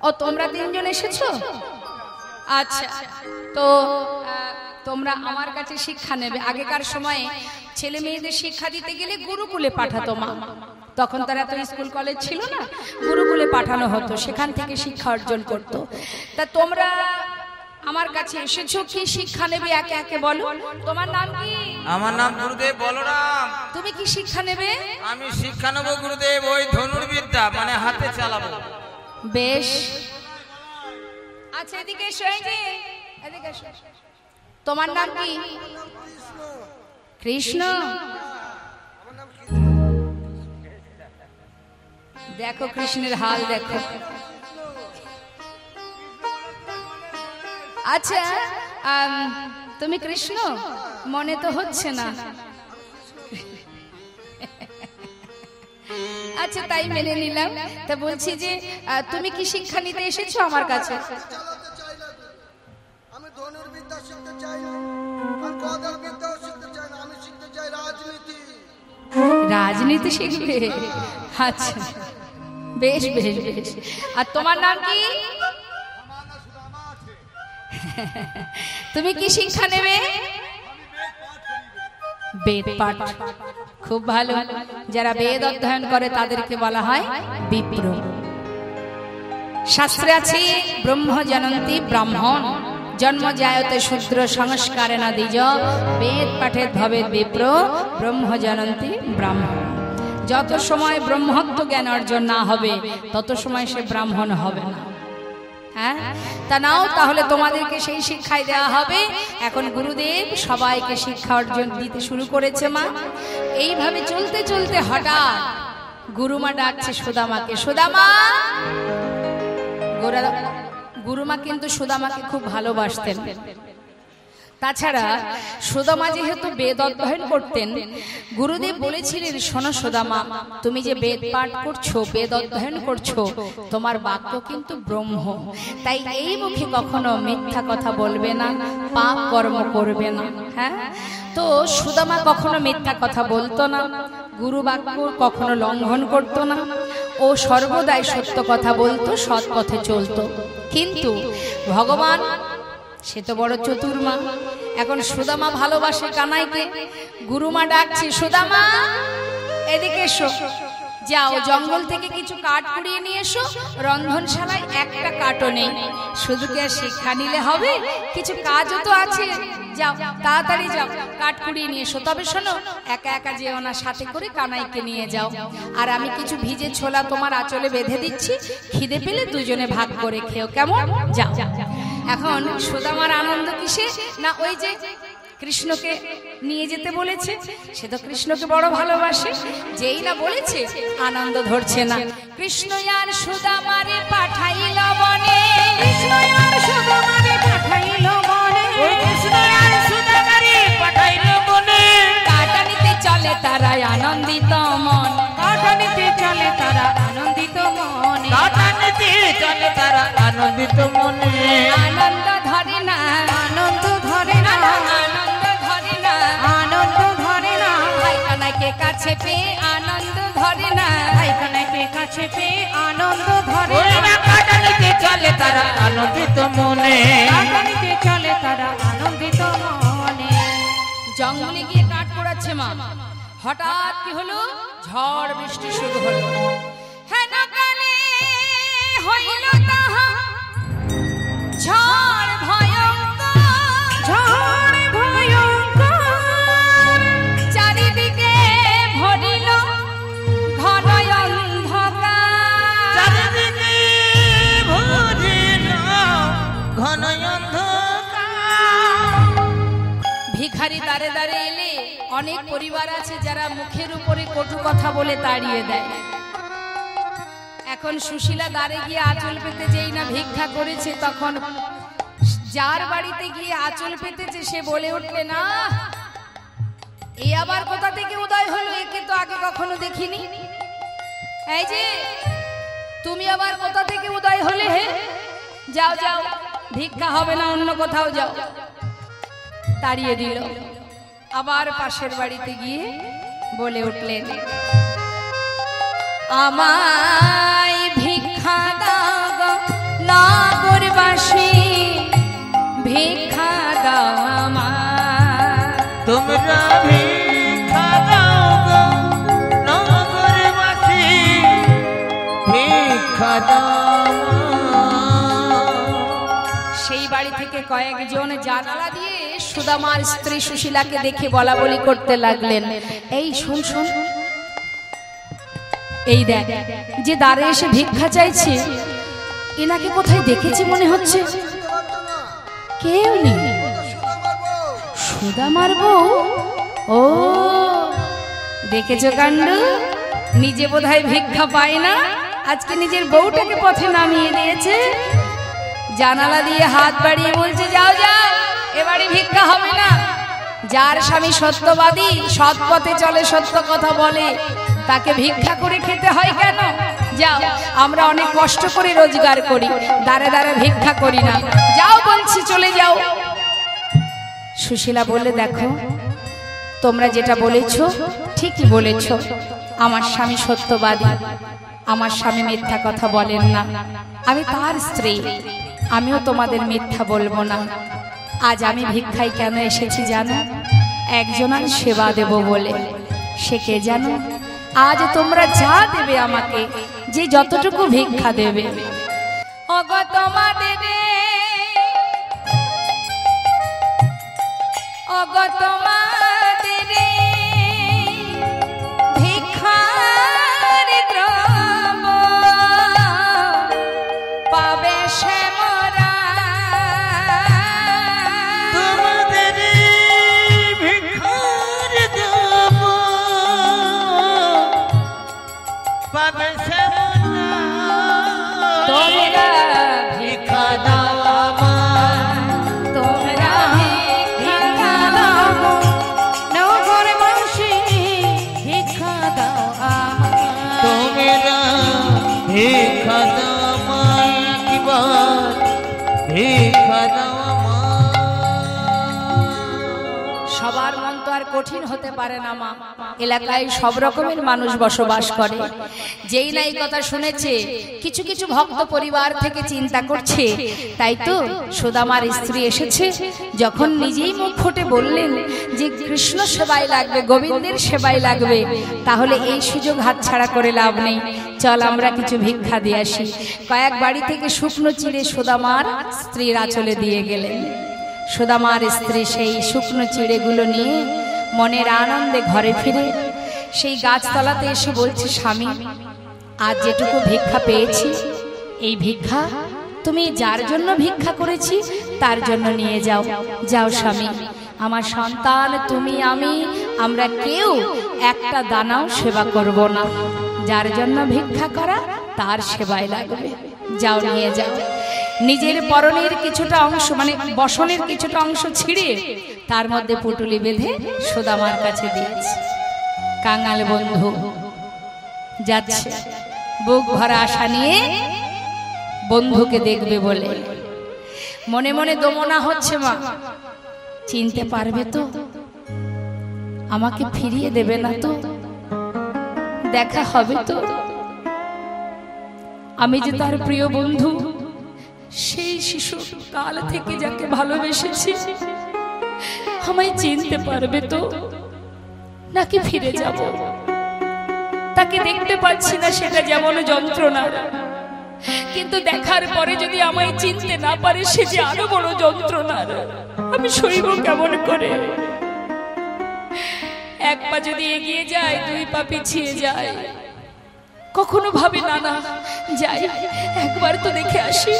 ও তোমরা 3 জন এসেছো? আচ্ছা, তো তোমরা আমার কাছে শিক্ষা নেবে। আগেকার সময়ে ছেলে মেয়েদের শিক্ষা দিতে গেলে গুরুকুলে পাঠাতো মা, তখন তারা তো স্কুল কলেজ ছিল না, গুরুকুলে পাঠানো হতো, সেখান থেকে শিক্ষা অর্জন করতো। তা তোমরা আমার কাছে এসেছো, কি শিক্ষা নেবে একে একে বলো। তোমার নাম কি? আমার নাম গুরুদেব বলরাম। তুমি কি শিক্ষা নেবে? আমি শিক্ষা নেব গুরুদেব ওই ধনুর্বিদ্যা, মানে হাতে চালাবো। বেশ, আচ্ছা এদিকে এসো, এই যে এদিকে এসো। তোমার নাম কি? কৃষ্ণ। দেখো কৃষ্ণের হাল দেখো। আচ্ছা তুমি কৃষ্ণ মনে তো হচ্ছে না। আচ্ছা তাই মেনে নিলাম। তা বলছি যে তুমি কি শিক্ষা নিতে এসেছো আমার কাছে? চালাতে চাই না গো। আমি ধনুর্বিদ্যা শিখতে চাই না, আর গদার বিদ্যাও শিখতে চাই না, আমি শিখতে চাই রাজনীতি। রাজনীতি শিখবে? আচ্ছা বেশ বেশ বেশ। আর তোমার নাম কি? তুমি কি শিক্ষা নেবে? বেদ পাঠ। খুব ভালো। যারা বেদ অধ্যয়ন করে তাদেরকে বলা হয় বিপ্র। শাস্ত্রে আছে ব্রহ্ম জনন্তি ব্রাহ্মণ, জন্ম জায়তে শূদ্র সংস্কারে না দ্বিজ, বেদ পাঠের ভবে বিপ্র, ব্রহ্ম জনন্তি ব্রাহ্মণ। যত সময় ব্রহ্মত্ব জ্ঞান অর্জন না হবে তত সময় সে ব্রাহ্মণ হবে না। হ্যাঁ, তা নাও তাহলে তোমাদেরকে সেই শিক্ষাই দেওয়া হবে। এখন গুরুদেব সবাইকে শিক্ষা অর্জন দিতে শুরু করেছে মা। এইভাবে চলতে চলতে হঠাৎ গুরুমা ডাকছে সুদামাকে, সুদামা। গুরুমা কিন্তু সুদামাকে খুব ভালোবাসতেন। তাছাড়া সুদামা যেহেতু বেদ অধ্যয়ন করতেন, গুরুদেব বলেছিলেন, শোনো সুদামা, তুমি যে বেদ পাঠ করছো, বেদ অধ্যয়ন করছো, তোমার বাক্য কিন্তু ব্রহ্ম, তাই এই মুখে কখনো মিথ্যা কথা বলবে না, পাপ কর্ম করবে না। হ্যাঁ, তো সুদামা কখনো মিথ্যা কথা বলতো না, গুরু বাক্য কখনো লঙ্ঘন করতো না, ও সর্বদাই সত্য কথা বলতো, সৎ পথে চলতো। কিন্তু ভগবান সে তো বড় চতুর্মা। এখন সুদামা ভালোবাসে কানাইকে, গুরুমা ডাকছে, সুদামা এদিকে এসো। যাও জঙ্গল থেকে কিছু কাঠ কুড়িয়ে নিয়ে এসো, রন্ধনশালায় একটা কাঠও নেই, শুধু কি আর শিক্ষা নিলে হবে, কিছু কাজও তো আছে, যাও তাড়াতাড়ি যাও কাঠ কুড়িয়ে নিয়ে এসো। তবে শোনো, একা একা যেও না, সাথে করে কানাইকে নিয়ে যাও, আর আমি কিছু ভিজে ছোলা তোমার আঁচলে বেঁধে দিচ্ছি, খিদে পেলে দুজনে ভাগ করে খেও, কেমন? যাও। এখন সুদামার আনন্দ কিসে না, ওই যে কৃষ্ণকে নিয়ে যেতে বলেছে, সে তো কৃষ্ণকে বড় ভালোবাসে, যেই না বলেছে আনন্দ ধরছে না। কৃষ্ণ আর সুদামারে পাঠাইল বনে, কৃষ্ণ আর সুদামারে পাঠাইল বনে, কৃষ্ণ আর সুদামারে পাঠাইল বনে, কাটানিতে চলে তারা আনন্দিত মন, কাটানিতে চলে তারা আনন্দিত মনে, কাটানিতে চলে তারা আনন্দিত মনে, আনন্দ ধরে না, আনন্দ ধরে না, আনন্দ ধরে না, আনন্দ ধরে না, ভাই কানাইকে কাছে পেয়ে আনন্দ ধরে না, ভাই কানাইকে কাছে পেয়ে আনন্দ ধরে ওরে না, না কাটানিতে চলে তারা আনন্দিত মনে, কাটানিতে চলে তারা আনন্দিত মনে। জঙ্গলে গিয়ে কাঠ পোড়াচ্ছে মা, হঠাৎ কি হলো, ঝড় বৃষ্টি শুরু হলো, হেন কালে হইল তাহা ঝড় ভয়ঙ্কর, ঝড় ভয়ঙ্কর, চারিদিকে ভরিল ঘন অন্ধকার, চারিদিকে ভরিল ঘন অন্ধকার। ভিখারি দাঁড়ে দাঁড়ে এলে অনেক পরিবার আছে যারা মুখের উপরে কটু কথা বলে তাড়িয়ে দেয়। এখন সুশীলা দাঁড়ে গিয়ে আঁচল পেতে যেই না ভিক্ষা করেছে, তখন যার বাড়িতে গিয়ে আঁচল পেতেছে সে বলে উঠলে, না এ আবার কোথা থেকে উদয় হলো, একে তো আগে কখনো দেখিনি, এই যে তুমি আবার কোথা থেকে উদয় হলে হে, যাও যাও ভিক্ষা হবে না, অন্য কোথাও যাও, তাড়িয়ে দিল। আবার পাশের বাড়িতে গিয়ে বলে উঠলেন, আমায় ভিক্ষা দাও গো নগরবাসী, ভিক্ষা দাও আমায়, তোমরা ভিক্ষা দাও গো নগরবাসী, ভিক্ষা দাও। সেই বাড়ি থেকে কয়েকজন জানালা দিয়ে সুদামার স্ত্রী সুশীলাকে দেখে বলা বলি করতে লাগলেন, এই শোন শোন, এই দেখ যে দ্বারে এসে ভিক্ষা চাইছে, এনাকে কোথায় দেখেছি মনে হচ্ছে, চিনতে পারছো না? কেউ নেই, ও তো সুদামার বউ। সুদামার বউ। ও দেখেছো কাণ্ড, নিজে বোধহয় ভিক্ষা পায় না, আজকে নিজের বউটাকে পথে নামিয়ে দিয়েছে। জানালা দিয়ে হাত বাড়িয়ে বলছে, যাও যাও, এবারে ভিক্ষা হবে না। যার স্বামী সত্যবাদী, সৎ পথে চলে, সত্য কথা বলে, তাকে ভিক্ষা করে খেতে হয় কেন? যাও, আমরা অনেক কষ্ট করে রোজগার করি, দাঁড়ে দাঁড়ে ভিক্ষা করি না, যাও বলছি, চলে যাও। সুশীলা বললে, দেখো তোমরা যেটা বলেছো ঠিকই বলেছো, আমার স্বামী সত্যবাদী, আমার স্বামী মিথ্যা কথা বলেন না, আমি তার স্ত্রী, আমিও তোমাদের মিথ্যা বলবো না। আজ আমি ভিক্ষায় কেন এসেছি জানো? একজনের সেবা দেব বলে। সে কে জানো? আজ তোমরা যা দেবে আমাকে, যে যতটুকু ভিক্ষা দেবে, ওগো তোমাদের, ওগো তোমাদের ভিক্ষার দ্রব্য পাবে সে মোরা, তোমাদের ভিক্ষার দেব পাবে সে মোরা, তোমরা ভিক্ষা দাও আমায়, তোমরা ভিক্ষা দাও গো নগরবাসী, ভিক্ষা দাও আমায়, তোমরা ভিক্ষা দাও আমায়, কিবার ভিক্ষা দাও আমায়। সবার মন তো আর কঠিন হতে পারে না মা, এলাকায় সব রকমের মানুষ বসবাস করে। যেই না এই কথা শুনেছে, কিছু কিছু ভক্ত পরিবার থেকে চিন্তা করছে, তাই তো সুদামার স্ত্রী এসেছে, যখন নিজেই মুখ ফুটে বললেন যে কৃষ্ণ সেবায় লাগবে, গোবিন্দের সেবায় লাগবে, তাহলে এই সুযোগ হাতছাড়া করে লাভ নেই। চল আমরা কিছু ভিক্ষা দিয়ে আসি। কয়েক বাড়ি থেকে শুকনো চিড়ে সুদামার স্ত্রীর আঁচলে দিয়ে গেলেন। সুদামার স্ত্রী সেই শুকনো চিড়েগুলো নিয়ে মনের আনন্দে ঘরে ফিরে সেই গাছতলাতে এসে বলছে, স্বামী, আজ যেটুকু ভিক্ষা পেয়েছি, এই ভিক্ষা তুমি যার জন্য ভিক্ষা করেছি তার জন্য নিয়ে যাও। যাও স্বামী, আমার সন্তান, তুমি, আমরা কেউ একটা দানাও সেবা করব না। যার জন্য ভিক্ষা করা তার সেবায় লাগবে। যাও, নিয়ে যাও। নিজের পরনের কিছুটা অংশ, মানে বসনের কিছুটা অংশ ছিঁড়ে তার মধ্যে পুটুলি বেঁধে সুদামার কাছে দিয়েছে। কাঙাল বন্ধু যাচ্ছে বুক ভরা আশা নিয়ে বন্ধুকে দেখবে বলে। মনে মনে দমনা হচ্ছে, মা চিনতে পারবে তো? আমাকে ফিরিয়ে দেবে না তো? দেখা হবে তো? আমি যে তার প্রিয় বন্ধু, সেই শিশু কাল থেকে যাকে ভালোবেসেছি, আমায় চিনতে পারবে তো? নাকি ফিরে যাব? তাকে দেখতে পাচ্ছি না, সেটা যেমন যন্ত্রণা, কিন্তু দেখার পরে যদি আমায় চিনতে না পারে, সে যে আরো বড় যন্ত্রণা। আমি সইব কেমন করে? এক পা যদি এগিয়ে যায়, দুই পা পিছিয়ে যায়। কখনো ভাবি না, না যাই, একবার তো দেখে আসি।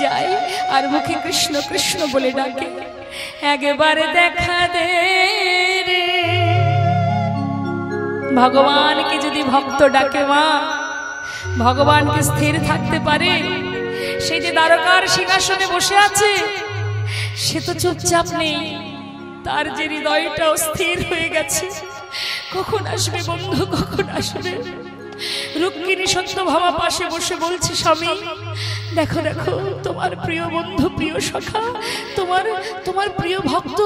যাই আর মুখে কৃষ্ণ কৃষ্ণ বলে ডাকে, একবারে দেখা দে রে। ভগবানকে যদি ভক্ত ডাকে, মা, ভগবানকে স্থির থাকতে পারে? সেই যে দ্বারকার সিংহাসনে বসে আছে, সে তো চুপচাপ নেই, তার যে হৃদয়টাও স্থির হয়ে গেছে। কখন আসবে বন্ধু, কখন আসবে? রুক্মিণী সত্যভামা পাশে বসে বলছে, স্বামী দেখো দেখো, তোমার প্রিয় বন্ধু, প্রিয় সখা, তোমার প্রিয় ভক্ত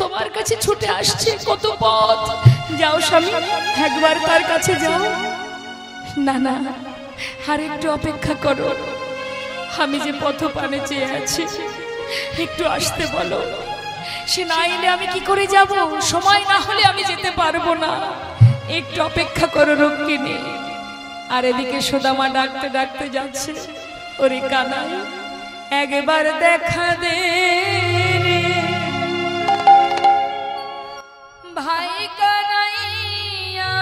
তোমার কাছে ছুটে আসছে। কত পথ, যাও স্বামী, একবার তার কাছে যাও। না না, আর একটু অপেক্ষা করো, আমি যে পথপানে চেয়ে আছি, একটু আসতে বলো। সে না এলে আমি কি করে যাব? সময় না হলে আমি যেতে পারবো না। একটু অপেক্ষা করো রুক্মিণী। আর এদিকে সুদামা ডাকতে ডাকতে যাচ্ছে, ওরে কানাই, একবার দেখা দে রে ভাই কানাইয়া,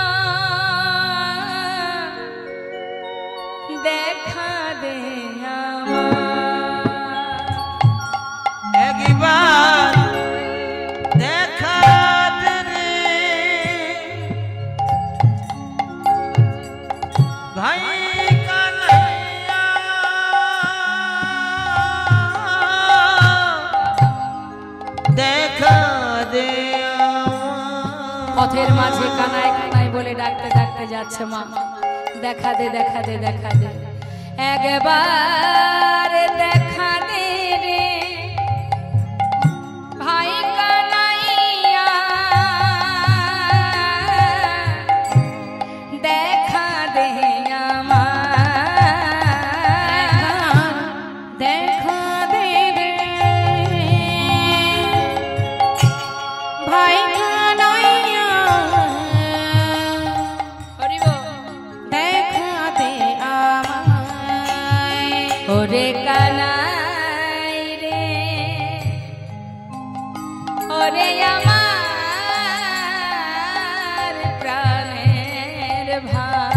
দেখা দে একবার দেখা দে রে ভাই কানাইয়া, দেখা দে। পথের মাঝে কানাই কানাই বলে ডাকতে ডাকতে যাচ্ছে, মা দেখা দে, দেখা দে, দেখা দে, একবার দেখা দে রে ভাই কানাইয়া, দেখা দে আমার, দেখা দে রে ভাই কানাইয়া, দেখা দে আমায়। ওরে কানাই রে, ওরে আমার প্রাণের ভাই,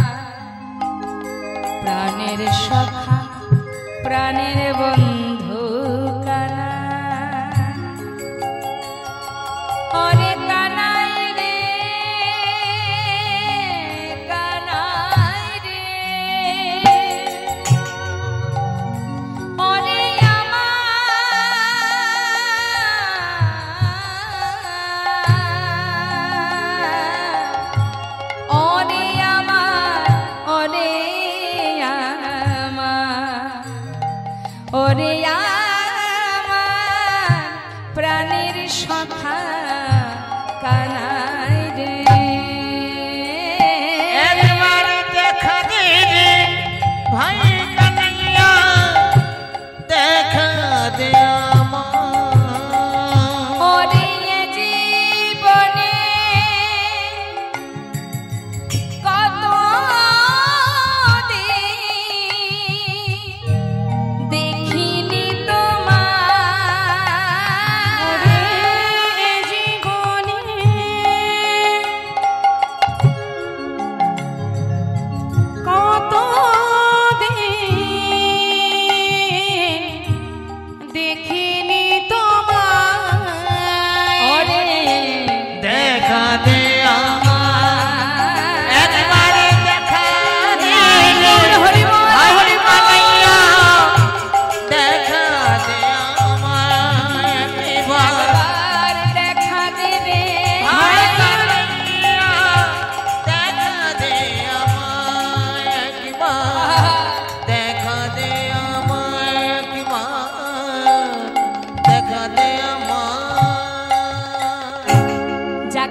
প্রাণের সখা, প্রাণের বন্ধু কানাই। ওরে কানাই রে, কানাই রে, ওরে ওরে আমার, ওরে আমার, ওরে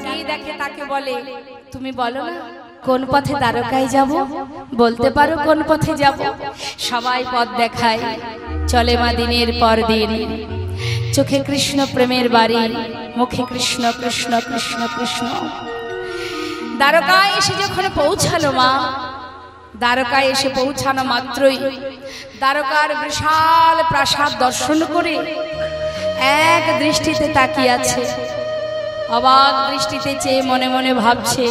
যাকেই দেখে তাকে বলে, তুমি বলো না কোন পথে দ্বারকায় যাব, বলতে পারো কোন পথে যাব? সবাই পথ দেখায়, চলে মা দিনের পর দিন, চোখে কৃষ্ণ প্রেমের বাড়ি, মুখে কৃষ্ণ কৃষ্ণ কৃষ্ণ কৃষ্ণ। দ্বারকায় এসে যখন পৌঁছালো মা, দ্বারকায় এসে পৌঁছানো মাত্রই দ্বারকার বিশাল প্রাসাদ দর্শন করে এক দৃষ্টিতে তাকিয়ে আছে, অবাক দৃষ্টিতে চেয়ে মনে মনে ভাবছে,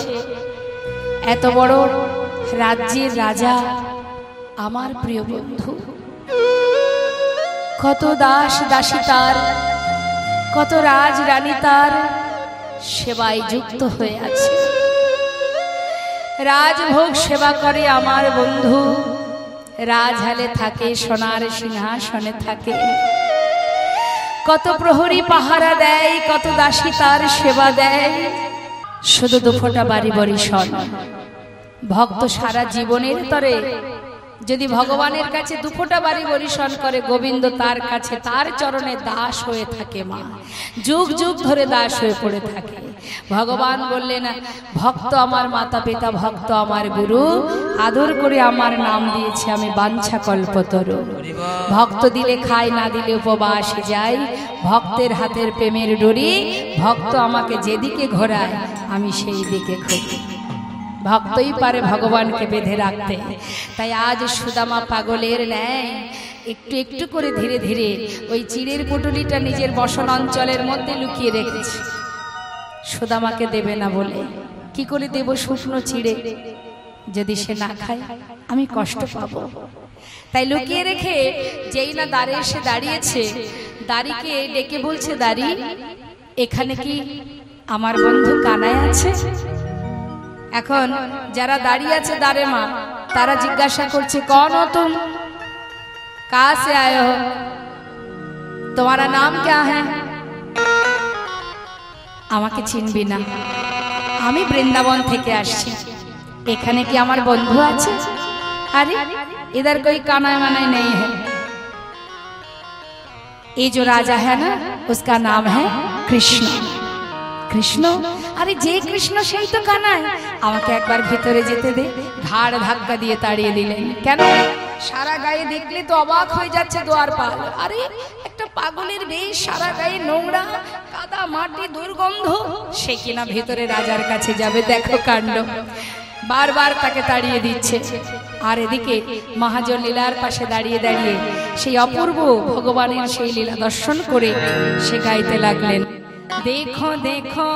এত বড় রাজ্যের রাজা আমার প্রিয় বন্ধু, কত দাস দাসী তার, কত রাজ রানী তার সেবায় যুক্ত হয়ে আছে, রাজভোগ সেবা করে আমার বন্ধু, রাজহালে থাকে, সোনার সিংহাসনে থাকে, কত প্রহরী পাহারা দেয়, কত দাসী তার সেবা দেয়, শুধু দুফোঁটা বাড়ি বরিশন। ভক্ত সারা জীবনের তরে যদি ভগবানের কাছে দুফোঁটা বাড়ি বরিশন করে, গোবিন্দ তার কাছে তার চরণে দাস হয়ে থাকে মা, যুগ যুগ ধরে দাস হয়ে পড়ে থাকে। ভগবান বললেন, ভক্ত আমার মাতা পিতা, ভক্ত আমার গুরু, আদর করে আমার নাম দিয়েছে আমি বাঞ্ছা কল্পতরু। ভক্ত দিলে খায়, না দিলে উপবাসে যাই, ভক্তের হাতের প্রেমের ডোরি, ভক্ত আমাকে যেদিকে ঘোরায় আমি সেই দিকে ঘুরি। ভক্তই পারে ভগবানকে বেঁধে রাখতে। তাই আজ সুদামা পাগলের ন্যায় একটু একটু করে ধীরে ধীরে ওই চিড়ের পুটুলিটা নিজের বসন অঞ্চলের মধ্যে লুকিয়ে রেখেছে, সুদামাকে দেবে না বলে। কি করে দেব শুকনো চিড়ে, যদি সে না খায় আমি কষ্ট পাবো। তাই লুকিয়ে রেখে যেই না দ্বারে এসে দাঁড়িয়েছে, দাড়িকে ডেকে বলছে, দাড়ি এখানে কি আমার বন্ধু কানাই আছে? এখন যারা দাঁড়িয়ে আছে দাঁড়ে মা, তারা জিজ্ঞাসা করছে, कौन हो तुम, कहाँ से आए हो, तुम्हारा नाम क्या है? আমাকে চিনবি না, আমি বৃন্দাবন থেকে আসছি, এখানে কি আমার বন্ধু আছে? अरे इधर कोई काना माना नहीं है, ये जो राजा है ना उसका नाम है कृष्ण। কৃষ্ণ? আরে যে কৃষ্ণ সেই তো কানাই, আমাকে একবার ভিতরে যেতে দে। ঘাড় ধাক্কা দিয়ে তাড়িয়ে দিলেন। কেন? সারা গায়ে দেখলে তো অবাক হয়ে যাচ্ছে দ্বারপাল। আরে একটা পাগলের বেশ, সারা গায়ে নোংরা, কাদা মাটি দুর্গন্ধ, সে কিনা ভেতরে রাজার কাছে যাবে। দেখো কাণ্ড, বারবার তাকে তাড়িয়ে দিচ্ছে। আর এদিকে মহাজন লীলার পাশে দাঁড়িয়ে দাঁড়িয়ে সেই অপূর্ব ভগবানের সেই লীলা দর্শন করে সে গাইতে লাগলেন, देखो देखो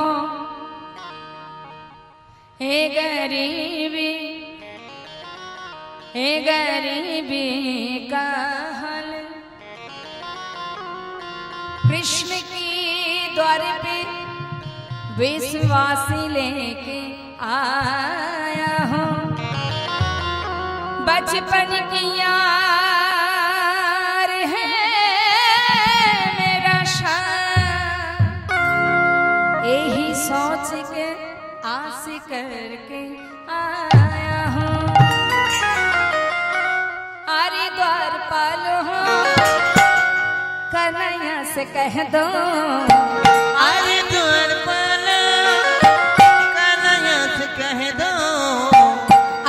हे गरीबी का हाल, कृष्ण की द्वार पे विश्वासी लेके आया हूँ, बचपन की यार है मेरा शान, यही सोच के आस करके आया हूँ, अरे द्वारपाल हो कन्हैया से कह दो, अरे द्वारपाल कन्हैया से कह दो,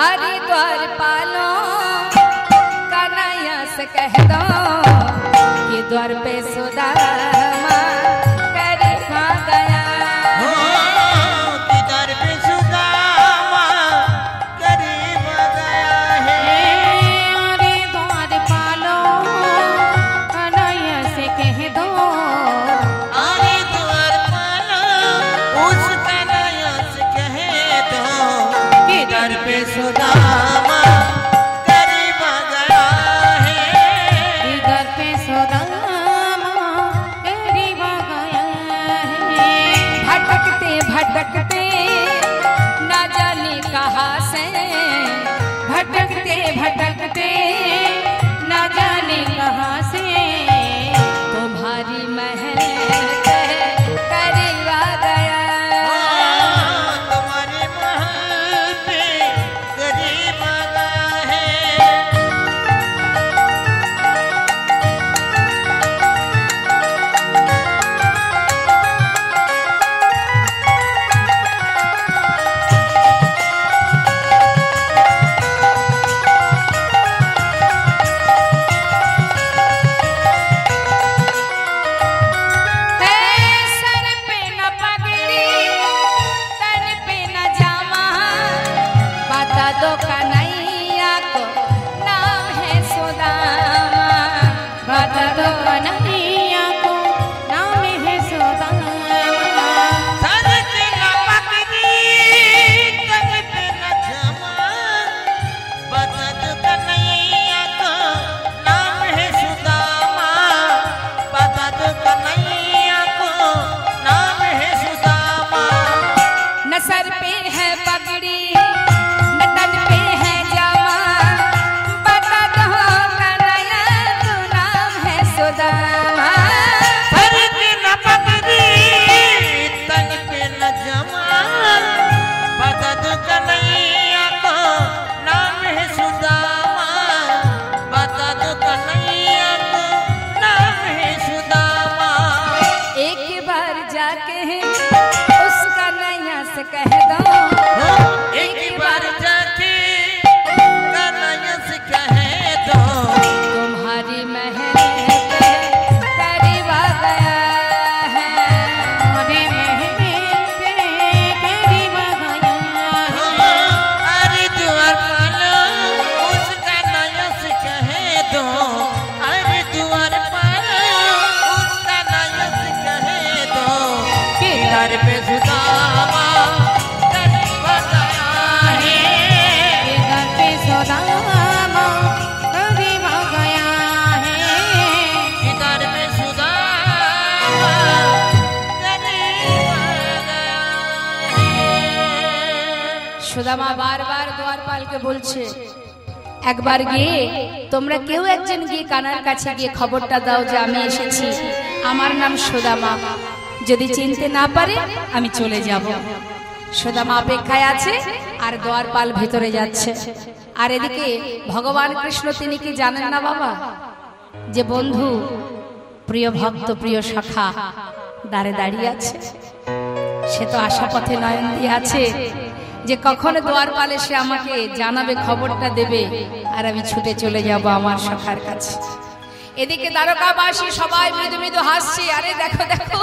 अरे द्वारपालो कन्हैया से कह दो, कि द्वार पे सुदामा करीब आ गया, कि द्वार पे सुदामा करीब आ गया है, अरे द्वारपालो कन्हैया से कह दो, अरे द्वारपाल उस कन्हैया से कह दो, कि द्वार पे सुदामा करीब आ गया है, इधर पे सुदामा करीब आ गया है, भटकते भटकते न जाने कहाँ से, भटकते भटकते न जाने कहाँ से, तुम्हारी महल के करीब आ गया, तुम्हारे महल पे करीब आ गया है, कह दो एक बार जाके कन्हैया से कह दो तुम्हारी महल पे करीब आ गया है तुम्हारे महल पे करीब आ गया है अरे द्वार पालो उसका नया से कह दो अरे द्वार पालो उसका नया से कह दो कि घर पे सुदामा करीब आ गया है ये घर पे सौदामा करीब आ गया है कि घर पे सुदामा करीब आ गया है সুদামা বারবার দ্বারপালকে বলছে একবার গিয়ে তোমরা কেউ একজন গিয়ে কানার কাছে গিয়ে খবরটা দাও যে আমি এসেছি, আমার নাম সুদামা, যদি চিনতে না পারে আমি চলে যাব। সুদামা অপেক্ষায় আছে আর দ্বারপাল ভেতরে যাচ্ছে। আর এদিকে ভগবান কৃষ্ণ তিনি কি জানেন না বাবা যে বন্ধু প্রিয় ভক্ত প্রিয় সখা দ্বারে দাঁড়িয়ে আছে, সে তো আশা পথে নয়ন দিয়ে আছে যে কখন দ্বারপাল এসে আমাকে জানাবে, খবরটা দেবে আর আমি ছুটে চলে যাব আমার সখার কাছে। এদিকে দ্বারকাবাসী সবাই মৃদু মৃদু হাসছে, আরে দেখো দেখো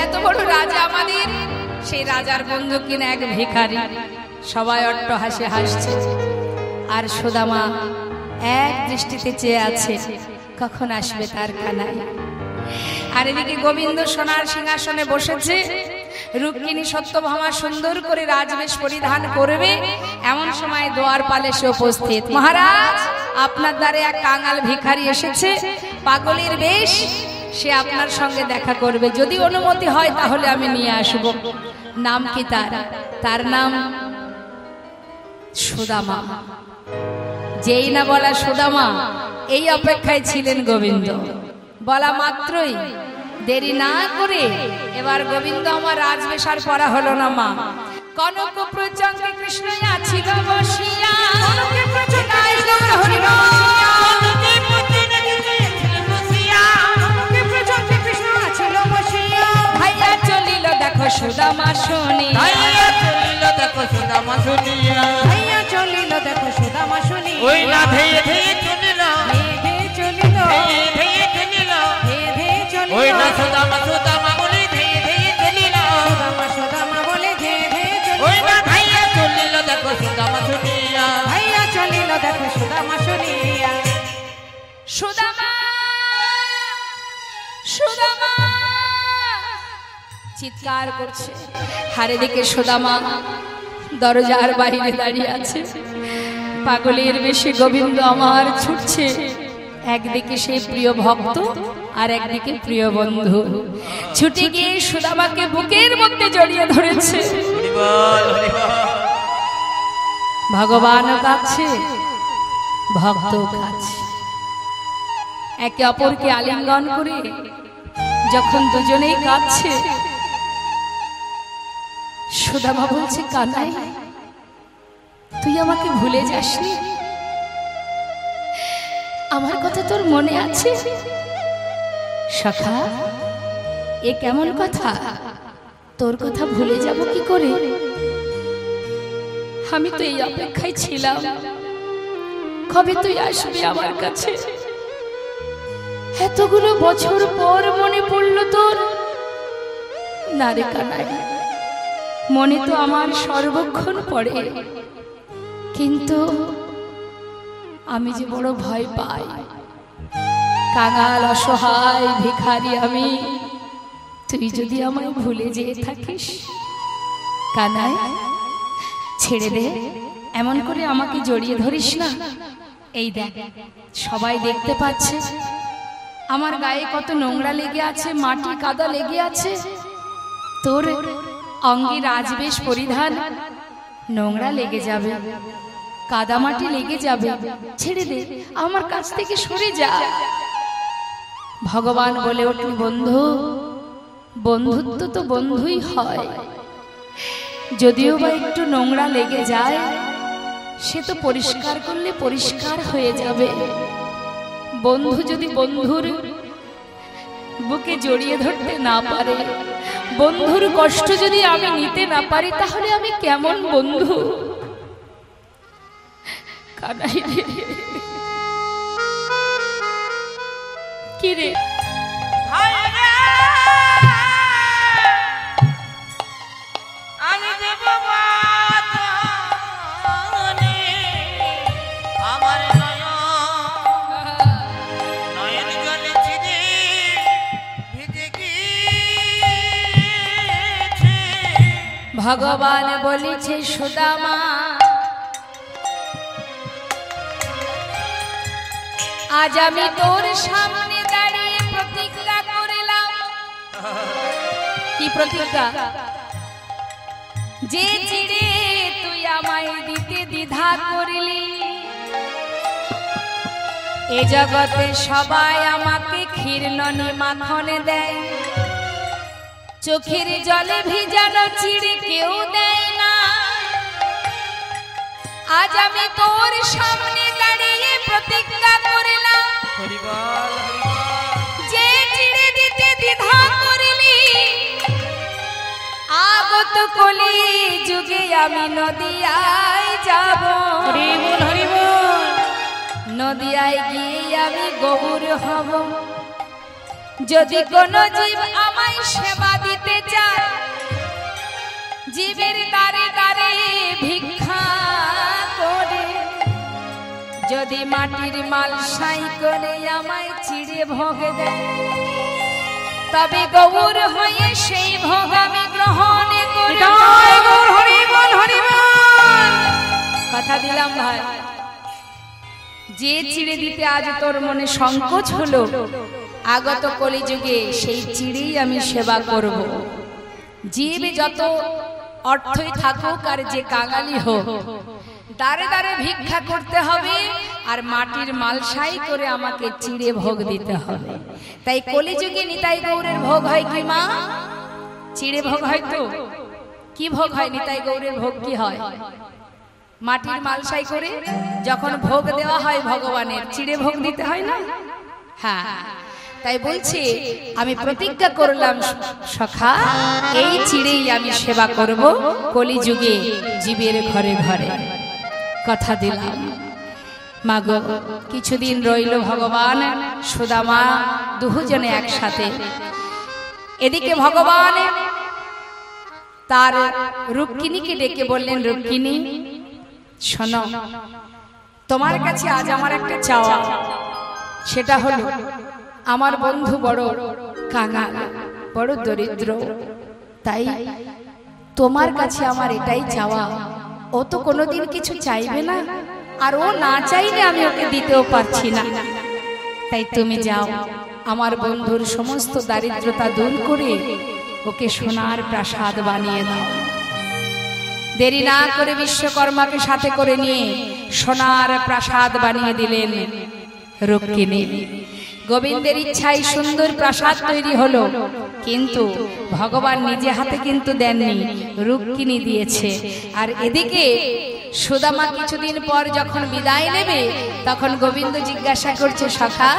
এত বড় রাজা আমাদের, সেই রাজার বন্ধু কিনা এক ভিখারি। সবাই অট্ট হাসে হাসছে আর সুদামা এক দৃষ্টিতে চেয়ে আছে কখন আসবে তার কানাই। আর এদিকে গোবিন্দ সোনার সিংহাসনে বসেছে, রুক্মিণী সত্যভামা সুন্দর করে রাজবেশ পরিধান করবে, এমন সময় দ্বারপাল এসে উপস্থিত। মহারাজ আপনার দ্বারে এক কাঙাল ভিখারি এসেছে, পাগলের বেশ, সে আপনার সঙ্গে দেখা করবে, যদি অনুমতি হয় তাহলে আমি নিয়ে আসব। নাম কি তার? তার নাম সুদামা। যেই না বলা সুদামা, এই অপেক্ষায় ছিলেন গোবিন্দ। বলা মাত্রই দেরি না করে এবার গোবিন্দ আমার রাজবেশ আর পরা হলো না মা। কনক প্রচঙ্গে কৃষ্ণ আছিল বসিয়া, কনকে প্রচঙ্গে কৃষ্ণ হরি বসিয়া, কনকে প্রচঙ্গে কৃষ্ণ আছিল বসিয়া, ভাইয়া চলিল দেখো সুদামা শুনিয়া, ভাইয়া চলিল দেখো সুদামা শুনিয়া, ভাইয়া চলিল দেখো সুদামা শুনিয়া, ওই না ধেয়ে ধেয়ে চলিল, ধেয়ে ধেয়ে চলিল, ধেয়ে ধেয়ে চলিল, ধেয়ে ধেয়ে চলিল, ওই না সুদামা সুদামা বলে ধেয়ে ধেয়ে চলিল, সুদামা সুদামা বলে ধেয়ে ধেয়ে চলিল, ওই না ভাইয়া চলিল দেখো সুদামা শুনিয়া, ভাইয়া চলিল দেখো সুদামা শুনিয়া। সুদামা সুদামা চিৎকার করছে। হারে দিকে সুদামা দরজার বাইরে দাঁড়িয়ে আছে, পাগলের বেশে গোবিন্দ আমার ছুটছে, একদিকে সেই প্রিয় ভক্ত আর একদিকে প্রিয় বন্ধু। ছুটে গিয়ে সুদামাকে বুকের মধ্যে জড়িয়ে ধরেছে। হরি বল হরি বল। ভগবান কাছে ভক্ত কাছে, একে অপরকে আলিঙ্গন করে যখন দুজনেই কাঁদছে, সুদামা বলছে কানাই তুই আমাকে ভুলে যাসনি, আমার কথা তোর মনে আছে? সখা এ কেমন কথা, তোর কথা ভুলে যাব কি করে? আমি তো এই অপেক্ষায় ছিলাম কবে তুই আসবি আমার কাছে। এতগুলো বছর পর মনে পড়লো তোর। না রে কানাই, মনে তো আমার সর্বক্ষণ পড়ে, কিন্তু আমি যে বড় ভয় পাই। কাঙাল অসহায় ভিখারি আমি, তুই যদি আমায় ভুলে যেয়ে থাকিস। কানাই ছেড়ে দে, এমন করে আমাকে জড়িয়ে ধরিস না। এই দেখ সবাই দেখতে পাচ্ছে আমার গায়ে কত নোংরা লেগে আছে, মাটি কাদা লেগে আছে, তোর অঙ্গে রাজবেশ পরিধান, নোংরা লেগে যাবে, কাদামাটি লেগে যাবে, ছেড়ে দে, আমার কাছ থেকে সরে যা। ভগবান বলে উঠল বন্ধু, বন্ধুত্ব তো বন্ধুই হয়, যদিও বা একটু নোংরা লেগে যায় সে তো পরিষ্কার করলে পরিষ্কার হয়ে যাবে। বন্ধু যদি বন্ধুর বুকে জড়িয়ে ধরতে না পারে, বন্ধুর কষ্ট যদি আমি নিতে না পারি, তাহলে আমি কেমন বন্ধু? কানাই রে, কি রে আমি দেব বাঁধনে আমার নয়ন জলে চিরে ভিজে গিয়েছে। ভগবান বলেছে সুদামা, আজ আমি তোর সামনে দাঁড়িয়ে প্রতিজ্ঞা করলাম। কি প্রতিজ্ঞা? যে চিড়ে তুই আমায় দিতে দ্বিধা করলি, এ জগতে সবাই আমাকে ক্ষীরননি মাখনে দেয়, চোখের জলে ভিজানো চিড়ে কেউ দেয় না। আজ আমি তোর সামনে দাঁড়িয়ে প্রতিজ্ঞা করলাম, যে চিড়ে দিতে দ্বিধা করলি, আগত কলি যুগে আমি নদিয়ায় যাব। নদিয়ায় গিয়ে আমি গৌর হব। যদি কোনো জীব আমায় সেবা দিতে চায়, জীবের দ্বারে দ্বারে ভিক্ষা করে, যদি মাটির মালসাই করে আমায় চিড়ে ভোগ দেয়, তবে গৌর হয়ে সেই ভোগ আমি গ্রহণ করি। কথা দিলাম ভাই, যে চিড়ে দিতে আজ তোর মনে সংকোচ হলো, আগত কলিযুগে সেই চিড়েই আমি সেবা করব। জীব যত অর্থই থাকুক আর যে কাঙালি হোক, দাঁড়ে দাঁড়ে ভিক্ষা করতে হবে আর মাটির মালসাই করে আমাকে চিড়ে ভোগ দিতে হবে। তাই কলিযুগে নিতাই গৌরের ভোগ হয় কি মা? চিড়ে ভোগ হয়। তো কি ভোগ হয়? নিতাই গৌরের ভোগ কি হয়? মাটির মালসাই করে যখন ভোগ দেওয়া হয় ভগবানের, চিড়ে ভোগ দিতে হয় না? হ্যাঁ, তাই বলছি আমি প্রতিজ্ঞা করলাম সখা, এই চিড়েই আমি সেবা করব কলিযুগে জীবের ঘরে ঘরে। কথা দিলাম। মাগো, কিছুদিন রইল ভগবান সুদামা দুজনে একসাথে। এদিকে ভগবান তার রুক্মিণীকে ডেকে বললেন, রুক্মিণী শোনো, তোমার কাছে আজ আমার একটা চাওয়া। সেটা হলো, আমার বন্ধু বড় কাঙাল, বড় দরিদ্র, তাই তোমার কাছে আমার এটাই চাওয়া। ও তো কোনোদিন কিছু চাইবে না, আর ও না চাইলে আমি ওকে দিতেও পারছি না। তাই তুমি যাও, আমার বন্ধুর সমস্ত দারিদ্রতা দূর করে ওকে সোনার প্রাসাদ বানিয়ে দাও। দেরি না করে বিশ্বকর্মাকে সাথে করে নিয়ে সোনার প্রাসাদ বানিয়ে দিলেন রুক্মিণী। গোবিন্দের ইচ্ছায় সুন্দর প্রাসাদ তৈরি হলো, কিন্তু ভগবান নিজে হাতে কিন্তু দেননি, রুক্মিণী দিয়েছে। আর এদিকে সুদামা কিছুদিন পর যখন বিদায় নেবে, তখন গোবিন্দ জিজ্ঞাসা করছে, সখা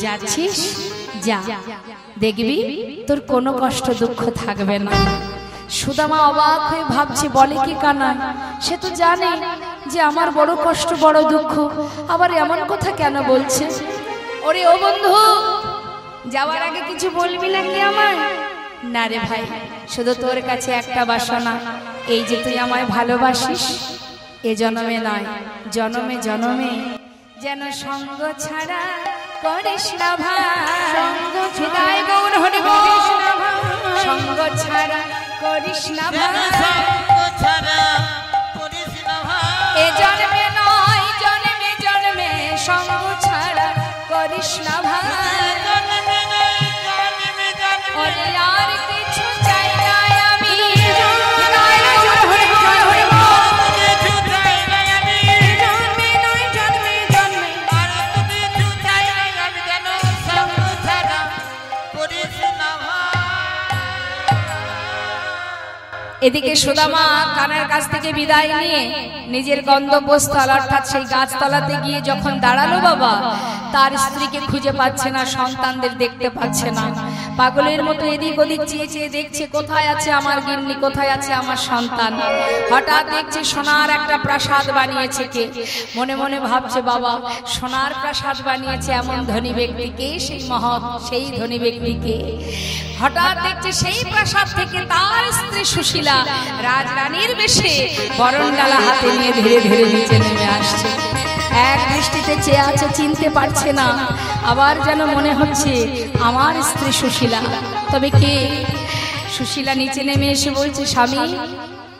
যাচ্ছিস? যা, দেখবি তোর কোনো কষ্ট দুঃখ থাকবে না। সুদামা অবাক হয়ে ভাবছে, বলে কি কানাই, সে তো জানে যে আমার বড় কষ্ট বড় দুঃখ, আবার এমন কথা কেন বলছে? ওরে ও বন্ধু, যাওয়ার আগে কিছু বলবি নাকি আমায়? না রে ভাই, শুধু তোর কাছে একটা বাসনা, এই যে তুই আমায় ভালোবাসিস, এ জন্মে নয় জন্মে জন্মে যেন সঙ্গ ছাড়া করিস না ভাই। সঙ্গ ছাড়া করিস না ভাই, এ জন্মে নয় জন্মে জন্মে সঙ্গ ছাড়া করিস না ভাই। আর কিছু চাই না আমি, এদিকে সুদামা কানার কাছ থেকে বিদায় নিয়ে নিজের গন্তব্যস্থল অর্থাৎ সেই গাছতলাতে গিয়ে যখন দাঁড়ালো বাবা, তার স্ত্রীকে খুঁজে পাচ্ছে না, সন্তানদের দেখতে পাচ্ছে না। পাগলের মতো এদিক ওদিক চেয়ে চেয়ে দেখছে কোথায় আছে আমার গিন্নি, কোথায় আছে আমার সন্তান। হঠাৎ দেখছে সোনার একটা প্রাসাদ বানিয়েছে কে। মনে মনে ভাবছে বাবা, সোনার প্রাসাদ বানিয়েছে এমন ধনী ব্যক্তিকে, সেই মহৎ সেই ধনী ব্যক্তিকে। হঠাৎ দেখছে সেই প্রাসাদ থেকে তার স্ত্রী সুশীলা রাজরানীর বেশে বরণডালা হাতে নিয়ে ধীরে ধীরে নিচে নেমে আসছে। এক দৃষ্টিতে চেয়ে আছে, চিনতে পারছে না। আবার যেন মনে হচ্ছে আমার স্ত্রী সুশীলা। তবে কে? সুশীলা নিচে নেমে এসে বলছে, স্বামী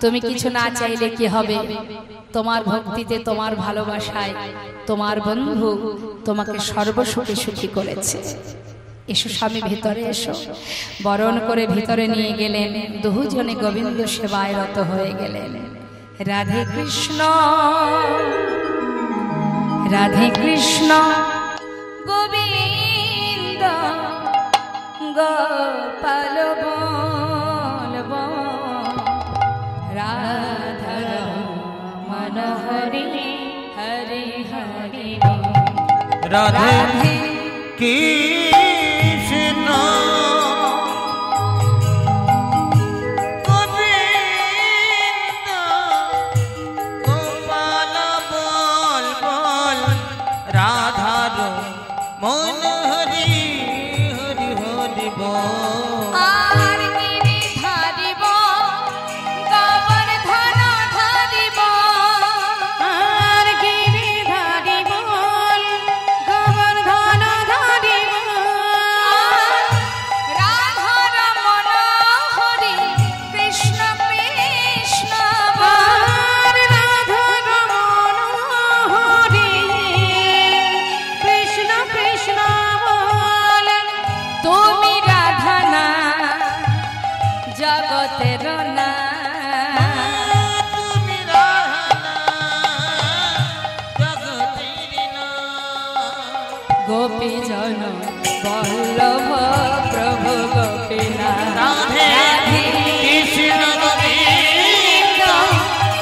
তুমি কিছু না চাইলে কি হবে? তোমার ভক্তিতে, তোমার ভালোবাসায় তোমার বন্ধু তোমাকে সর্বসুখে সুখী করেছে। এসো স্বামী, ভিতরে এসো। বরণ করে ভিতরে নিয়ে গেলেন। দুজনে গোবিন্দ সেবায় রত হয়ে গেলেন। রাধে কৃষ্ণ রাধে কৃষ্ণ গোবিন্দ গোপাল বলব রাধা মন হরি হরি হরি রাধে কৃষ্ণ গোবিন্দ গোপাল বল বল রাধার মন হরি হরি হরি বল। আর গিরি ধারিব গোবর্ধন ধারিব, আর গিরি ধারিব গোবর্ধন ধারিব, রাধার মন হরি কৃষ্ণ কৃষ্ণ বল, রাধার মন হরি কৃষ্ণ কৃষ্ণ বল। তুমি রাধা না জগতের না, তুমি রাধা জগতের না। গোপী জন বল্লভ প্রভু গোপীনাথ। রাধে কৃষ্ণ গোবিন্দ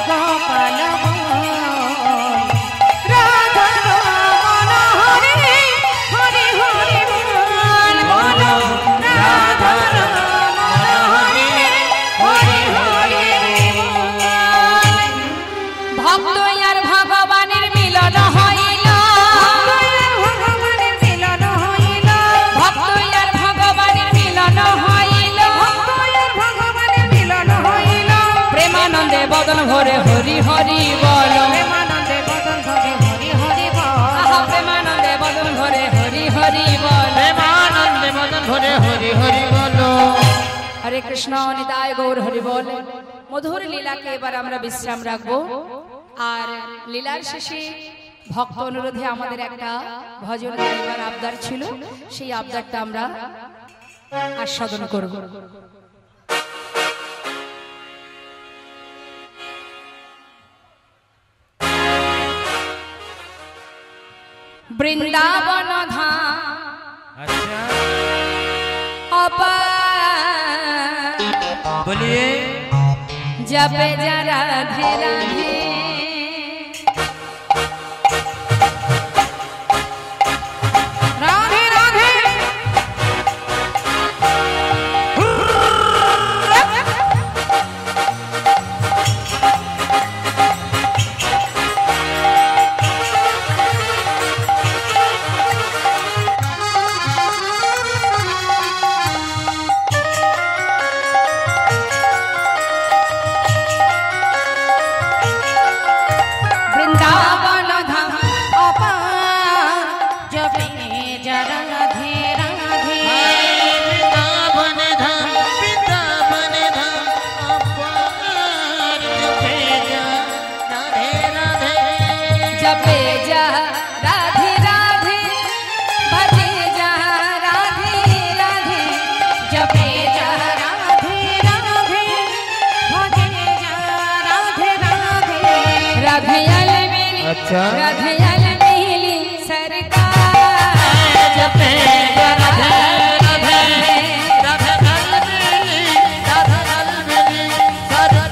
গোপাল রাধার মন হরি হরি হরি বল, বলো রাধার মন হরি হরি হরি বল। ভক্ত আর ভগবানের মিলন হইল, ভগবানের মিলন হইল, ভক্ত আর ভগবানের মিলন হইল, ভক্ত আর ভগবানের মিলন হইল। প্রেমানন্দে বদন ভরে হরি হরি বল, প্রেমানন্দে বদন ভরে হরি হরি বল, প্রেমানন্দে বদন ভরে হরি হরি বল, প্রেমানন্দে মদন ভরে হরি হরি বলো। হরে কৃষ্ণ নিতাই গৌর হরি বল। মধুর লীলাকে এবার আমরা বিশ্রাম রাখবো। আর লীলার শেষে ভক্ত অনুরোধে আমাদের একটা ভজন গাইবার আবদার ছিল, সেই আবদারটা আমরা আস্বাদন করব। বৃন্দাবন ধাম अच्छा অপার, बोलिए जपे जा राधे राधे, राधे राधे वृंदावन धाम अपार, जपे जा राधे राधे, वृंदावन धाम अपार जपे जा राधे राधे जपे जा राधे राधे, भजे जा राधे राधे, जपे जा राधे राधे, भजे जा राधे राधे, राधे अलबेली अच्छा राधे अलबेली सरकार, जपे जा राधे राधे राधे राधे राधे राधे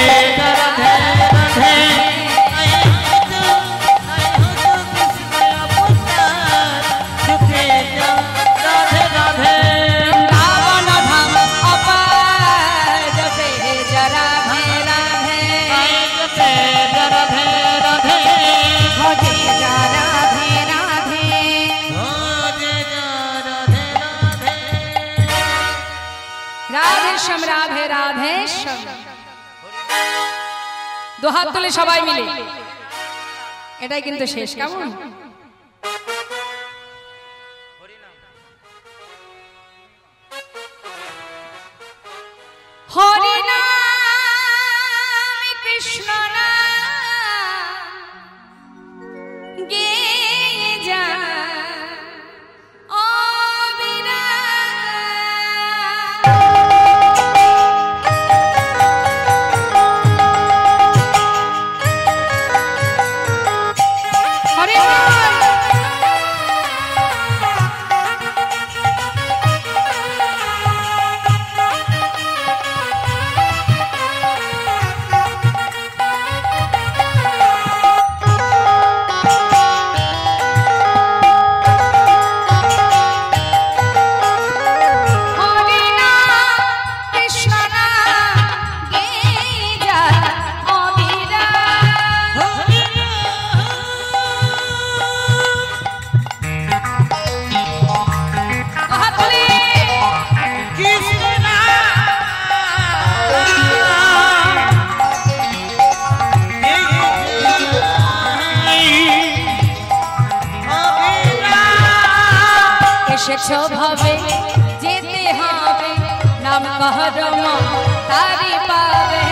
राधे राधे आई हो तो कृष्ण अवतार झुके जा राधे राधे वृंदावन धाम अपार जपे जा राधे राधे आई जपे जा राधे राधे भजे जा राधे राधे भजे जा राधे राधे राधे श्याम राधे राधे श्याम दो हाथ তুলে সবাই মিলে এটাই কিন্তু শেষ কেমন হরি নাম কৃষ্ণ নাম গেয়ে যা ভাবে যেতে হবে নাম কহরমা তারি পাবে